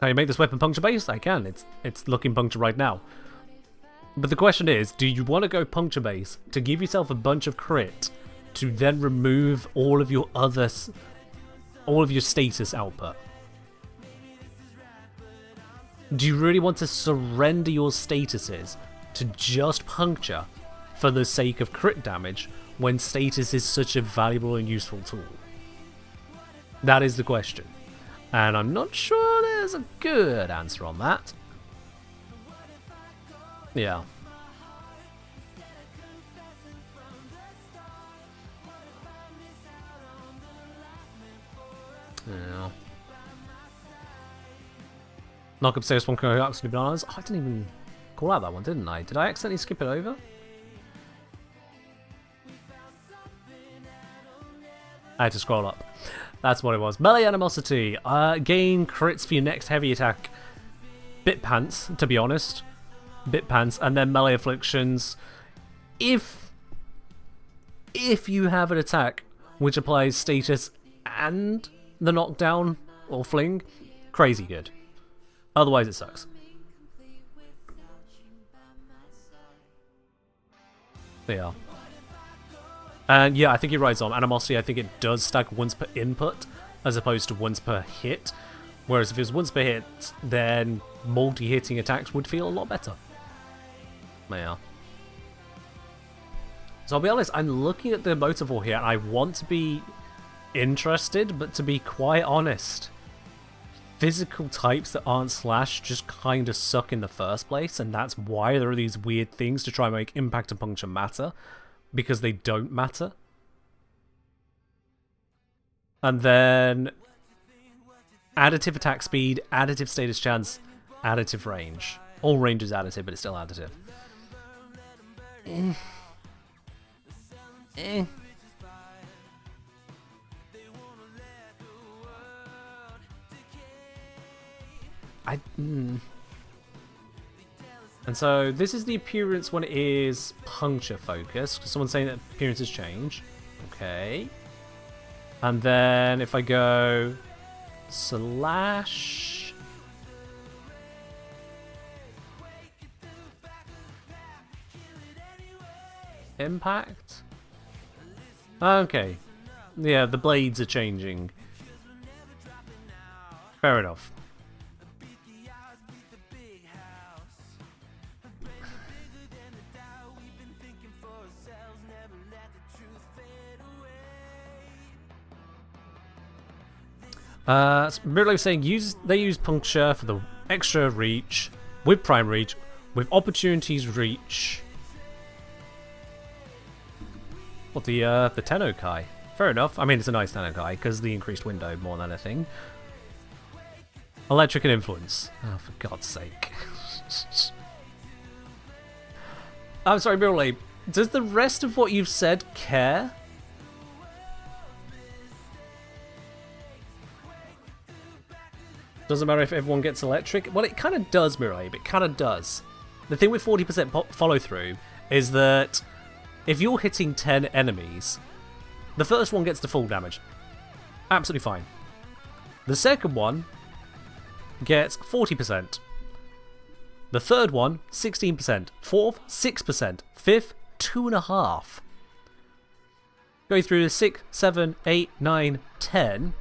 Can you make this weapon puncture based? I can. It's looking puncture right now. But the question is, do you want to go puncture based to give yourself a bunch of crit to then remove all of your status output? Do you really want to surrender your statuses to just puncture for the sake of crit damage when status is such a valuable and useful tool? That is the question. And I'm not sure there's a good answer on that. Yeah. Yeah. Knock upstairs one can absolutely bananas. Oh, I didn't even call out that one, didn't I? Did I accidentally skip it over? I had to scroll up. That's what it was. Melee Animosity. Gain crits for your next heavy attack. Bit pants, to be honest. Bit pants. And then Melee Afflictions. If you have an attack which applies status and the knockdown or fling, crazy good. Otherwise, it sucks. Yeah. And yeah, I think you're right, Zom. Animosity, I think it does stack once per input as opposed to once per hit. Whereas if it was once per hit, then multi-hitting attacks would feel a lot better. Yeah. So I'll be honest, I'm looking at the Motovore here and I want to be interested, but to be quite honest, physical types that aren't slash just kind of suck in the first place, and that's why there are these weird things to try and make impact and puncture matter, because they don't matter. And then additive attack speed, additive status chance, additive range. All range is additive, but it's still additive. And so this is the appearance when it is puncture focused. Someone's saying that appearances change. Okay. And then if I go slash impact, Okay. Yeah, the blades are changing. Fair enough. Mirror saying they use puncture for the extra reach, with prime reach, with opportunities reach. What, the Tennokai? Fair enough. I mean, it's a nice Tennokai because the increased window more than anything. Electric and influence. Oh, for God's sake. I'm sorry, Mirror. Does the rest of what you've said care? Doesn't matter if everyone gets electric. Well, it kind of does, Mirabe. It kind of does. The thing with 40% follow-through is that if you're hitting 10 enemies, the first one gets the full damage. Absolutely fine. The second one gets 40%. The third one, 16%. Fourth, 6%. Fifth, 2.5%. Go through the 6, 7, 8, 9, 10...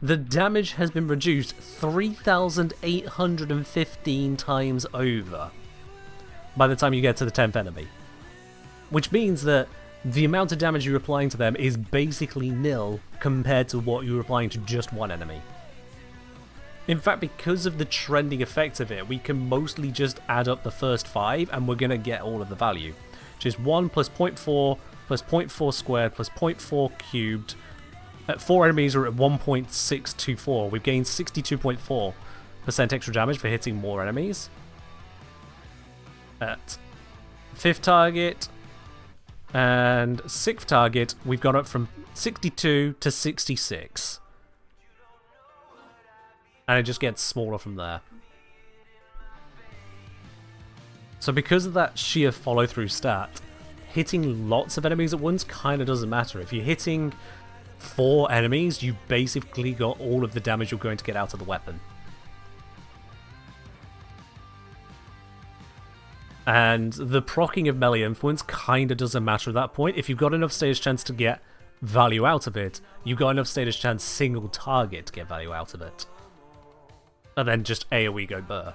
the damage has been reduced 3,815 times over by the time you get to the 10th enemy. Which means that the amount of damage you're applying to them is basically nil compared to what you're applying to just one enemy. In fact, because of the trending effect of it, we can mostly just add up the first 5 and we're going to get all of the value. Which is 1 plus 0.4 plus 0.4 squared plus 0.4 cubed. At 4 enemies are at 1.624. We've gained 62.4% extra damage for hitting more enemies. At 5th target and 6th target, we've gone up from 62 to 66. And it just gets smaller from there. So because of that sheer follow-through stat, hitting lots of enemies at once kind of doesn't matter. If you're hitting 4 enemies, you basically got all of the damage you're going to get out of the weapon. And the proccing of melee influence kind of doesn't matter at that point. If you've got enough stage chance to get value out of it, you've got enough stage chance single target to get value out of it. And then just AoE go burr.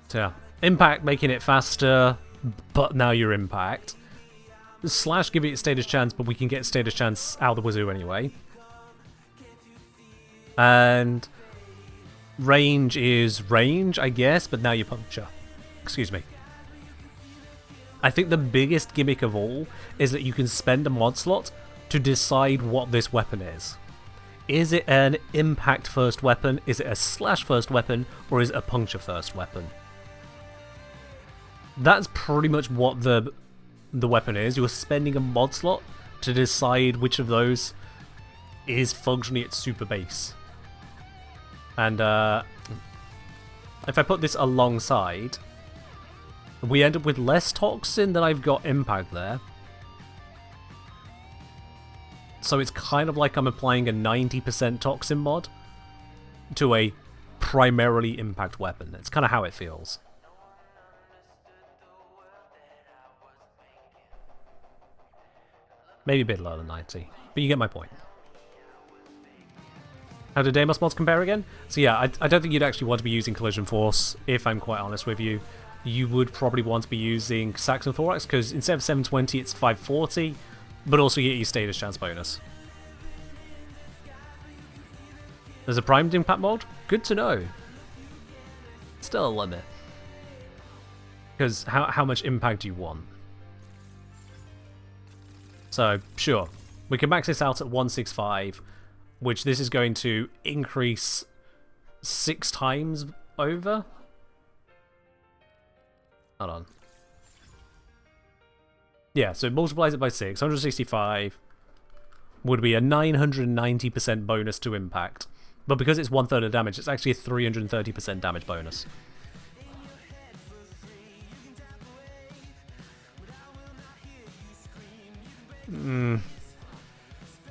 So yeah. Impact making it faster, but now your impact. Slash giving it status chance, but we can get status chance out of the wazoo anyway. And range is range, I guess, but now you puncture. Excuse me. I think the biggest gimmick of all is that you can spend a mod slot to decide what this weapon is. Is it an impact first weapon? Is it a slash first weapon? Or is it a puncture first weapon? That's pretty much what the weapon is. You're spending a mod slot to decide which of those is functionally at super base. And if I put this alongside, we end up with less toxin than I've got impact there. So it's kind of like I'm applying a 90% toxin mod to a primarily impact weapon. It's kind of how it feels. Maybe a bit lower than 90, but you get my point. How do Deimos mods compare again? So yeah, I don't think you'd actually want to be using Collision Force, if I'm quite honest with you. You would probably want to be using Saxon Thorax, because instead of 720, it's 540, but also you get your status chance bonus. There's a primed impact mod? Good to know. Still a limit. Because how much impact do you want? So, sure. We can max this out at 165, which this is going to increase 6 times over. Hold on. Yeah, so it multiplies it by 6. 165 would be a 990% bonus to impact. But because it's 1/3 of damage, it's actually a 330% damage bonus.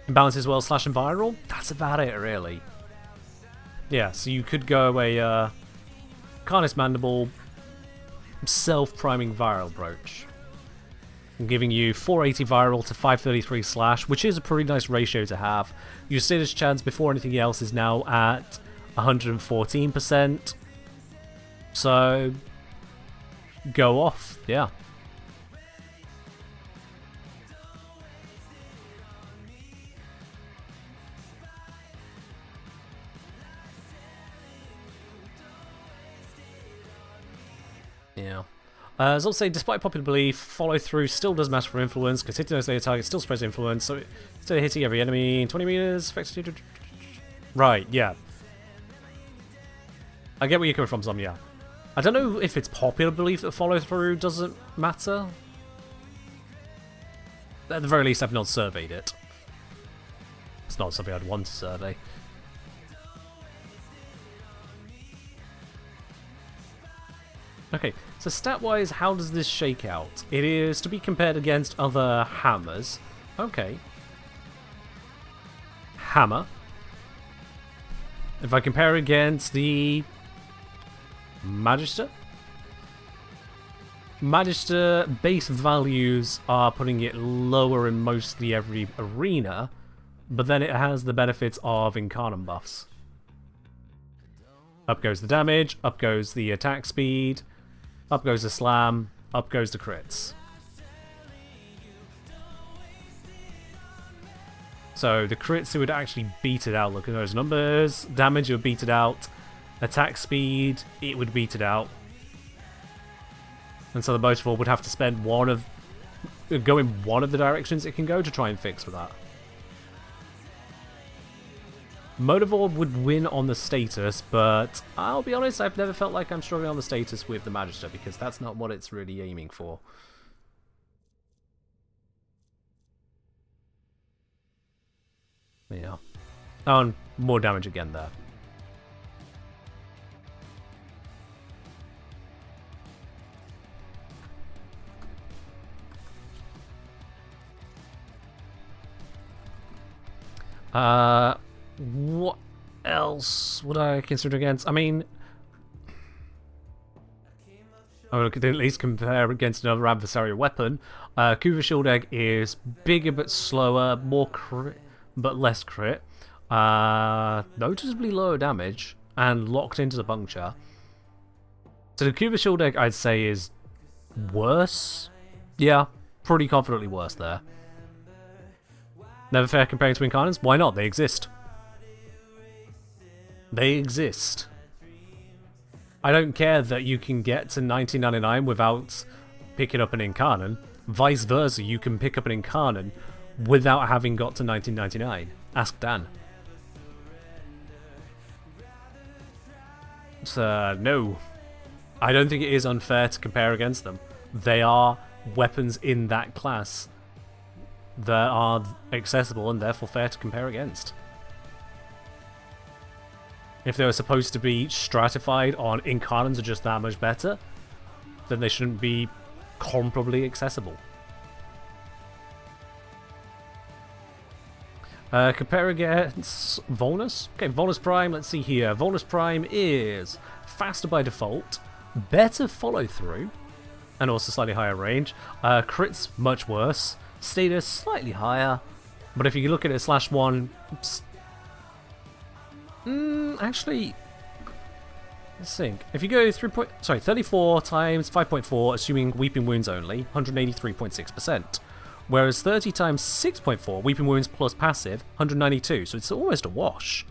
Balance as well, slash and viral? That's about it, really. Yeah, so you could go a Carnus Mandible, self-priming viral brooch, giving you 480 viral to 533 slash, which is a pretty nice ratio to have. Your status chance before anything else is now at 114%. So, go off, yeah. Yeah. As I'll say, despite popular belief, follow-through still does matter for influence, because hitting those later targets still spreads influence, so instead of hitting every enemy in 20 meters, right, yeah. I get where you're coming from, Zom, yeah. I don't know if it's popular belief that follow-through doesn't matter. At the very least, I've not surveyed it. It's not something I'd want to survey. Okay, so stat-wise, how does this shake out? It is to be compared against other hammers. Okay. Hammer. If I compare against the Magister? Magister base values are putting it lower in mostly every arena, but then it has the benefits of Incarnate buffs. Up goes the damage, up goes the attack speed, up goes the slam, up goes the crits. So the crits, it would actually beat it out. Look at those numbers. Damage, it would beat it out. Attack speed, it would beat it out. And so the Motovore would have to spend go in one of the directions it can go to try and fix with that. Motovore would win on the status, but I'll be honest, I've never felt like I'm struggling on the status with the Magister, because that's not what it's really aiming for. Yeah. Oh, and more damage again there. What else would I consider against? I mean, I would at least compare against another adversarial weapon. Kuva Shield Egg is bigger but slower, more crit, but less crit. Noticeably lower damage, and locked into the puncture. So the Kuva Shield Egg, I'd say, is worse. Yeah, pretty confidently worse there. Never fair comparing to Incarnates? Why not? They exist. They exist. I don't care that you can get to 1999 without picking up an Incarnate. Vice versa, you can pick up an Incarnate without having got to 1999. Ask Dan. So, no. I don't think it is unfair to compare against them. They are weapons in that class that are accessible and therefore fair to compare against. If they were supposed to be stratified on Incarnates are just that much better, then they shouldn't be comparably accessible. Compare against Volnus. Okay, Volnus Prime, let's see here. Volnus Prime is faster by default, better follow through, and also slightly higher range. Crits, much worse. Status, slightly higher. But if you look at it /1, actually, let's think. If you go 34 times 5.4, assuming Weeping Wounds only, 183.6%. Whereas 30 times 6.4, Weeping Wounds plus passive, 192. So it's almost a wash.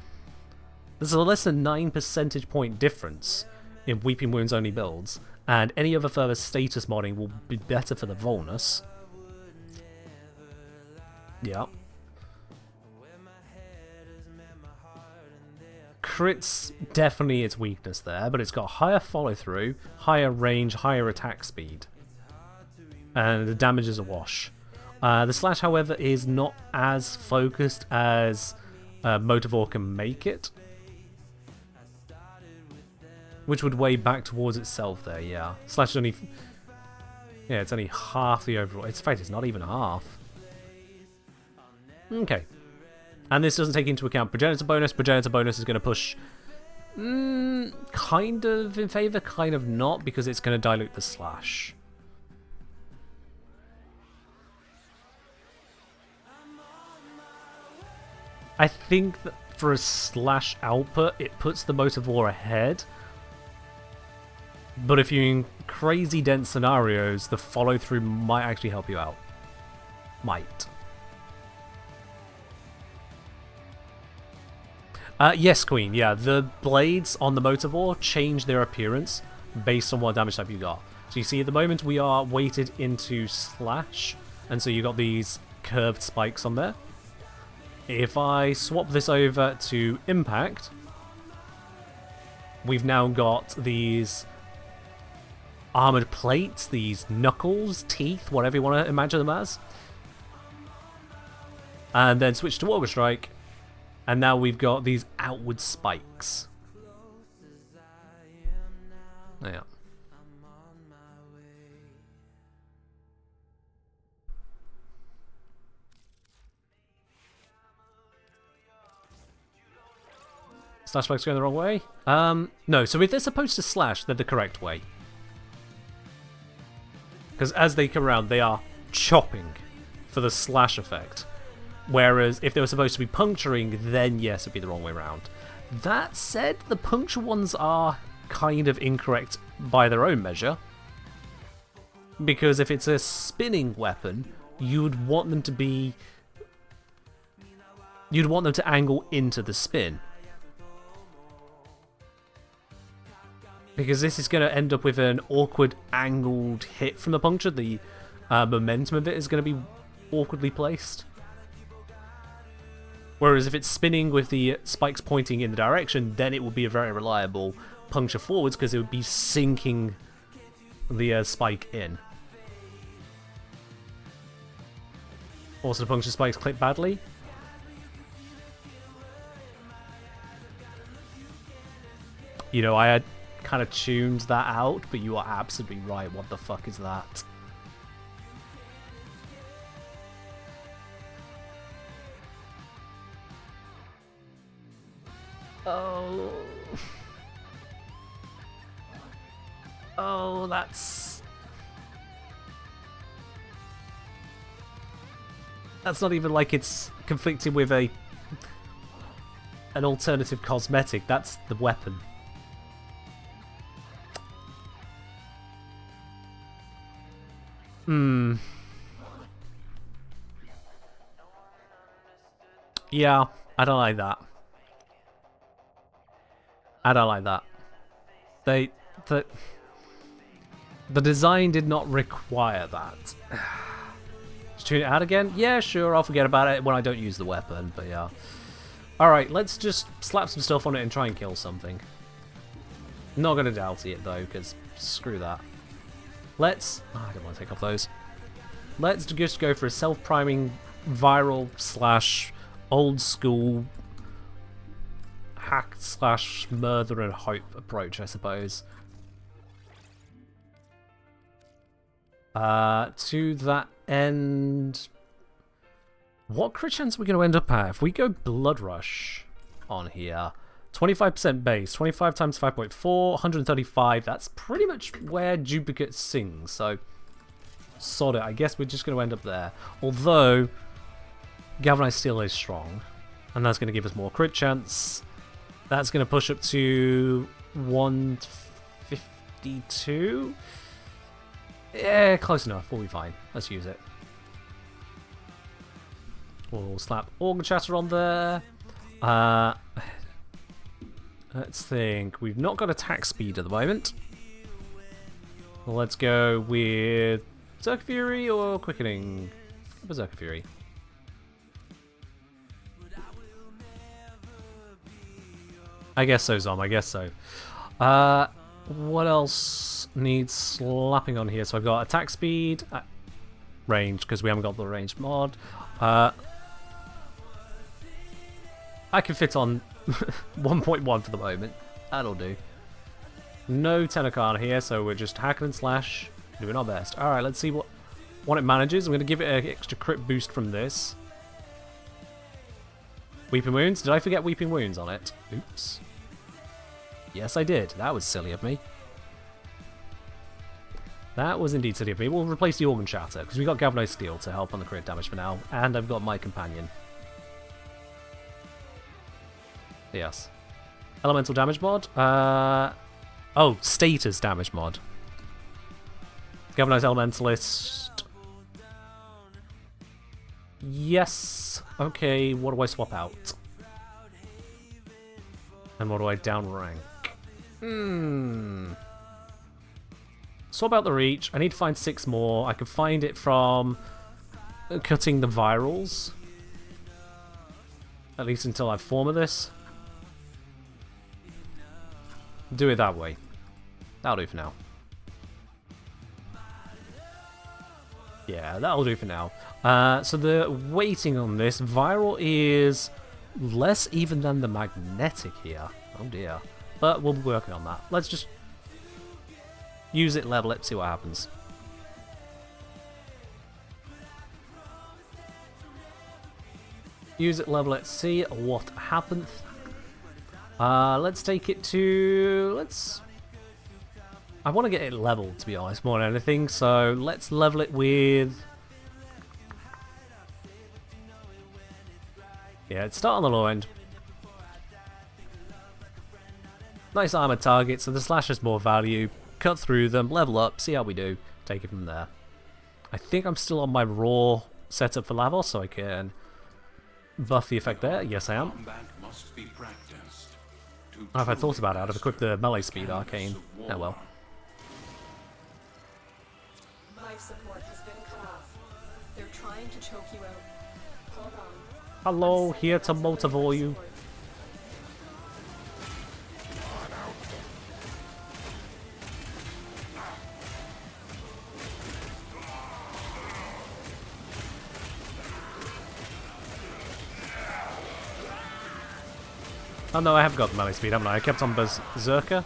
There's a less than 9 percentage point difference in Weeping Wounds only builds, and any other further status modding will be better for the Volnus. Yeah. Crits, definitely its weakness there, but it's got higher follow through, higher range, higher attack speed. And the damage is a wash. The slash, however, is not as focused as Motovore can make it, which would weigh back towards itself there, yeah. Slash is only... yeah, it's only half the overall... in fact, it's not even half. Okay. And this doesn't take into account Progenitor bonus. Progenitor bonus is going to push Kind of in favor, kind of not, because it's going to dilute the slash. I think that for a slash output, it puts the Motovore ahead. But if you're in crazy dense scenarios, the follow-through might actually help you out. Might. Yes, Queen. Yeah, the blades on the Motovore change their appearance based on what damage type you got. So you see, at the moment we are weighted into slash, and so you got these curved spikes on there. If I swap this over to impact, we've now got these armored plates, these knuckles, teeth, whatever you want to imagine them as. And then switch to Auger Strike. And now we've got these outward spikes. Yeah. Slash spikes going the wrong way? No, so if they're supposed to slash, they're the correct way. Because as they come around, they are chopping for the slash effect. Whereas if they were supposed to be puncturing, then yes, it'd be the wrong way around. That said, the puncture ones are kind of incorrect by their own measure. Because if it's a spinning weapon, you'd want them to be... You'd want them to angle into the spin. Because this is going to end up with an awkward angled hit from the puncture. The momentum of it is going to be awkwardly placed. Whereas if it's spinning with the spikes pointing in the direction, then it will be a very reliable puncture forwards because it would be sinking the spike in. Also, the puncture spikes clip badly. You know, I had kind of tuned that out, but you are absolutely right. What the fuck is that? Oh. Oh, that's not even like it's conflicting with an alternative cosmetic. That's the weapon. Yeah, I don't like that. I don't like that. The design did not require that. Just tune it out again? Yeah, sure, I'll forget about it when I don't use the weapon, but yeah. Alright, let's just slap some stuff on it and try and kill something. Not gonna doughty it though, because screw that. Let's... Oh, I don't want to take off those. Let's just go for a self-priming, viral slash old school hack slash murder and hope approach, I suppose. To that end, what crit chance are we going to end up at? If we go Blood Rush on here, 25% base, 25 times 5.4, 135, that's pretty much where Duplicate sings, so sod it. I guess we're just going to end up there. Although, Galvanized Steel is strong, and that's going to give us more crit chance. That's going to push up to 152. Yeah, close enough. We'll be fine. Let's use it. We'll slap Organ Chatter on there. Let's think. We've not got attack speed at the moment. Let's go with Berserker Fury or Quickening. Berserker Fury. I guess so, Zom. I guess so. What else needs slapping on here? So I've got attack speed, range, because we haven't got the range mod. I can fit on 1.1 for the moment. That'll do. No Tenakan here, so we're just hacking and slash, doing our best. Alright, let's see what it manages. I'm going to give it an extra crit boost from this. Weeping Wounds. Did I forget Weeping Wounds on it? Oops. Yes, I did. That was silly of me. That was indeed silly of me. We'll replace the Organ Shatter, because we got Galvanized Steel to help on the crit damage for now, and I've got my companion. Yes. Elemental damage mod? Oh, status damage mod. Galvanized Elementalist. Yes. Okay, what do I swap out? And what do I downrank? Swap out the reach. I need to find 6 more. I can find it from cutting the virals. At least until I form of this. Do it that way. That'll do for now. Yeah, that'll do for now. So the weighting on this, viral is less even than the magnetic here. Oh dear. But we'll be working on that. Let's just use it, level it, see what happens. Use it, level it, see what happens. Let's take it to... I want to get it leveled, to be honest, more than anything. So let's level it with... Yeah, let's start on the low end. Nice armor target, so the slash has more value. Cut through them, level up, see how we do. Take it from there. I think I'm still on my raw setup for Lavos, so I can buff the effect there. Yes, I am. Oh, if I thought about it, I'd have equipped the melee speed arcane. Oh well. Life support has been cut off. They're trying to choke you out. Hold on. Hello, here to Motovore you. Oh no, I have got the melee speed, haven't I? I kept on Berserker.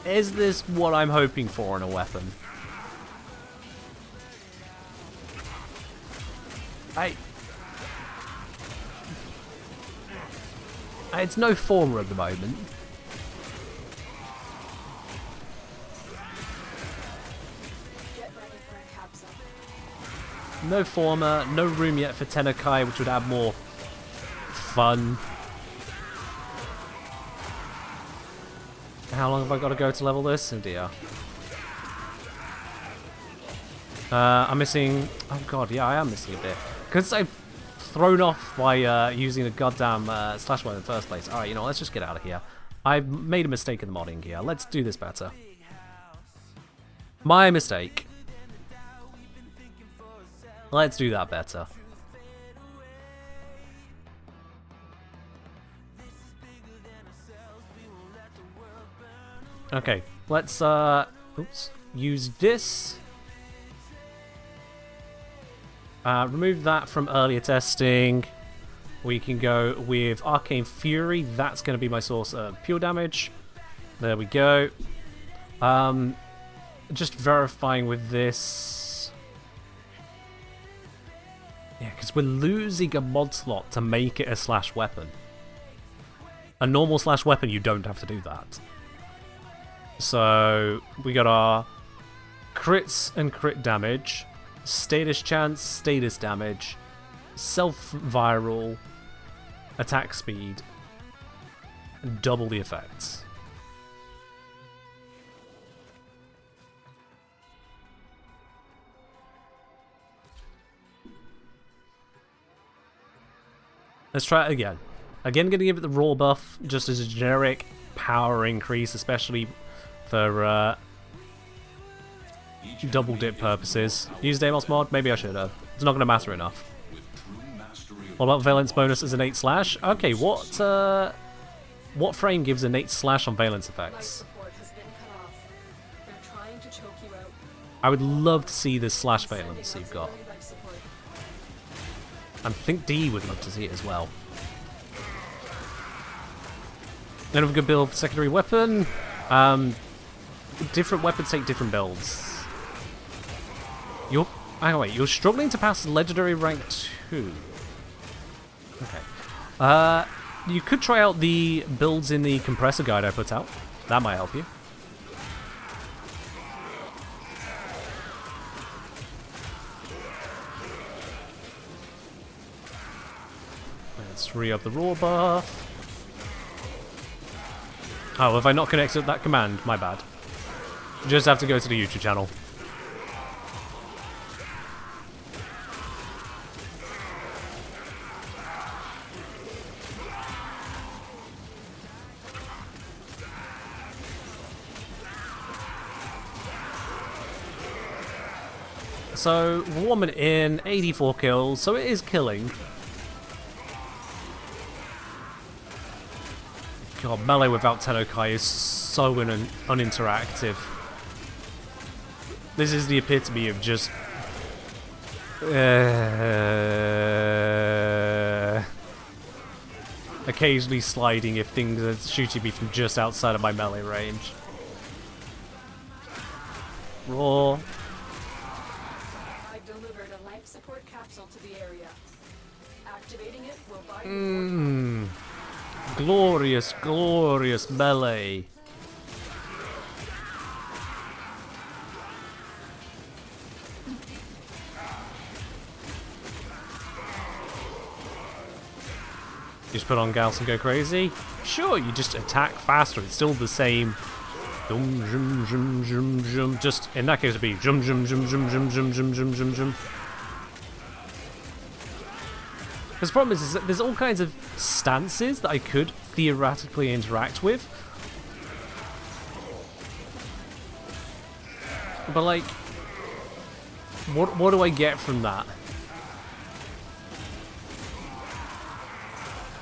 Is this what I'm hoping for in a weapon? It's no former at the moment. Get ready for a capsule. No former, no room yet for Tenakai, which would add more fun. How long have I got to go to level this? Oh dear. I'm missing... Oh god, yeah, I am missing a bit. Because I've thrown off by using the goddamn slash one in the first place. Alright, you know, let's just get out of here. I've made a mistake in the modding here. Let's do this better. My mistake. Let's do that better. Okay, let's use this. Remove that from earlier testing. We can go with Arcane Fury. That's going to be my source of pure damage. There we go. Just verifying with this. Yeah, because we're losing a mod slot to make it a slash weapon. A normal slash weapon, you don't have to do that. So we got our crits and crit damage, status chance, status damage, self-viral, attack speed, and double the effects. Let's try it again. Again, going to give it the raw buff just as a generic power increase, especially for double dip purposes. Use Deimos mod? Maybe I should have. It's not going to matter enough. What about Valence bonus as innate slash? Okay, what frame gives innate slash on Valence effects? I would love to see this slash Valence you've got. I think D would love to see it as well. Then we could build secondary weapon. Different weapons take different builds. Hang on, wait, you're struggling to pass legendary rank 2. Okay. You could try out the builds in the compressor guide I put out. That might help you. Let's re-up the raw buff. Oh, have I not connected that command? My bad. Just have to go to the YouTube channel. So, Warman in, 84 kills, so it is killing. God, melee without Tennokai is so uninteractive. This is the epitome of just... occasionally sliding if things are shooting me from just outside of my melee range. Raw. I've delivered a life support capsule to the area. Activating it will buy you Glorious, glorious melee. You just put on Gauss and go crazy? Sure, you just attack faster. It's still the same. Dum, jum, jum, jum, jum. Just, in that case, it'd be jum, jum, jum, jum, jum, jum, jum, jum, jum, jum. Because the problem is that there's all kinds of stances that I could theoretically interact with. But, like, what do I get from that?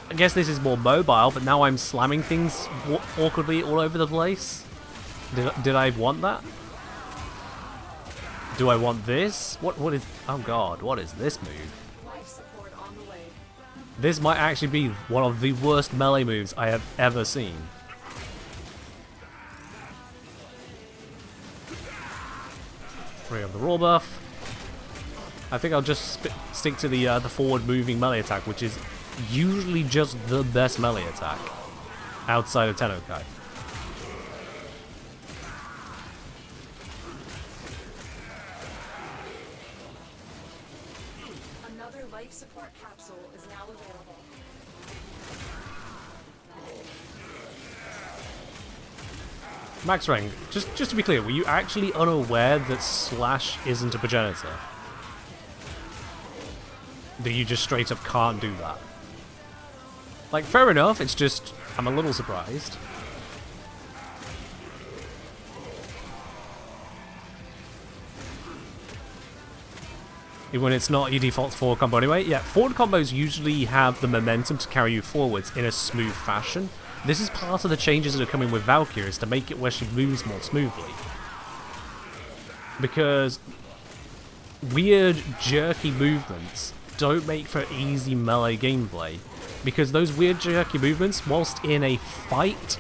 I guess this is more mobile, but now I'm slamming things awkwardly all over the place. Did I want that? Do I want this? What is... Oh god, what is this move? life support on the way. This might actually be one of the worst melee moves I have ever seen. Bring up the raw buff. I think I'll just stick to the forward moving melee attack, which is usually just the best melee attack outside of Tennokai. Another life support capsule is now available. Max rank, just to be clear, were you actually unaware that Slash isn't a progenitor? That you just straight up can't do that? Like, fair enough, it's just, I'm a little surprised. When it's not your default forward combo anyway. Yeah, forward combos usually have the momentum to carry you forwards in a smooth fashion. This is part of the changes that are coming with Valkyrie, is to make it where she moves more smoothly. Because weird, jerky movements don't make for easy melee gameplay. Because those weird, jerky movements, whilst in a fight,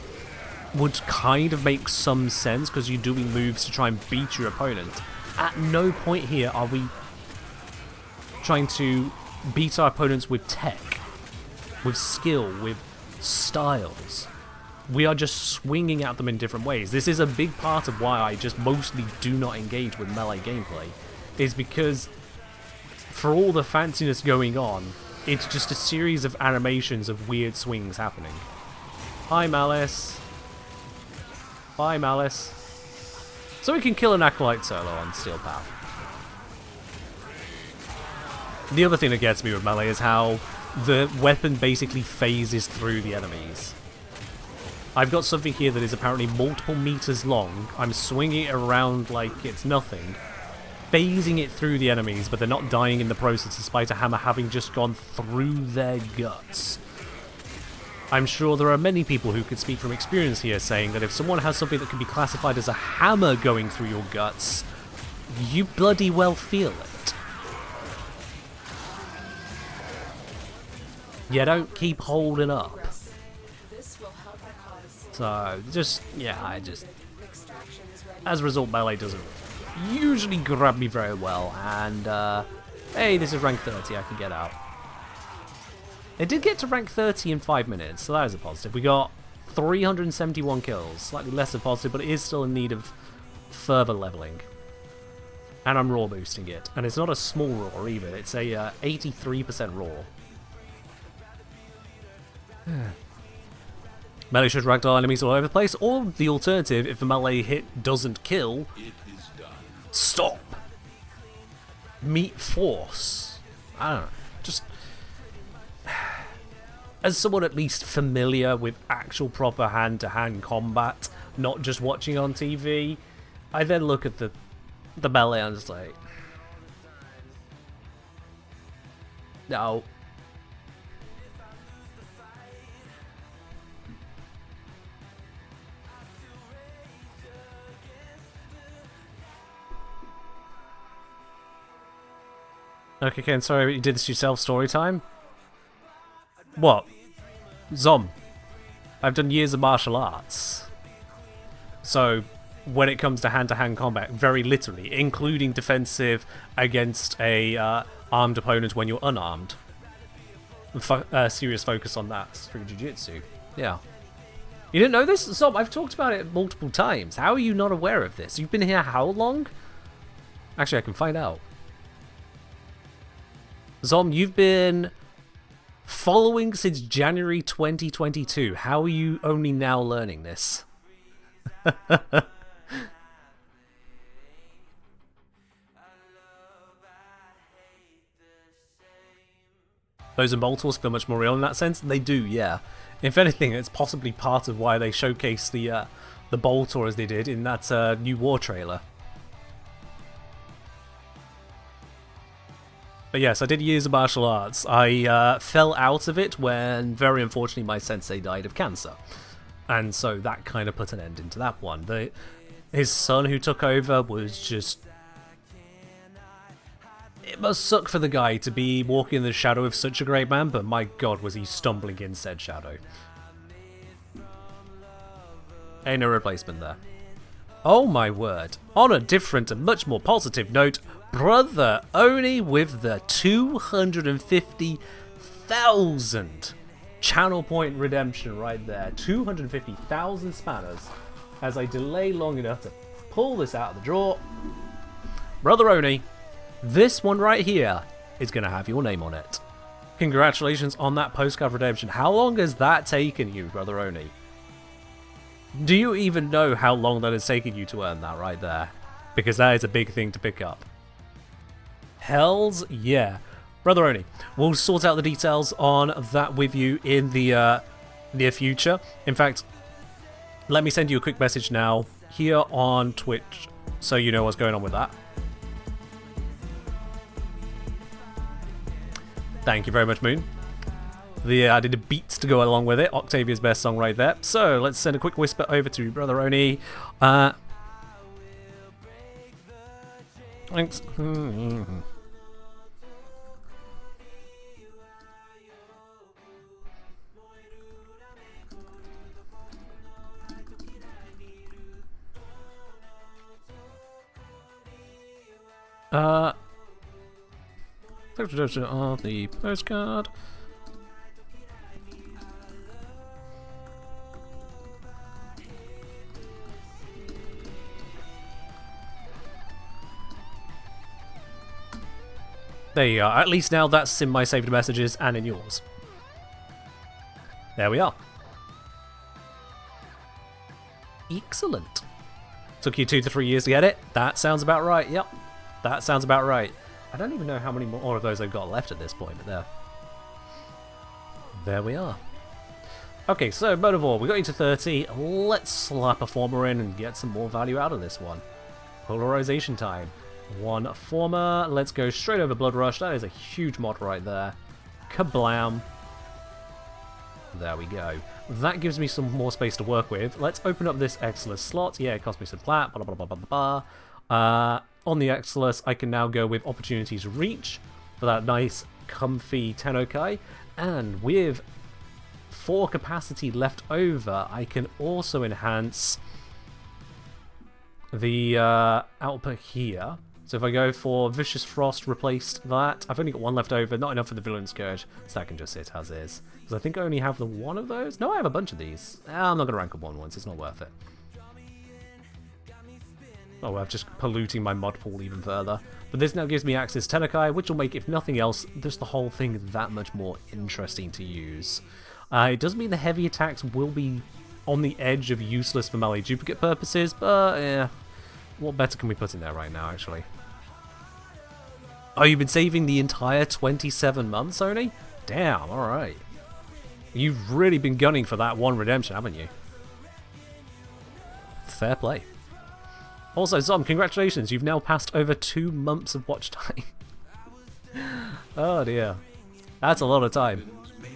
would kind of make some sense because you're doing moves to try and beat your opponent. At no point here are we trying to beat our opponents with tech, with skill, with styles. We are just swinging at them in different ways. This is a big part of why I just mostly do not engage with melee gameplay, is because for all the fanciness going on, it's just a series of animations of weird swings happening. Hi, Malice. Bye, Malice. So we can kill an Acolyte solo on Steel Path. The other thing that gets me with melee is how the weapon basically phases through the enemies. I've got something here that is apparently multiple meters long. I'm swinging it around like it's nothing, phasing it through the enemies, but they're not dying in the process despite a hammer having just gone through their guts. I'm sure there are many people who could speak from experience here saying that if someone has something that can be classified as a hammer going through your guts, you bloody well feel it. You don't keep holding up. This will help the cause. So, just, yeah, I just... Extraction is ready. As a result, melee doesn't usually grab me very well. And, hey, this is rank 30, I can get out. It did get to rank 30 in 5 minutes, so that is a positive. We got 371 kills, slightly less of a positive, but it is still in need of further leveling. And I'm raw boosting it. And it's not a small raw either, it's a 83% raw. Melee should ragdoll enemies all over the place, or the alternative, if the melee hit doesn't kill, stop. Meet force. I don't know, just... As someone at least familiar with actual proper hand-to-hand combat, not just watching on TV, I then look at the melee and I'm just like... No. Okay, Ken, sorry, but you did this yourself, story time? What? Zom. I've done years of martial arts. So, when it comes to hand-to-hand combat, very literally, including defensive against a armed opponent when you're unarmed. Serious focus on that through jiu-jitsu. Yeah. You didn't know this? Zom, I've talked about it multiple times. How are you not aware of this? You've been here how long? Actually, I can find out. Zom, you've been following since January 2022. How are you only now learning this? Those Motovores feel much more real in that sense. They do, yeah. If anything, it's possibly part of why they showcase the Boltor as they did in that new War trailer. But yes, I did years of martial arts. I fell out of it when, very unfortunately, my sensei died of cancer. And so that kind of put an end into that one. His son who took over was just... It must suck for the guy to be walking in the shadow of such a great man, but my god was he stumbling in said shadow. Ain't no replacement there. Oh my word. On a different and much more positive note, Brother Oni with the 250,000 channel point redemption right there. 250,000 spanners as I delay long enough to pull this out of the drawer. Brother Oni, this one right here is going to have your name on it. Congratulations on that postcard redemption. How long has that taken you, Brother Oni? Do you even know how long that has taken you to earn that right there? Because that is a big thing to pick up. Hells yeah. Brother Oni, we'll sort out the details on that with you in the near future. In fact, let me send you a quick message now here on Twitch so you know what's going on with that. Thank you very much, Moon. The added beats to go along with it. Octavia's best song right there. So let's send a quick whisper over to Brother Oni. Thanks. Introduction of the postcard. There you are. At least now that's in my saved messages and in yours. There we are. Excellent. Took you 2 to 3 years to get it. That sounds about right. Yep. That sounds about right. I don't even know how many more of those I've got left at this point, but there we are. Okay, so Motovore, we got you to 30. Let's slap a former in and get some more value out of this one. Polarization time. One former. Let's go straight over Blood Rush. That is a huge mod right there. Kablam. There we go. That gives me some more space to work with. Let's open up this Exilus slot. Yeah, it cost me some plat. Blah, blah, blah, blah, blah, blah. On the Exilus, I can now go with Opportunities Reach for that nice, comfy Tennokai. And with 4 capacity left over, I can also enhance the output here. So if I go for Vicious Frost, replaced that. I've only got 1 left over, not enough for the Villain Scourge, so that can just sit as is. Because I think I only have the 1 of those. No, I have a bunch of these. I'm not going to rank up 1 once, it's not worth it. Oh, I'm just polluting my mod pool even further. But this now gives me access to Tenekai, which will make, if nothing else, just the whole thing that much more interesting to use. It does mean the heavy attacks will be on the edge of useless for melee duplicate purposes, but yeah, what better can we put in there right now, actually? Oh, you've been saving the entire 27 months only? Damn, alright. You've really been gunning for that one redemption, haven't you? Fair play. Also, Zom, congratulations, you've now passed over 2 months of watch time. Oh dear. That's a lot of time.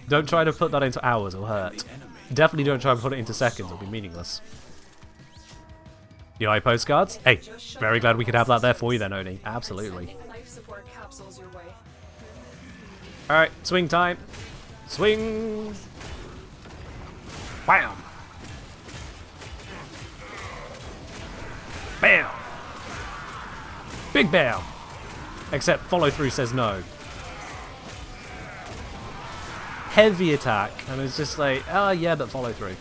Don't try to put that into hours, it'll hurt. Definitely don't try and put it into seconds, it'll be meaningless. UI postcards? Hey, very glad we could have that there for you then, Oni. Absolutely. Alright, swing time. Swing! Bam! Bam! Big bam! Except follow through says no. Heavy attack, and it's just like, oh yeah, but follow through.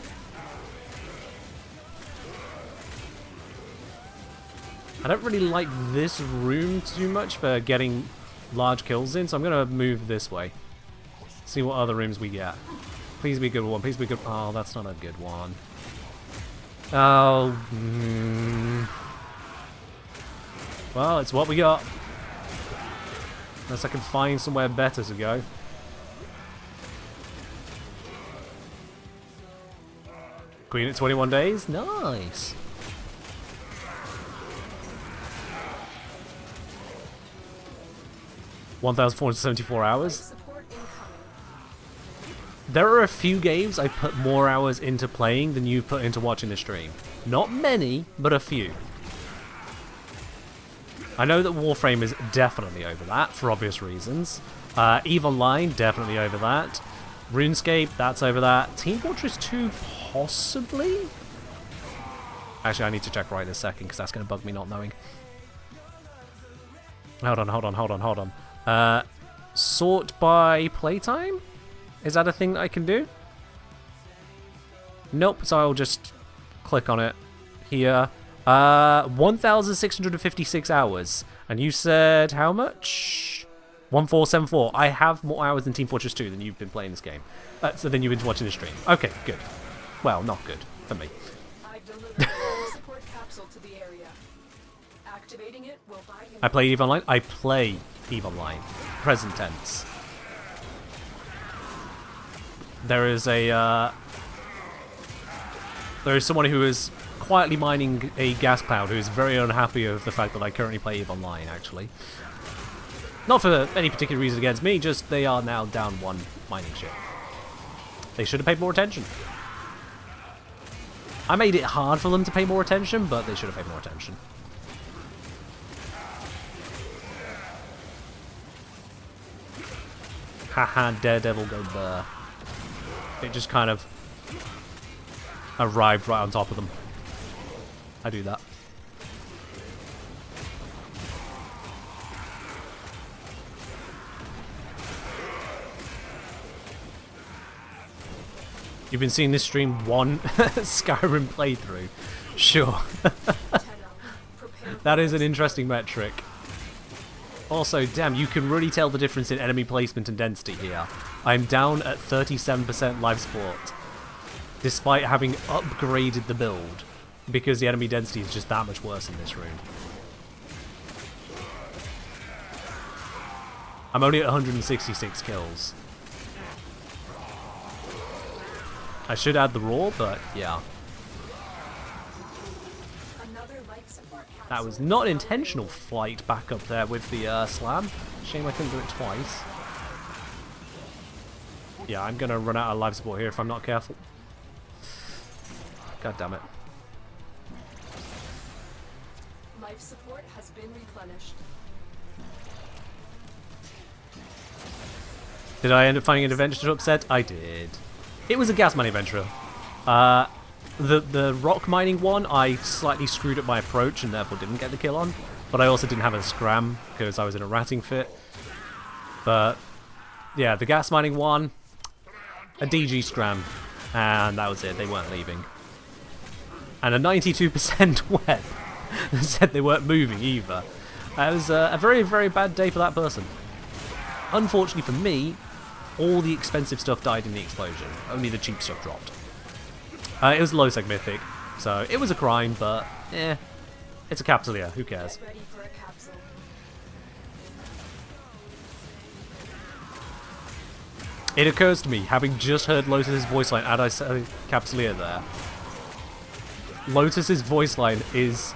I don't really like this room too much for getting large kills in, so I'm gonna move this way. See what other rooms we get. Please be a good one, please be a good. Oh, that's not a good one. Oh. Well, it's what we got. Unless I can find somewhere better to go. Queen at 21 days? Nice. $1,474 hours. There are a few games I put more hours into playing than you put into watching the stream. Not many, but a few. I know that Warframe is definitely over that, for obvious reasons. EVE Online, definitely over that. RuneScape, that's over that. Team Fortress 2, possibly? Actually, I need to check right this second, because that's going to bug me not knowing. Hold on. Sort by playtime? Is that a thing that I can do? Nope, so I'll just click on it here. 1,656 hours. And you said how much? 1,474. I have more hours in Team Fortress 2 than you've been playing this game. So then you've been watching the stream. Okay, good. Well, not good for me. I've delivered a support capsule to the area. Activating it will buy you. I play EVE Online? I play EVE Online. Present tense. There is someone who is quietly mining a gas cloud who is very unhappy with the fact that I currently play EVE Online, actually. Not for any particular reason against me, just they are now down 1 mining ship. They should have paid more attention. I made it hard for them to pay more attention, but they should have paid more attention. Haha, Daredevil go burr. It just kind of arrived right on top of them. I do that. You've been seeing this stream 1 Skyrim playthrough. Sure. That is an interesting metric. Also, damn, you can really tell the difference in enemy placement and density here. I'm down at 37% life support, despite having upgraded the build, because the enemy density is just that much worse in this room. I'm only at 166 kills. I should add the roar, but yeah. That was not an intentional flight back up there with the slam. Shame I couldn't do it twice. Yeah, I'm gonna run out of life support here if I'm not careful. God damn it. Life support has been replenished. Did I end up finding an adventure to upset? I did. It was a gas mining adventure. The rock mining one, I slightly screwed up my approach and therefore didn't get the kill on. But I also didn't have a scram because I was in a ratting fit. But yeah, the gas mining one, a DG scram, and that was it. They weren't leaving. And a 92% web that said they weren't moving either. It was a very, very bad day for that person. Unfortunately for me, all the expensive stuff died in the explosion. Only the cheap stuff dropped. It was low seg mythic, so it was a crime, but it's a capsulier. Who cares? Ready for a capsule. It occurs to me, having just heard Lotus's voice line, and I said capsulier there. Lotus's voice line is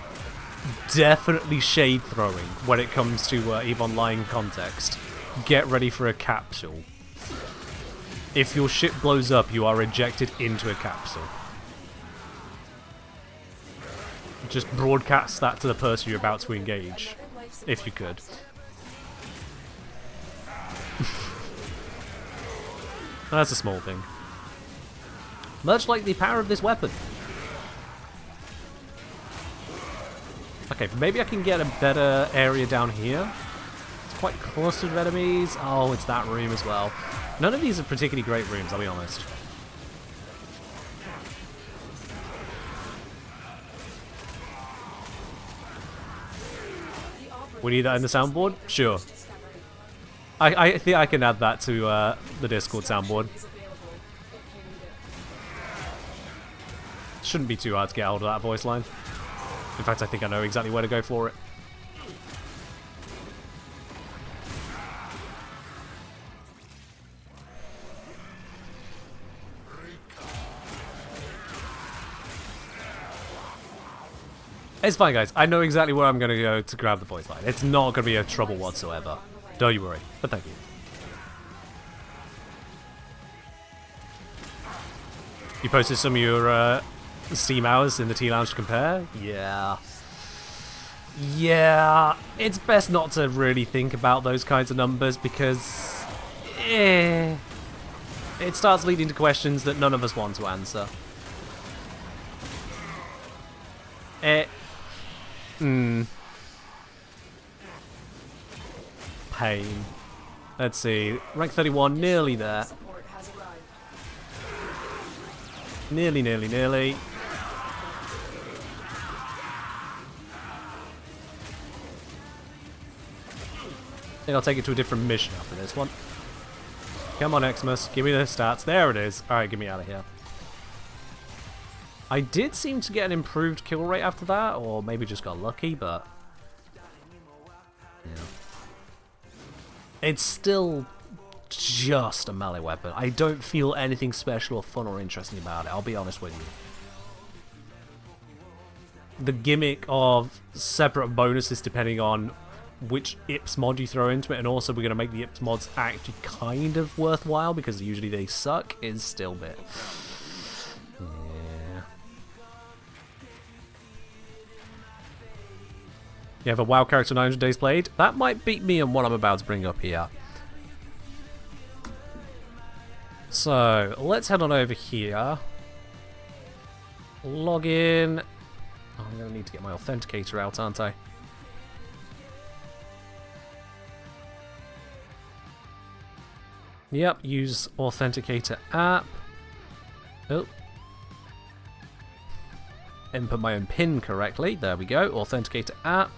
definitely shade throwing when it comes to EVE Online context. Get ready for a capsule. If your ship blows up, you are ejected into a capsule. Just broadcast that to the person you're about to engage, if you could. That's a small thing. Much like the power of this weapon. Okay, maybe I can get a better area down here. It's quite clustered of enemies. Oh, it's that room as well. None of these are particularly great rooms, I'll be honest. We need that in the soundboard? Sure. I think I can add that to the Discord soundboard. Shouldn't be too hard to get hold of that voice line. In fact, I think I know exactly where to go for it. It's fine, guys. I know exactly where I'm going to go to grab the voice line. It's not going to be a trouble whatsoever. Don't you worry. But thank you. You posted some of your Steam hours in the Tea Lounge to compare? Yeah. Yeah. It's best not to really think about those kinds of numbers because it starts leading to questions that none of us want to answer. Pain. Let's see. Rank 31, nearly there. Support has arrived. Nearly, nearly, nearly. I think I'll take it to a different mission after this one. Come on, Xmas. Give me the stats. There it is. Alright, get me out of here. I did seem to get an improved kill rate after that, or maybe just got lucky, but yeah. It's still just a melee weapon. I don't feel anything special or fun or interesting about it, I'll be honest with you. The gimmick of separate bonuses depending on which IPS mod you throw into it, and also we're going to make the IPS mods actually kind of worthwhile because usually they suck, is still a bit. You have a WoW character 900 days played? That might beat me on what I'm about to bring up here. So, let's head on over here. Log in. Oh, I'm going to need to get my authenticator out, aren't I? Yep, use authenticator app. Oh. Input my own PIN correctly. There we go. Authenticator app.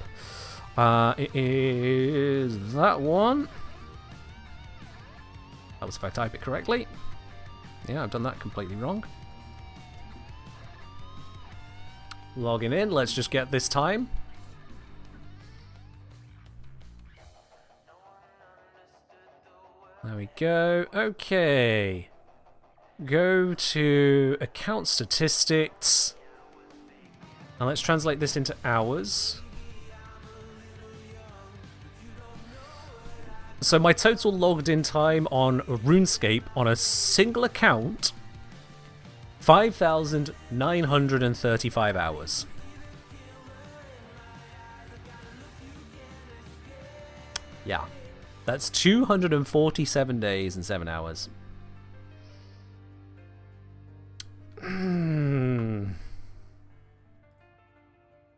It is that one. That was if I type it correctly. Yeah, I've done that completely wrong. Logging in. Let's just get this time. There we go. Okay. Go to account statistics. Now let's translate this into hours. So my total logged in time on RuneScape on a single account, 5,935 hours. Yeah, That's 247 days and 7 hours.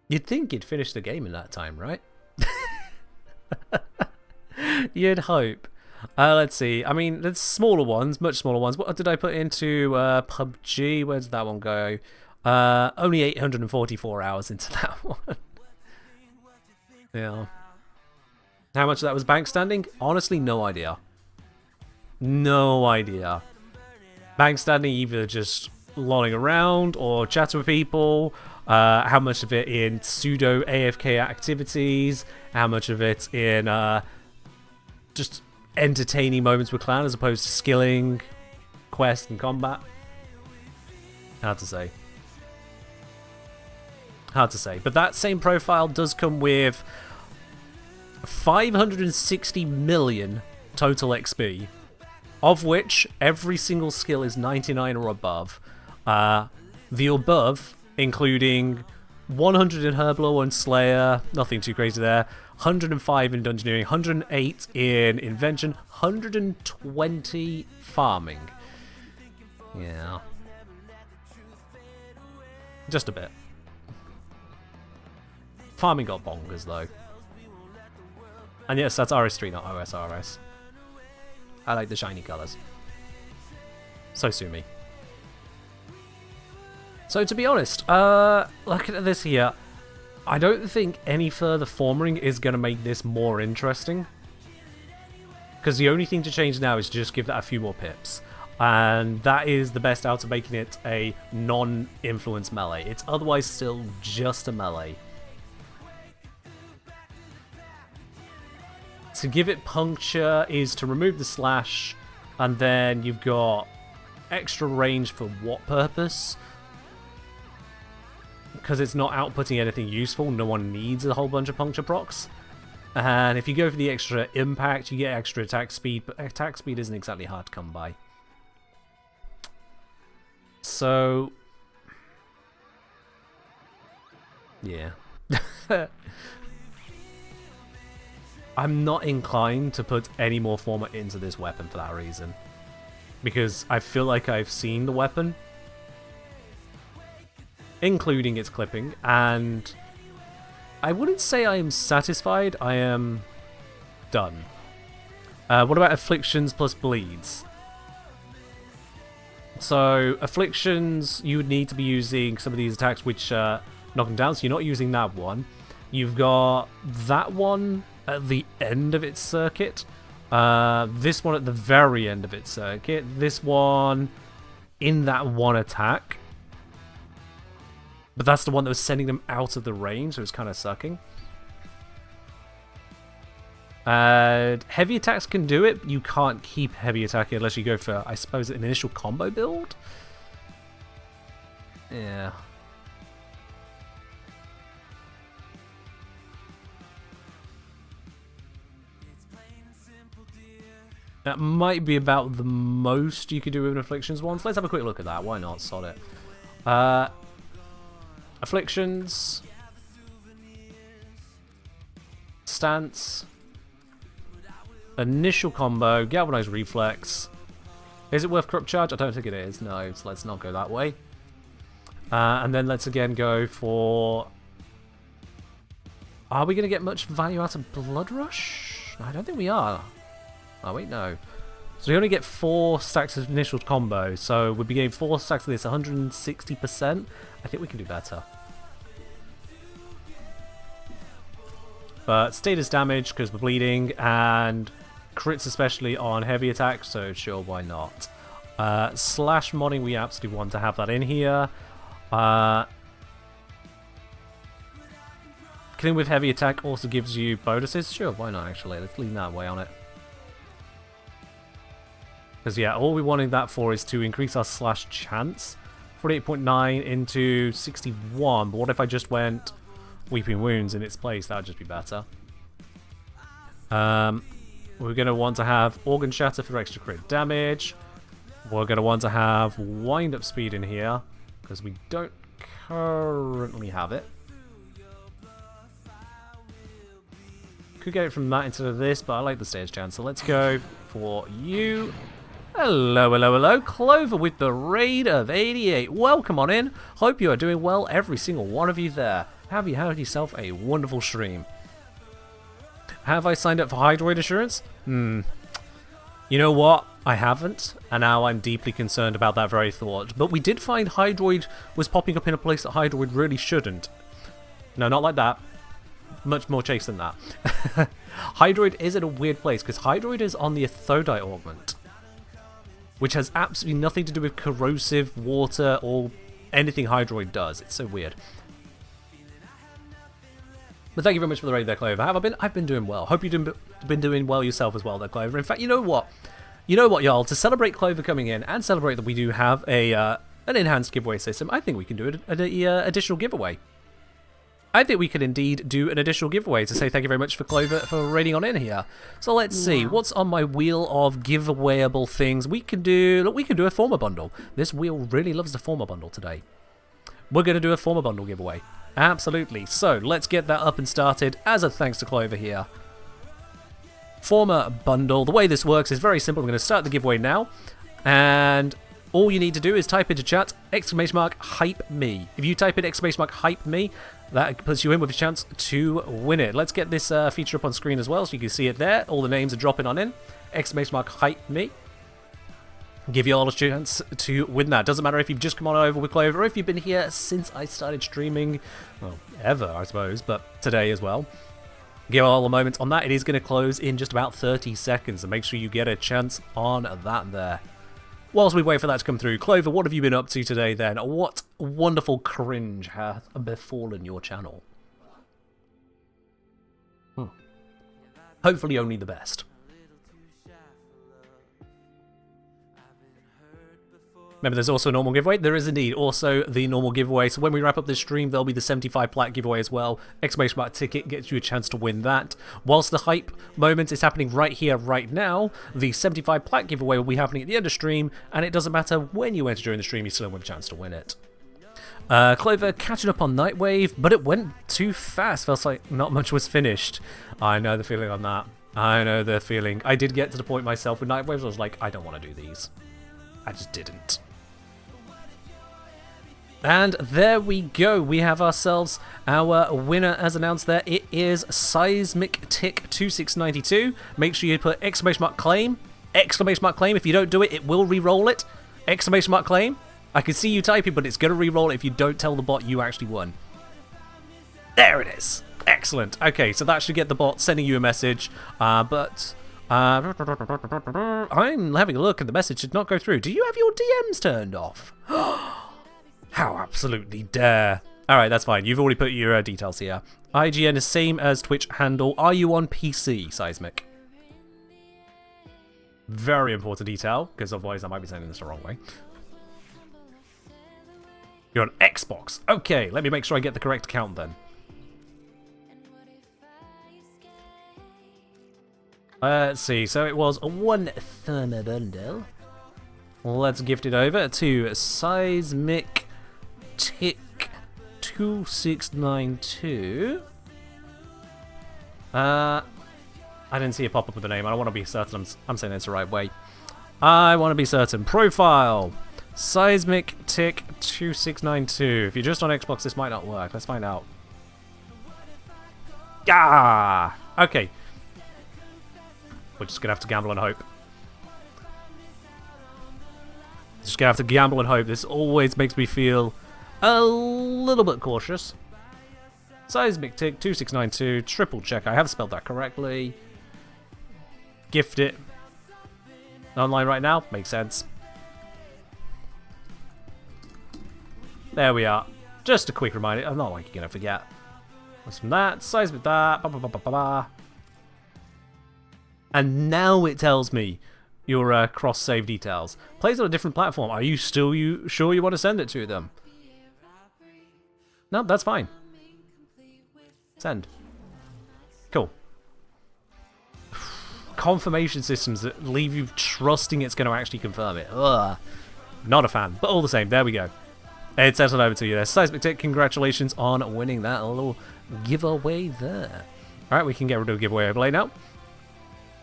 You'd think you'd finish the game in that time, right? You'd hope. Let's see. I mean, there's smaller ones, much smaller ones. What did I put into PUBG? Where did that one go? Only 844 hours into that one. Yeah. How much of that was bank standing? Honestly, no idea. No idea. Bank standing, either just lolling around or chatting with people. How much of it in pseudo AFK activities? How much of it in just entertaining moments with clan as opposed to skilling, quest, and combat? Hard to say. Hard to say. But that same profile does come with 560 million total XP, of which every single skill is 99 or above. The above including 100 in Herblore and Slayer, nothing too crazy there, 105 in Dungeoneering, 108 in Invention, 120 Farming. Yeah. Just a bit. Farming got bonkers though. And yes, that's RS3, not OSRS. I like the shiny colours. So sue me. So to be honest, looking at this here, I don't think any further forming is going to make this more interesting. Because the only thing to change now is just give that a few more pips. And that is the best out of making it a non-influence melee. It's otherwise still just a melee. To give it puncture is to remove the slash, and then you've got extra range for what purpose? Because it's not outputting anything useful, no one needs a whole bunch of puncture procs. And if you go for the extra impact, you get extra attack speed, but attack speed isn't exactly hard to come by. So, yeah. I'm not inclined to put any more format into this weapon for that reason. Because I feel like I've seen the weapon, including its clipping, and I wouldn't say I am satisfied, I am done. What about Afflictions plus Bleeds? So, Afflictions, you would need to be using some of these attacks which knock them down, so you're not using that one. You've got that one at the end of its circuit, this one at the very end of its circuit, this one in that one attack. But that's the one that was sending them out of the range, so it's kind of sucking. Heavy attacks can do it, but you can't keep heavy attacking unless you go for, I suppose, an initial combo build? Yeah. That might be about the most you could do with an Afflictions one. So let's have a quick look at that. Why not? Sod it. Afflictions. Stance. Initial combo. Galvanized Reflex. Is it worth Corrupt Charge? I don't think it is. No, so let's not go that way. And then let's again go for... Are we going to get much value out of Blood Rush? I don't think we are. Oh wait, no. So we only get 4 stacks of initial combo, so we'd be getting 4 stacks of this, 160%. I think we can do better. But status damage, because we're bleeding, and crits especially on heavy attacks, so sure, why not? Slash modding, we absolutely want to have that in here. Killing with heavy attack also gives you bonuses. Sure, why not actually? Let's lean that way on it. Because yeah, all we wanted that for is to increase our slash chance. 48.9 into 61, but what if I just went Weeping Wounds in its place? That would just be better. We're going to want to have Organ Shatter for extra crit damage. We're going to want to have Wind Up Speed in here, because we don't currently have it. Could get it from that instead of this, but I like the stage chance, so let's go for you. Hello, hello, hello. Clover with the raid of 88. Welcome on in. Hope you are doing well, every single one of you there. Have you had yourself a wonderful stream? Have I signed up for Hydroid Assurance? You know what? I haven't, and now I'm deeply concerned about that very thought. But we did find Hydroid was popping up in a place that Hydroid really shouldn't. No, not like that. Much more chase than that. Hydroid is in a weird place, because Hydroid is on the Athodai augment, which has absolutely nothing to do with corrosive, water, or anything Hydroid does. It's so weird. But thank you very much for the raid there, Clover. Have I been? I've been doing well. Hope you've been doing well yourself as well there, Clover. In fact, you know what? You know what, y'all? To celebrate Clover coming in and celebrate that we do have a an enhanced giveaway system, I think we can do an additional giveaway. I think we could indeed do an additional giveaway to say thank you very much for Clover for raiding on in here. So let's see what's on my wheel of giveawayable things. We can do. Look, we can do a former bundle. This wheel really loves the former bundle today. We're going to do a former bundle giveaway. Absolutely. So let's get that up and started as a thanks to Clover here. Former bundle. The way this works is very simple. I'm going to start the giveaway now, and all you need to do is type into chat !hype me. If you type in !hype me, that puts you in with a chance to win it. Let's get this feature up on screen as well so you can see it there. All the names are dropping on in. !hype me. Give you all a chance to win that. Doesn't matter if you've just come on over with Clover or if you've been here since I started streaming, well, ever, I suppose, but today as well. Give all a moment on that. It is going to close in just about 30 seconds, so make sure you get a chance on that there. Whilst we wait for that to come through, Clover, what have you been up to today then? What wonderful cringe hath befallen your channel? Hopefully only the best. Remember, there's also a normal giveaway. There is indeed also the normal giveaway. So when we wrap up this stream, there'll be the 75 plat giveaway as well. !ticket gets you a chance to win that. Whilst the hype moment is happening right here, right now, the 75 plat giveaway will be happening at the end of stream, and it doesn't matter when you enter during the stream, you still have a chance to win it. Clover catching up on Nightwave, but it went too fast. Felt like not much was finished. I know the feeling on that. I know the feeling. I did get to the point myself with Nightwaves. I was like, I don't want to do these. I just didn't. And there we go. We have ourselves our winner as announced there. It is Seismic Tick 2692. Make sure you put !claim. !claim. If you don't do it, it will re-roll it. !claim. I can see you typing, but it's going to re-roll it if you don't tell the bot you actually won. There it is. Excellent. Okay, so that should get the bot sending you a message. I'm having a look and the message did not go through. Do you have your DMs turned off? How absolutely dare. Alright, that's fine. You've already put your details here. IGN is same as Twitch handle. Are you on PC, Seismic? Very important detail, because otherwise I might be saying this the wrong way. You're on Xbox. Okay, let me make sure I get the correct account then. Let's see. So it was one thermal bundle. Let's gift it over to Seismic Tick 2692. I didn't see a pop-up with the name. I don't want to be certain I'm saying it's the right way. I want to be certain. Profile. Seismic Tick 2692. If you're just on Xbox, this might not work. Let's find out. Ah! Okay. We're just going to have to gamble and hope. Just going to have to gamble and hope. This always makes me feel a little bit cautious. Seismic Tick 2692. Triple check. I have spelled that correctly. Gift it. Online right now. Makes sense. There we are. Just a quick reminder. I'm not like you're going to forget. What's from that? Seismic that. Ba, ba, ba, ba, ba, ba. And now it tells me your cross-save details. Plays on a different platform. Are you still sure you want to send it to them? No, that's fine. Send. Cool. Confirmation systems that leave you trusting it's going to actually confirm it. Ugh. Not a fan. But all the same, there we go. It's settled over to you there. Seismic Tick, congratulations on winning that little giveaway there. Alright, we can get rid of giveaway overlay now.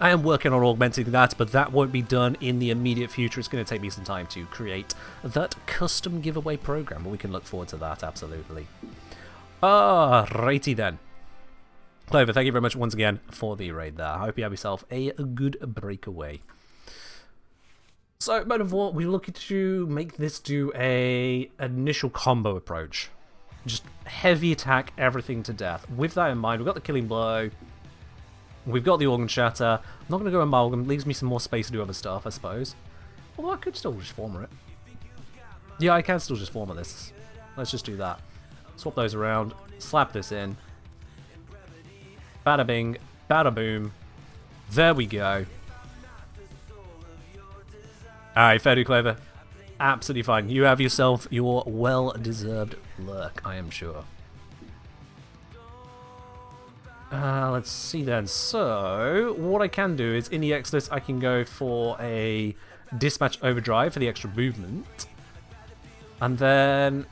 I am working on augmenting that, but that won't be done in the immediate future. It's going to take me some time to create that custom giveaway program, but we can look forward to that, absolutely. Righty then. Clover, thank you very much once again for the raid there. I hope you have yourself a good breakaway. So, Motovore, we're looking to make this do a initial combo approach. Just heavy attack everything to death. With that in mind, we've got the Killing Blow. We've got the Organ Shatter. I'm not going to go Amalgam. Leaves me some more space to do other stuff, I suppose. Although I could still just Former it. Yeah, I can still just Former this. Let's just do that. Swap those around. Slap this in. Bada bing. Bada boom. There we go. Alright, fair do, Clover. Absolutely fine. You have yourself your well-deserved lurk, I am sure. Let's see then. So, what I can do is, in the Exodus, I can go for a Dispatch Overdrive for the extra movement. And then,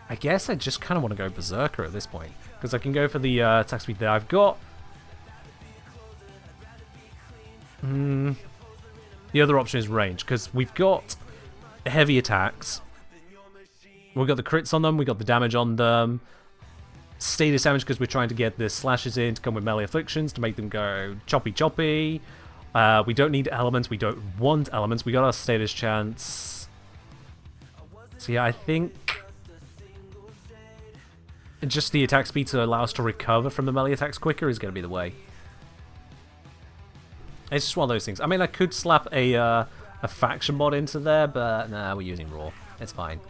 I guess I just kind of want to go Berserker at this point. Because I can go for the attack speed there. I've got... the other option is range, because we've got heavy attacks. We've got the crits on them, we've got the damage on them. Status damage because we're trying to get the slashes in to come with melee afflictions to make them go choppy choppy. We don't need elements, we don't want elements. We got our status chance. So yeah, I think just the attack speed to allow us to recover from the melee attacks quicker is going to be the way. It's just one of those things. I mean, I could slap a faction mod into there, but nah, we're using raw. It's fine.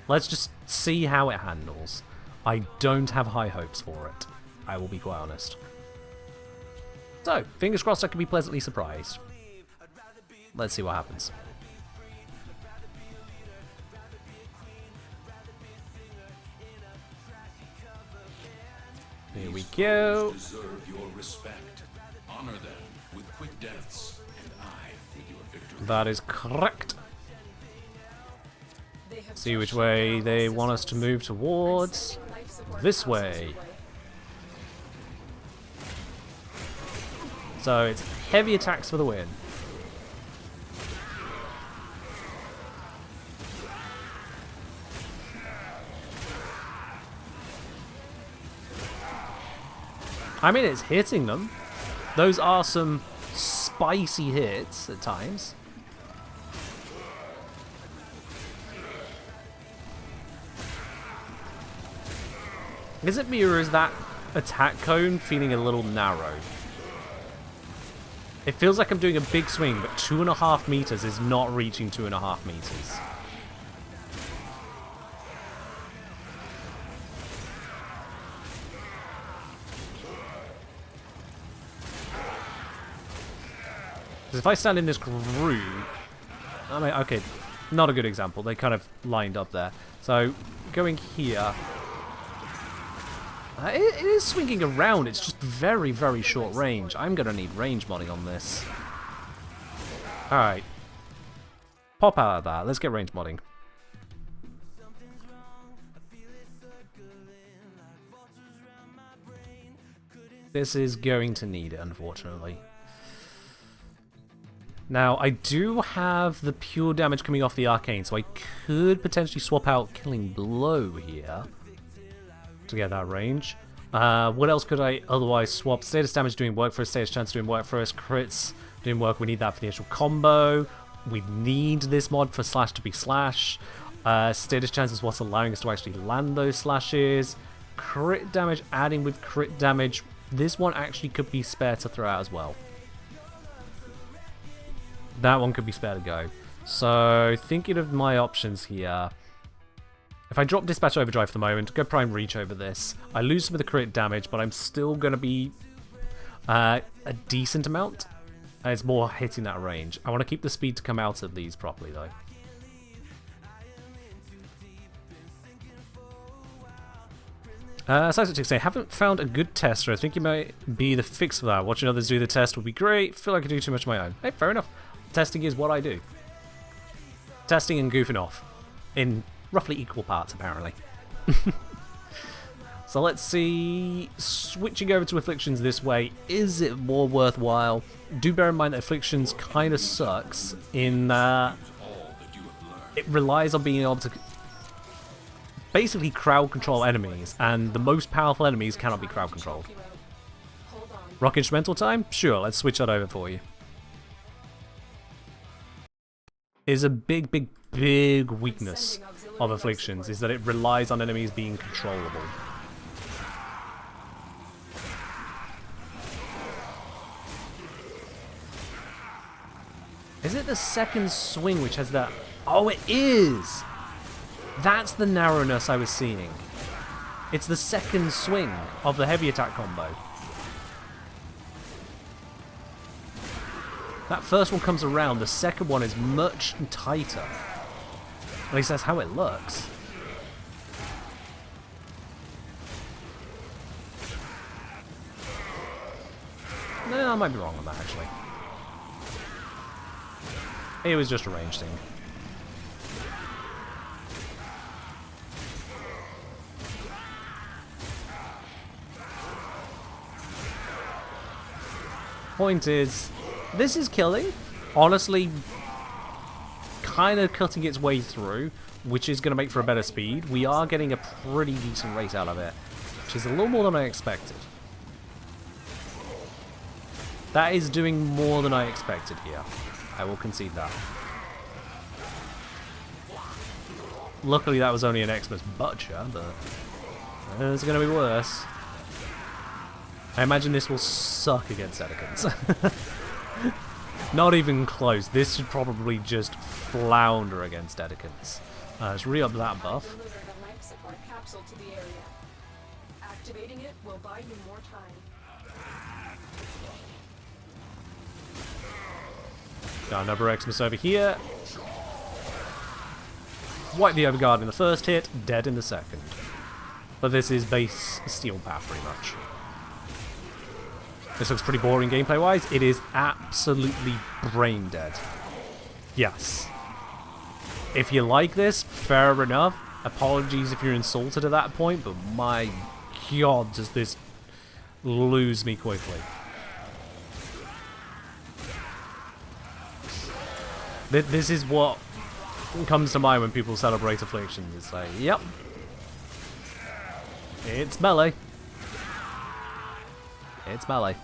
Let's just see how it handles. I don't have high hopes for it. I will be quite honest. So, fingers crossed I can be pleasantly surprised. Let's see what happens. Here we go. Deserve your respect. Honor them with quick deaths, and I with your victory. That is correct. See which way they want us to move towards. This way. So it's heavy attacks for the win. I mean, it's hitting them. Those are some spicy hits at times. Is it me or is that attack cone feeling a little narrow? It feels like I'm doing a big swing, but 2.5 meters is not reaching 2.5 meters. Because if I stand in this groove... I mean, okay, not a good example. They kind of lined up there. So, going here... it is swinging around, it's just very, very short range. I'm going to need range modding on this. Alright. Pop out of that, let's get range modding. This is going to need it, unfortunately. Now, I do have the pure damage coming off the arcane, so I could potentially swap out Killing Blow here to get that range. What else could I otherwise swap? Status damage doing work for us, status chance doing work for us, crits doing work. We need that for the actual combo. We need this mod for slash to be slash. Status chance is what's allowing us to actually land those slashes. Crit damage adding with crit damage. This one actually could be spare to throw out as well. That one could be spare to go. So, thinking of my options here. If I drop Dispatch Overdrive for the moment, go Prime Reach over this, I lose some of the crit damage, but I'm still going to be a decent amount. It's more hitting that range. I want to keep the speed to come out of these properly, though. Seismic say, haven't found a good tester. I think you might be the fix for that. Watching others do the test would be great. Feel like I do too much on my own. Hey, fair enough. Testing is what I do. Testing and goofing off. In roughly equal parts, apparently. So let's see, switching over to Afflictions this way, is it more worthwhile? Do bear in mind that Afflictions kind of sucks in that it relies on being able to basically crowd control enemies, and the most powerful enemies cannot be crowd controlled. Hold on. Rock instrumental time? Sure, let's switch that over for you. Is a big weakness of Afflictions, is that it relies on enemies being controllable. Is it the second swing which has that? Oh, it is! That's the narrowness I was seeing. It's the second swing of the heavy attack combo. That first one comes around, the second one is much tighter. At least that's how it looks. No, I might be wrong on that actually. It was just a range thing. Point is, this is killing. Honestly, kind of cutting its way through, which is going to make for a better speed. We are getting a pretty decent rate out of it, which is a little more than I expected. That is doing more than I expected here. I will concede that. Luckily that was only an Xmas butcher, but it's going to be worse. I imagine this will suck against Edicans. Not even close. This should probably just flounder against Edicans. Let's re-up that buff. Delivered a life support capsule to the area. Activating it will buy you more time. Got another Xmas over here. Wipe the Overguard in the first hit, dead in the second. But this is base Steel Path pretty much. This looks pretty boring gameplay-wise. It is absolutely brain dead. Yes. If you like this, fair enough. Apologies if you're insulted at that point, but my god, does this lose me quickly. This is what comes to mind when people celebrate Afflictions. It's like, yep. It's melee. It's melee.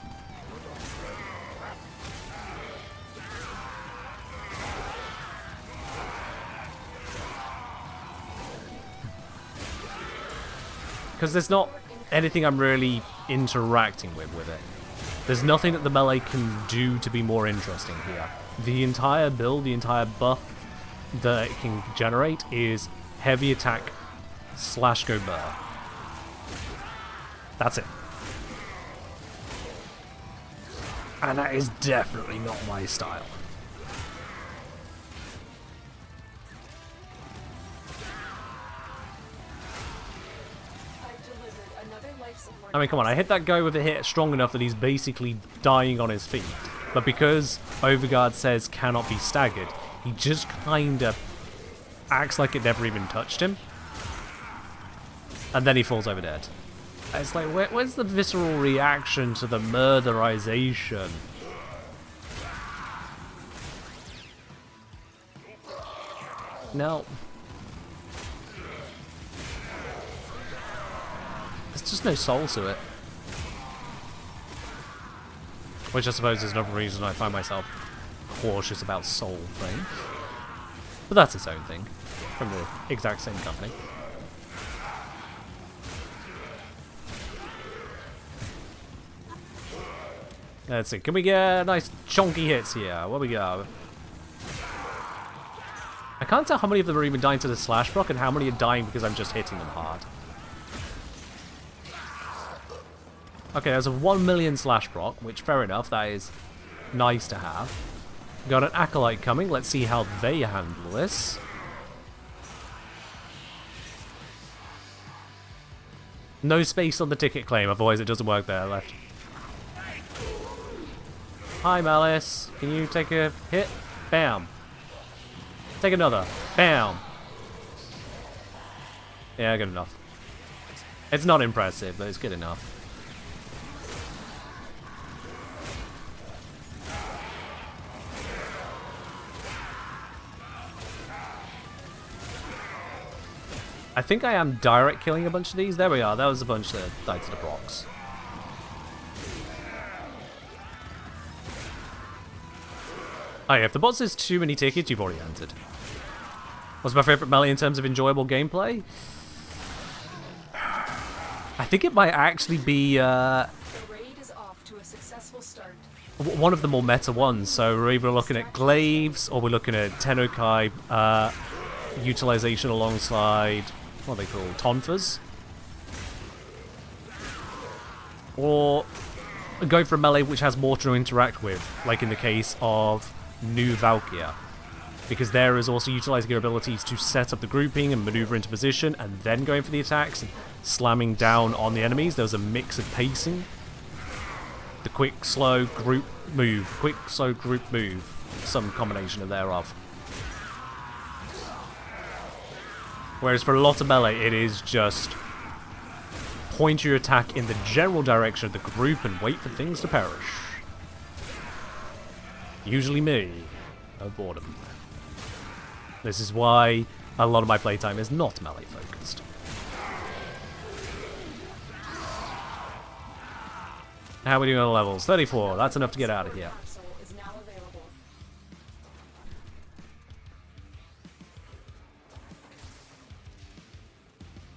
Because there's not anything I'm really interacting with it. There's nothing that the melee can do to be more interesting here. The entire build, the entire buff that it can generate is heavy attack slash go burr. That's it. And that is definitely not my style. I've delivered another life support. I mean, come on, I hit that guy with a hit strong enough that he's basically dying on his feet. But because Overguard says cannot be staggered, he just kinda acts like it never even touched him. And then he falls over dead. It's like, where's the visceral reaction to the murderization? No. There's just no soul to it. Which I suppose is another reason I find myself cautious about soul things. But that's its own thing. From the exact same company. Let's see, can we get nice chunky hits here? What we got? I can't tell how many of them are even dying to the slash proc and how many are dying because I'm just hitting them hard. Okay, there's a 1 million slash proc, which fair enough, that is nice to have. Got an Acolyte coming, let's see how they handle this. No space on the ticket claim, otherwise it doesn't work there, left. Hi Malice, can you take a hit? Bam. Take another. Bam. Yeah, good enough. It's not impressive, but it's good enough. I think I am direct killing a bunch of these. There we are. That was a bunch that died to the procs. Oh yeah, if the boss is too many tickets, you've already entered. What's my favourite melee in terms of enjoyable gameplay? I think it might actually be The raid is off to a successful start. one of the more meta ones. So we're either looking at glaives or we're looking at Tennokai utilization alongside, what are they called, tonfas? Or going for a melee which has more to interact with, like in the case of New Valkyria. Because there is also utilizing your abilities to set up the grouping and maneuver into position and then going for the attacks and slamming down on the enemies. There's a mix of pacing. The quick, slow, group move. Quick, slow, group move. Some combination of thereof. Whereas for a lot of melee, it is just point your attack in the general direction of the group and wait for things to perish. Usually me. Of boredom. This is why a lot of my playtime is not melee focused. How are we doing on levels? 34. That's enough to get out of here. Capsule is now available.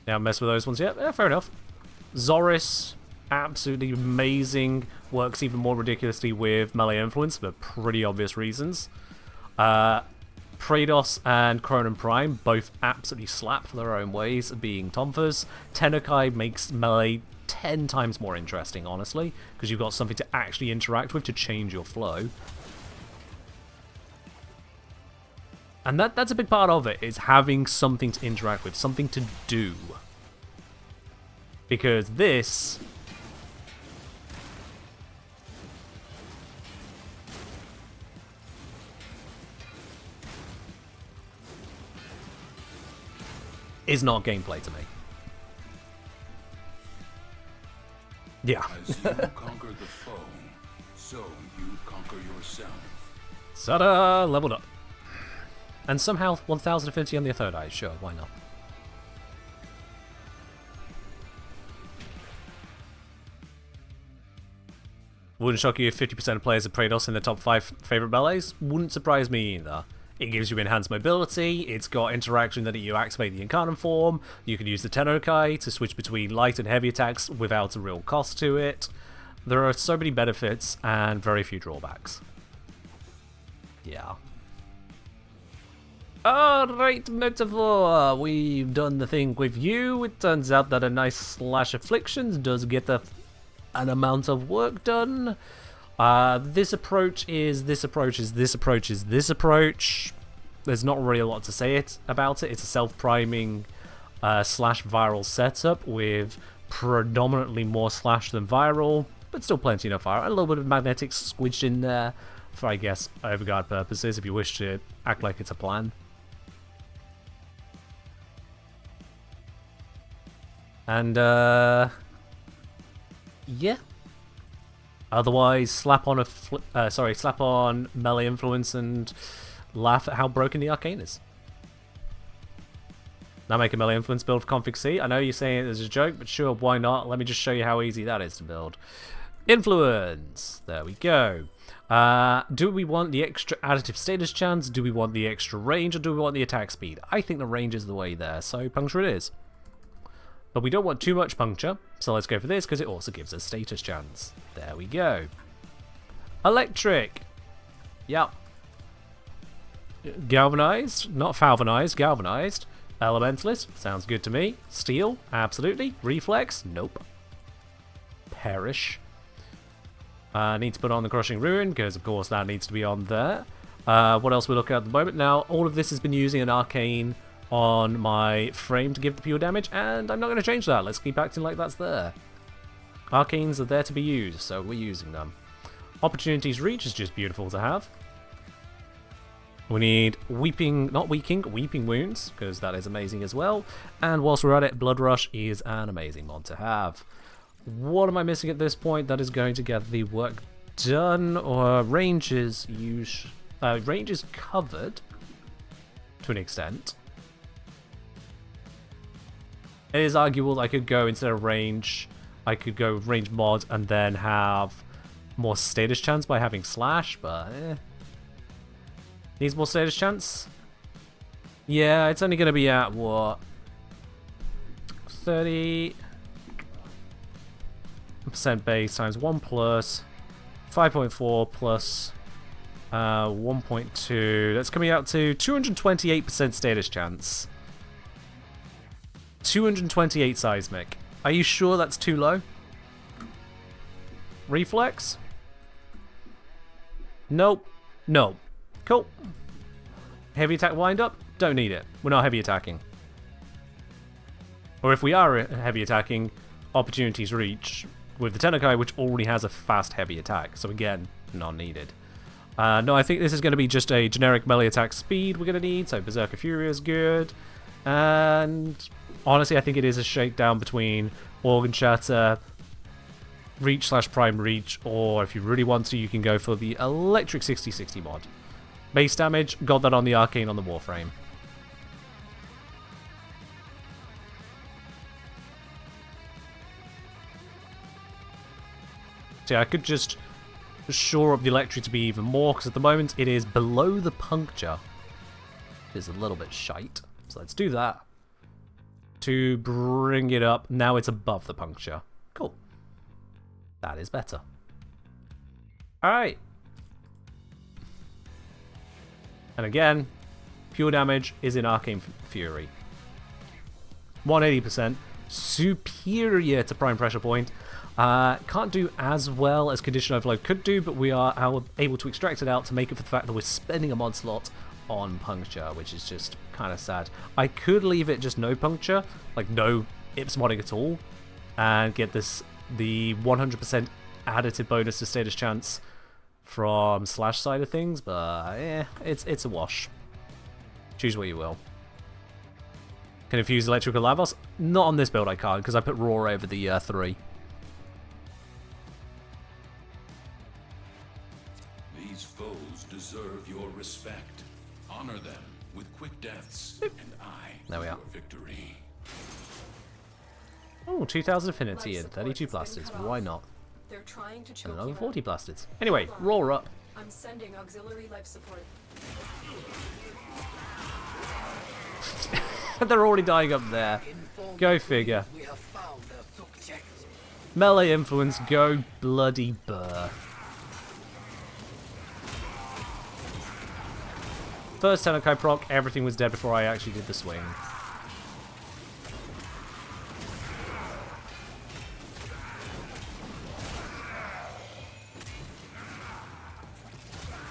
Now mess with those ones yet? Yeah, fair enough. Zoris, absolutely amazing. Works even more ridiculously with melee influence for pretty obvious reasons. Praedos and Cronin Prime both absolutely slap for their own ways of being Tonfas. Tennokai makes melee 10 times more interesting, honestly, because you've got something to actually interact with to change your flow. And that's a big part of it, is having something to interact with, something to do. Because this is not gameplay to me. Yeah. As you conquer the foe, so you conquer yourself. Ta-da! Leveled up. And somehow 1050 on the Athodai. Sure, why not? Wouldn't shock you if 50% of players are Praedos in the top 5 favourite melees. Wouldn't surprise me either. It gives you enhanced mobility, it's got interaction that you activate the Incarnate form, you can use the Tennokai to switch between light and heavy attacks without a real cost to it. There are so many benefits and very few drawbacks. Yeah. Alright, Motovore, we've done the thing with you. It turns out that a nice slash afflictions does get an amount of work done. This approach is this approach is this approach is this approach. There's not really a lot to say about it. It's a self-priming slash viral setup with predominantly more slash than viral, but still plenty enough viral. A little bit of magnetic squidged in there for, I guess, overguard purposes if you wish to act like it's a plan. And, yeah. Otherwise, slap on slap on melee influence and laugh at how broken the arcane is. Now make a melee influence build for config C. I know you're saying it as a joke, but sure, why not? Let me just show you how easy that is to build. Influence. There we go. Do we want the extra additive status chance? Do we want the extra range? Or do we want the attack speed? I think the range is the way there, so puncture it is. But we don't want too much puncture, so let's go for this because it also gives us status chance. There we go. Electric. Yep. Galvanized. Not falvanized, galvanized. Elementalist. Sounds good to me. Steel. Absolutely. Reflex. Nope. Perish. Need to put on the Crushing Ruin because, of course, that needs to be on there. What else we look at the moment? Now, all of this has been using an arcane on my frame to give the pure damage, and I'm not going to change that. Let's keep acting like that's there. Arcanes are there to be used, so we're using them. Opportunities Reach is just beautiful to have. We need Weeping Wounds, because that is amazing as well. And whilst we're at it, Blood Rush is an amazing mod to have. What am I missing at this point that is going to get the work done? Or range is covered to an extent. It is arguable I could go instead of range, I could go range mod and then have more status chance by having slash, but needs more status chance? Yeah, it's only going to be at, what, 30% base times 1 plus 5.4 plus 1.2. That's coming out to 228% status chance. 228 seismic. Are you sure that's too low? Reflex? Nope. No. Cool. Heavy attack wind up? Don't need it. We're not heavy attacking. Or if we are heavy attacking, opportunities reach with the Athodai, which already has a fast heavy attack. So again, not needed. No, I think this is going to be just a generic melee attack speed we're going to need. So Berserker Fury is good. And honestly, I think it is a shakedown between Organ Shatter, Reach / Prime Reach, or if you really want to, you can go for the Electric 60/60 mod. Base damage, got that on the Arcane on the Warframe. So yeah, I could just shore up the Electric to be even more, because at the moment it is below the Puncture. It is a little bit shite. So let's do that. To bring it up, now it's above the Puncture. Cool. That is better. Alright. And again, pure damage is in Arcane Fury. 180%. Superior to Prime Pressure Point. Can't do as well as Condition Overload could do, but we are able to extract it out to make it for the fact that we're spending a mod slot on Puncture, which is just kind of sad. I could leave it just no Puncture, like no Ips modding at all, and get the 100% additive bonus to status chance from slash side of things, but yeah, it's a wash. Choose what you will. Can infuse Electrical Lavos? Not on this build I can't, because I put Raw over the 3. These foes deserve your respect. Honor them with quick deaths, and There we are. your victory. Oh, 2000 affinity and 32 blasters. Why not? They're trying to And choke another you 40 out. blasters. Anyway, roar up. I'm sending auxiliary life support. They're already dying up there. Go figure. Melee influence, go bloody burr. First Athodai proc, everything was dead before I actually did the swing.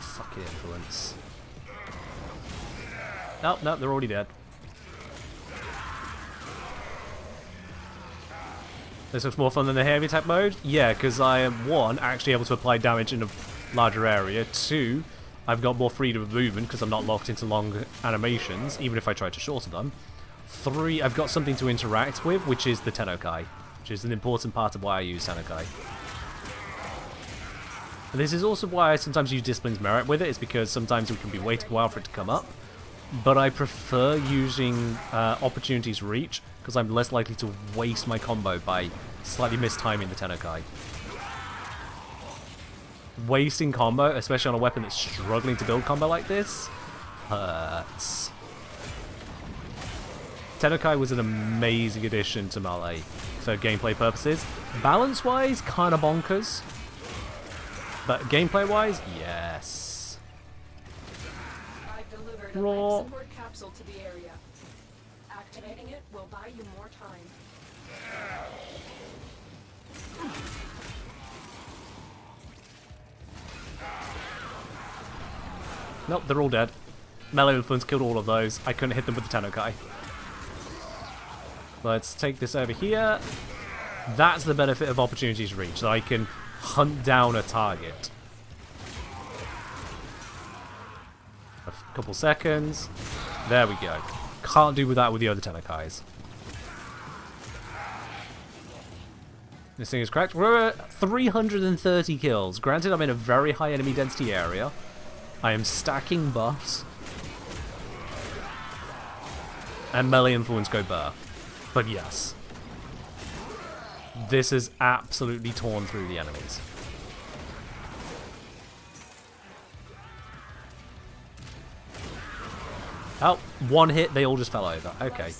Fucking influence. Nope, nope, they're already dead. This looks more fun than the heavy attack mode? Yeah, because I am, 1, actually able to apply damage in a larger area. 2, I've got more freedom of movement because I'm not locked into long animations, even if I try to shorten them. 3, I've got something to interact with, which is the Athodai, which is an important part of why I use Athodai. And this is also why I sometimes use Discipline's Merit with it, is because sometimes we can be waiting a while for it to come up. But I prefer using Opportunity's Reach, because I'm less likely to waste my combo by slightly mistiming the Athodai. Wasting combo, especially on a weapon that's struggling to build combo like this, hurts. Athodai was an amazing addition to Melee for gameplay purposes. Balance-wise, kind of bonkers. But gameplay-wise, yes. I've delivered a Raw. life support capsule to the area. Activating it will buy you more time. Nope, they're all dead. Melee influence killed all of those. I couldn't hit them with the Athodai. Let's take this over here. That's the benefit of Opportunity's Reach, that I can hunt down a target. couple seconds. There we go. Can't do that with the other Tenokais. This thing is cracked. We're at 330 kills. Granted, I'm in a very high enemy density area. I am stacking buffs. And melee influence go burr. But yes. This has absolutely torn through the enemies. Oh, one hit, they all just fell over. Okay.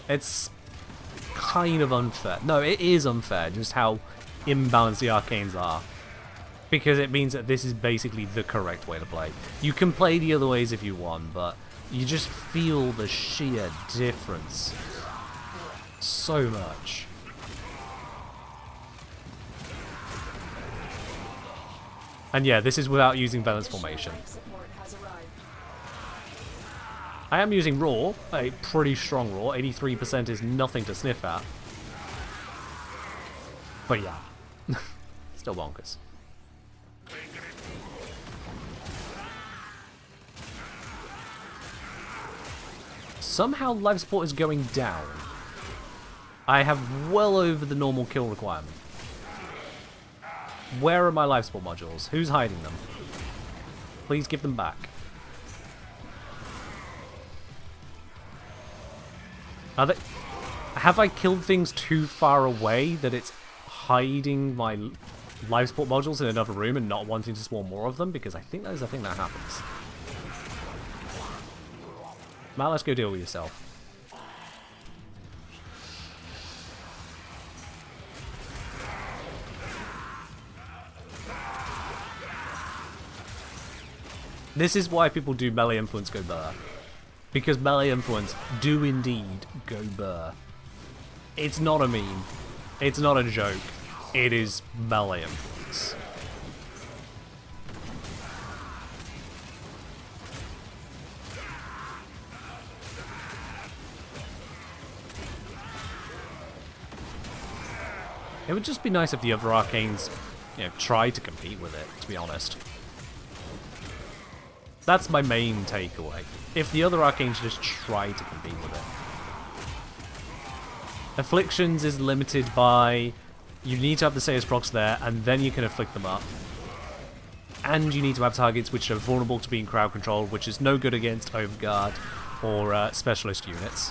It's kind of unfair. No, it is unfair, just how imbalanced the arcanes are. Because it means that this is basically the correct way to play. You can play the other ways if you want, but you just feel the sheer difference so much. And yeah, this is without using Balance Formation. I am using Raw, a pretty strong Raw. 83% is nothing to sniff at. But yeah, still bonkers. Somehow life support is going down. I have well over the normal kill requirement. Where are my life support modules? Who's hiding them? Please give them back. Are they... Have I killed things too far away that it's hiding my life support modules in another room and not wanting to spawn more of them? Because I think that is a thing that happens. Matt, let's go deal with yourself. This is why people do melee influence go burr. Because melee influence do indeed go burr. It's not a meme. It's not a joke. It is melee influence. It would just be nice if the other arcanes, you know, tried to compete with it, to be honest. That's my main takeaway. If the other arcanes just try to compete with it. Afflictions is limited by... You need to have the Seus procs there, and then you can afflict them up. And you need to have targets which are vulnerable to being crowd controlled, which is no good against Overguard or specialist units.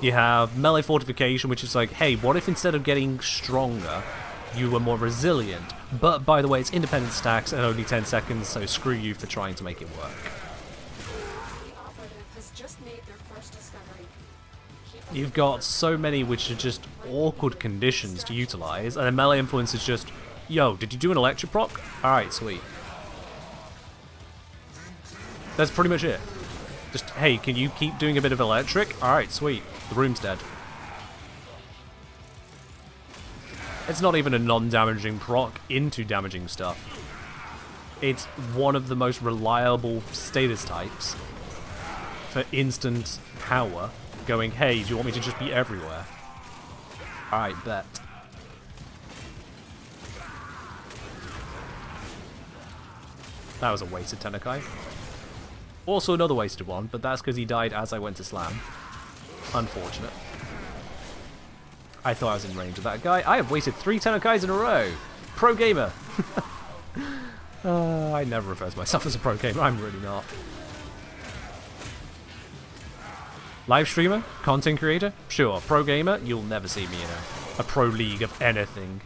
You have melee fortification, which is like, hey, what if instead of getting stronger, you were more resilient? But, by the way, it's independent stacks and only 10 seconds, so screw you for trying to make it work. You've got so many which are just awkward conditions to utilize, and then melee influence is just, yo, did you do an electric proc? Alright, sweet. That's pretty much it. Just, hey, can you keep doing a bit of electric? Alright, sweet. The room's dead. It's not even a non-damaging proc into damaging stuff. It's one of the most reliable status types for instant power, going, hey, do you want me to just be everywhere? Alright, bet. That was a wasted Tenokai. Also another wasted one, but that's because he died as I went to slam. Unfortunate. I thought I was in range of that guy. I have wasted 3 Tenokais in a row. Pro gamer. I never refer to myself as a pro gamer. I'm really not. Live streamer? Content creator? Sure. Pro gamer? You'll never see me in a pro league of anything.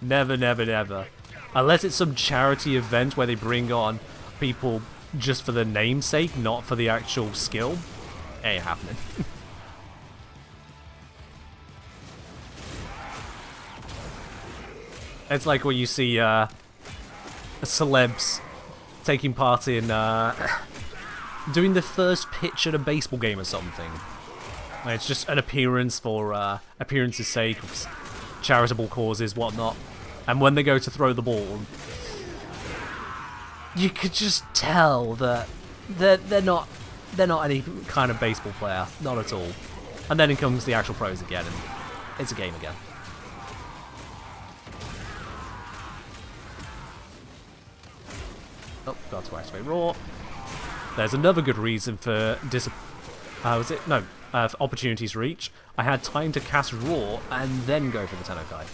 Never, never, never. Unless it's some charity event where they bring on people just for the namesake, not for the actual skill. Ain't happening. It's like when you see celebs taking part in doing the first pitch at a baseball game or something. It's just an appearance for appearance's sake, charitable causes, whatnot. And when they go to throw the ball, you could just tell that they're not any kind of baseball player, not at all. And then in comes the actual pros again, and it's a game again. Oh, got to activate Raw. There's another good reason for was it? No, for Opportunities Reach. I had time to cast Raw and then go for the Athodai.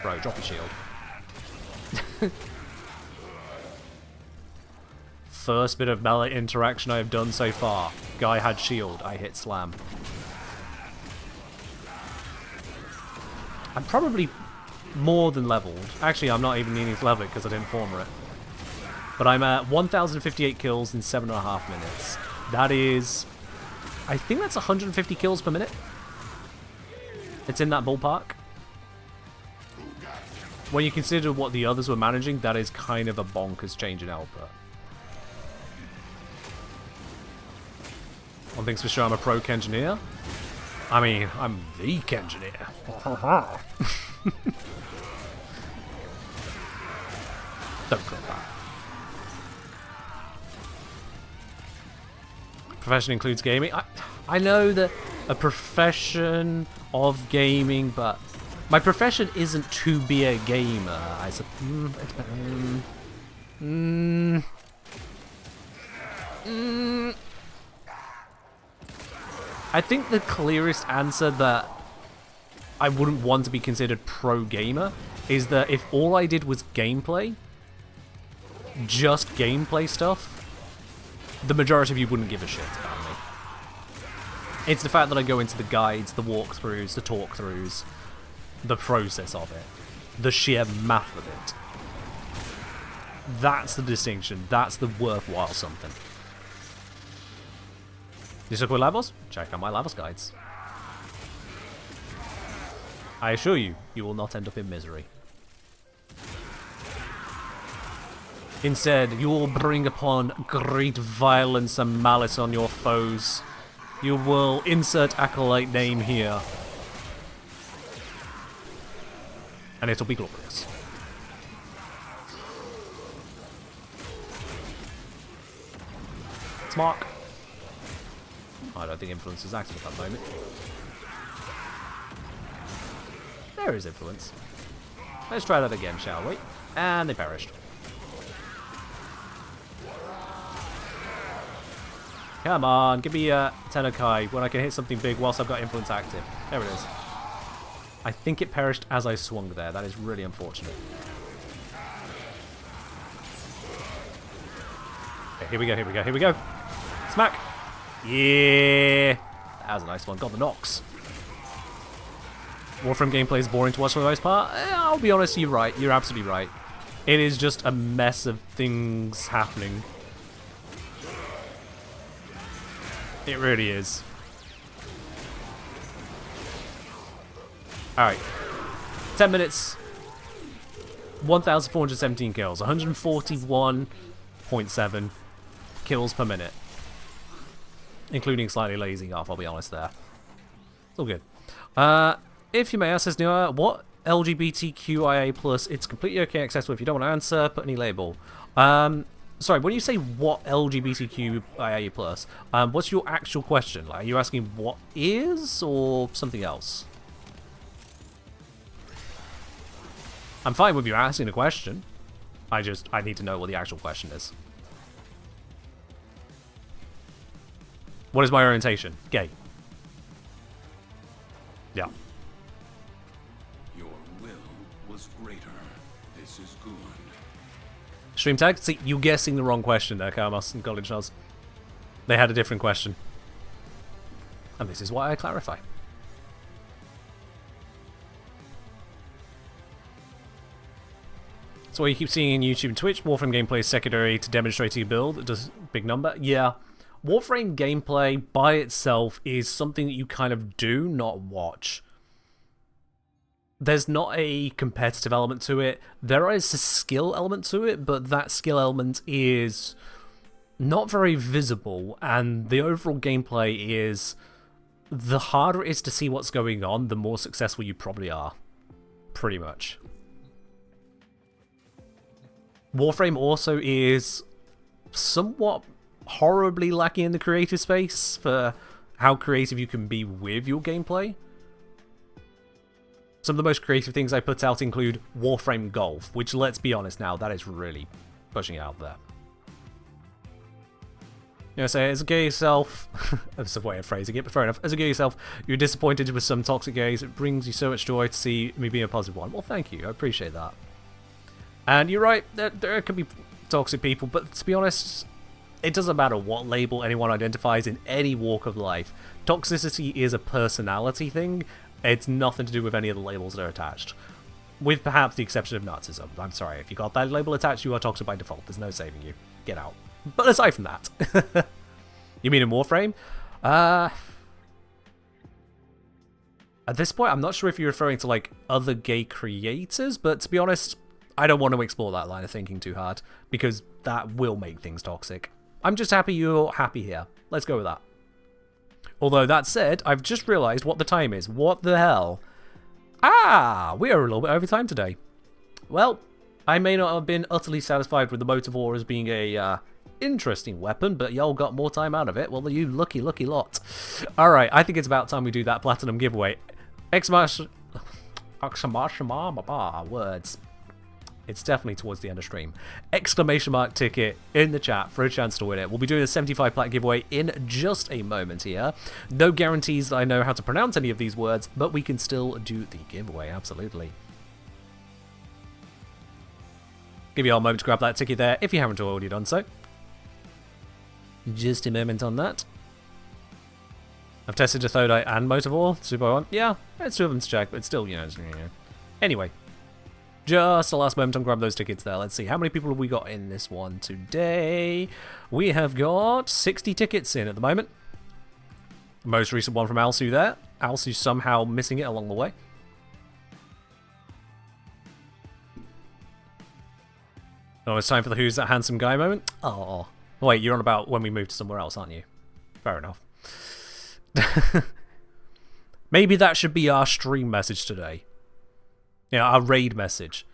Bro, drop your shield. First bit of melee interaction I have done so far. Guy had shield, I hit slam. I'm probably more than leveled. Actually, I'm not even needing to level it because I didn't former it. But I'm at 1,058 kills in 7.5 minutes. That is... I think that's 150 kills per minute. It's in that ballpark. When you consider what the others were managing, that is kind of a bonkers change in output. One thing's for sure, I'm a pro engineer. I mean, I'm the engineer. Don't click that. Profession includes gaming. I know that a profession of gaming, but my profession isn't to be a gamer. I suppose. I think the clearest answer that I wouldn't want to be considered pro gamer is that if all I did was gameplay, just gameplay stuff, the majority of you wouldn't give a shit about me. It's the fact that I go into the guides, the walkthroughs, the talkthroughs, the process of it, the sheer math of it. That's the distinction. That's the worthwhile something. You stuck with Lavos? Check out my Lavos guides. I assure you, you will not end up in misery. Instead, you will bring upon great violence and malice on your foes. You will insert acolyte name here. And it'll be glorious. Smart. I don't think influence is active at that moment. There is influence. Let's try that again, shall we? And they perished. Come on, give me a Athodai when I can hit something big whilst I've got influence active. There it is. I think it perished as I swung there. That is really unfortunate. Okay, here we go, here we go, here we go. Smack! Yeah! That was a nice one. Got the knocks. Warframe gameplay is boring to watch for the most part. I'll be honest, you're right. You're absolutely right. It is just a mess of things happening. It really is. Alright. 10 minutes. 1,417 kills. 141.7 kills per minute. Including slightly lazy off, I'll be honest there. It's all good. If you may ask, says Noah, what LGBTQIA plus? It's completely okay accessible. If you don't want to answer, put any label. Sorry, when you say what LGBTQIA plus, what's your actual question? Like, are you asking what is or something else? I'm fine with you asking a question. I need to know what the actual question is. What is my orientation? Gay. Yeah. Your will was greater. This is good. Stream tag? See, you're guessing the wrong question there, Karmas and Golden Shells. They had a different question. And this is why I clarify. So what you keep seeing in YouTube and Twitch, Warframe gameplay is secondary to demonstrating a build. It does big number. Yeah. Warframe gameplay by itself is something that you kind of do, not watch. There's not a competitive element to it. There is a skill element to it, but that skill element is not very visible, and the overall gameplay is... the harder it is to see what's going on, the more successful you probably are. Pretty much. Warframe also is somewhat horribly lacking in the creative space for how creative you can be with your gameplay. Some of the most creative things I put out include Warframe Golf, which, let's be honest now, that is really pushing it out there. You know, say, as a gay yourself, that's a way of phrasing it, but fair enough. As a gay yourself, you're disappointed with some toxic gays. It brings you so much joy to see me being a positive one. Well, thank you. I appreciate that. And you're right, there could be toxic people, but to be honest, it doesn't matter what label anyone identifies in any walk of life. Toxicity is a personality thing. It's nothing to do with any of the labels that are attached. With perhaps the exception of Nazism. I'm sorry, if you got that label attached, you are toxic by default. There's no saving you. Get out. But aside from that... You mean in Warframe? At this point, I'm not sure if you're referring to, like, other gay creators, but to be honest, I don't want to explore that line of thinking too hard, because that will make things toxic. I'm just happy you're happy here. Let's go with that. Although, that said, I've just realised what the time is. What the hell? Ah! We are a little bit over time today. Well, I may not have been utterly satisfied with the Motovore as being a, interesting weapon, but y'all got more time out of it. Well, you lucky lot. Alright, I think it's about time we do that platinum giveaway. Words. It's definitely towards the end of stream. Exclamation mark ticket in the chat for a chance to win it. We'll be doing a 75 plat giveaway in just a moment here. No guarantees that I know how to pronounce any of these words, but we can still do the giveaway, absolutely. Give you all a moment to grab that ticket there if you haven't already done so. Just a moment on that. I've tested Athodai and Motovore. Super one. Yeah, it's two of them to check, but still, you know. Anyway. Just the last moment on grab those tickets there. Let's see, how many people have we got in this one today? We have got 60 tickets in at the moment. Most recent one from Alsu there. Alsu somehow missing it along the way. Oh, it's time for the Who's That Handsome Guy moment. Oh, wait, you're on about when we move to somewhere else, aren't you? Fair enough. Maybe that should be our stream message today. Yeah, our raid message.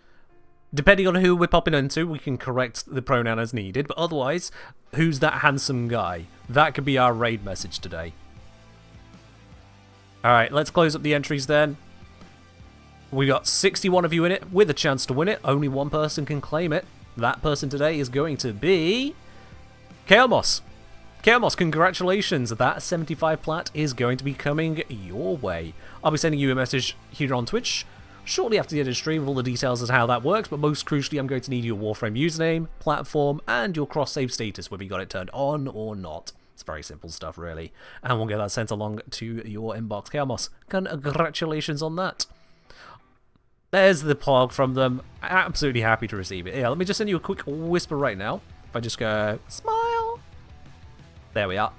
Depending on who we're popping into, we can correct the pronoun as needed, but otherwise, who's that handsome guy? That could be our raid message today. Alright, let's close up the entries then. We got 61 of you in it, with a chance to win it. Only one person can claim it. That person today is going to be... Chaos. Chaos, congratulations. That 75 plat is going to be coming your way. I'll be sending you a message here on Twitch shortly after the end of the stream with all the details as to how that works, but most crucially, I'm going to need your Warframe username, platform, and your cross-save status, whether you got it turned on or not. It's very simple stuff, really. And we'll get that sent along to your inbox. Chaos, congratulations on that. There's the plug from them. Absolutely happy to receive it. Yeah, let me just send you a quick whisper right now. If I just go, smile. There we are.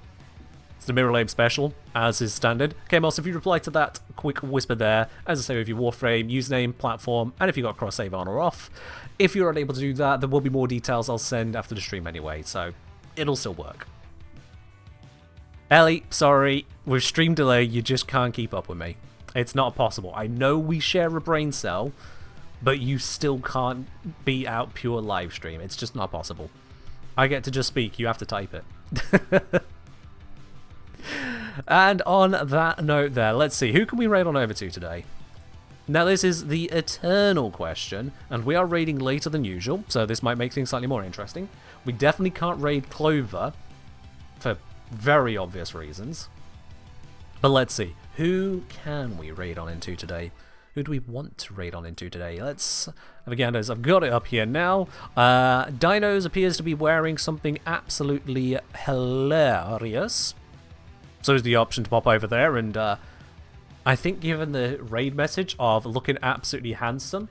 It's the Mirror Lame special, as is standard. Okay, Moss, if you reply to that quick whisper there, as I say with your Warframe, username, platform, and if you got cross-save on or off. If you're unable to do that, there will be more details I'll send after the stream anyway, so it'll still work. Ellie, sorry, with stream delay, you just can't keep up with me. It's not possible. I know we share a brain cell, but you still can't beat out pure live stream. It's just not possible. I get to just speak, you have to type it. And on that note there, let's see, who can we raid on over to today? Now this is the eternal question, and we are raiding later than usual, so this might make things slightly more interesting. We definitely can't raid Clover, for very obvious reasons. But let's see, who can we raid on into today? Who do we want to raid on into today? Let's, again, as I've got it up here now, Dinos appears to be wearing something absolutely hilarious. So is the option to pop over there, and I think given the raid message of looking absolutely handsome,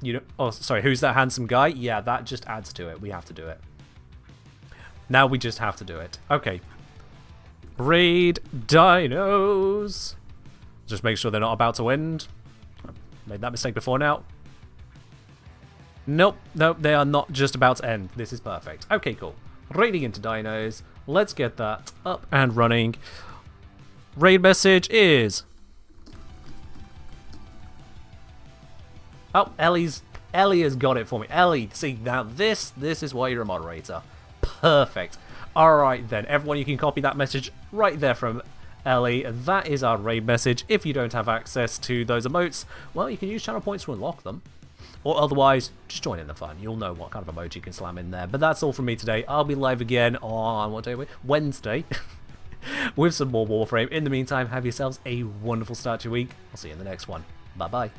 you know, oh sorry, who's that handsome guy? Yeah, that just adds to it. We have to do it. Now we just have to do it. Okay. Raid Dinos. Just make sure they're not about to end. Made that mistake before now. Nope, nope, they are not just about to end. This is perfect. Okay, cool. Raiding into Dinos. Let's get that up and running. Raid message is... Oh, Ellie has got it for me. Ellie, see, now this is why you're a moderator. Perfect. Alright then, everyone, you can copy that message right there from Ellie. That is our raid message. If you don't have access to those emotes, well, you can use channel points to unlock them. Or otherwise, just join in the fun. You'll know what kind of emoji you can slam in there. But that's all from me today. I'll be live again on, what day are we? Wednesday. With some more Warframe. In the meantime, have yourselves a wonderful start to your week. I'll see you in the next one. Bye-bye.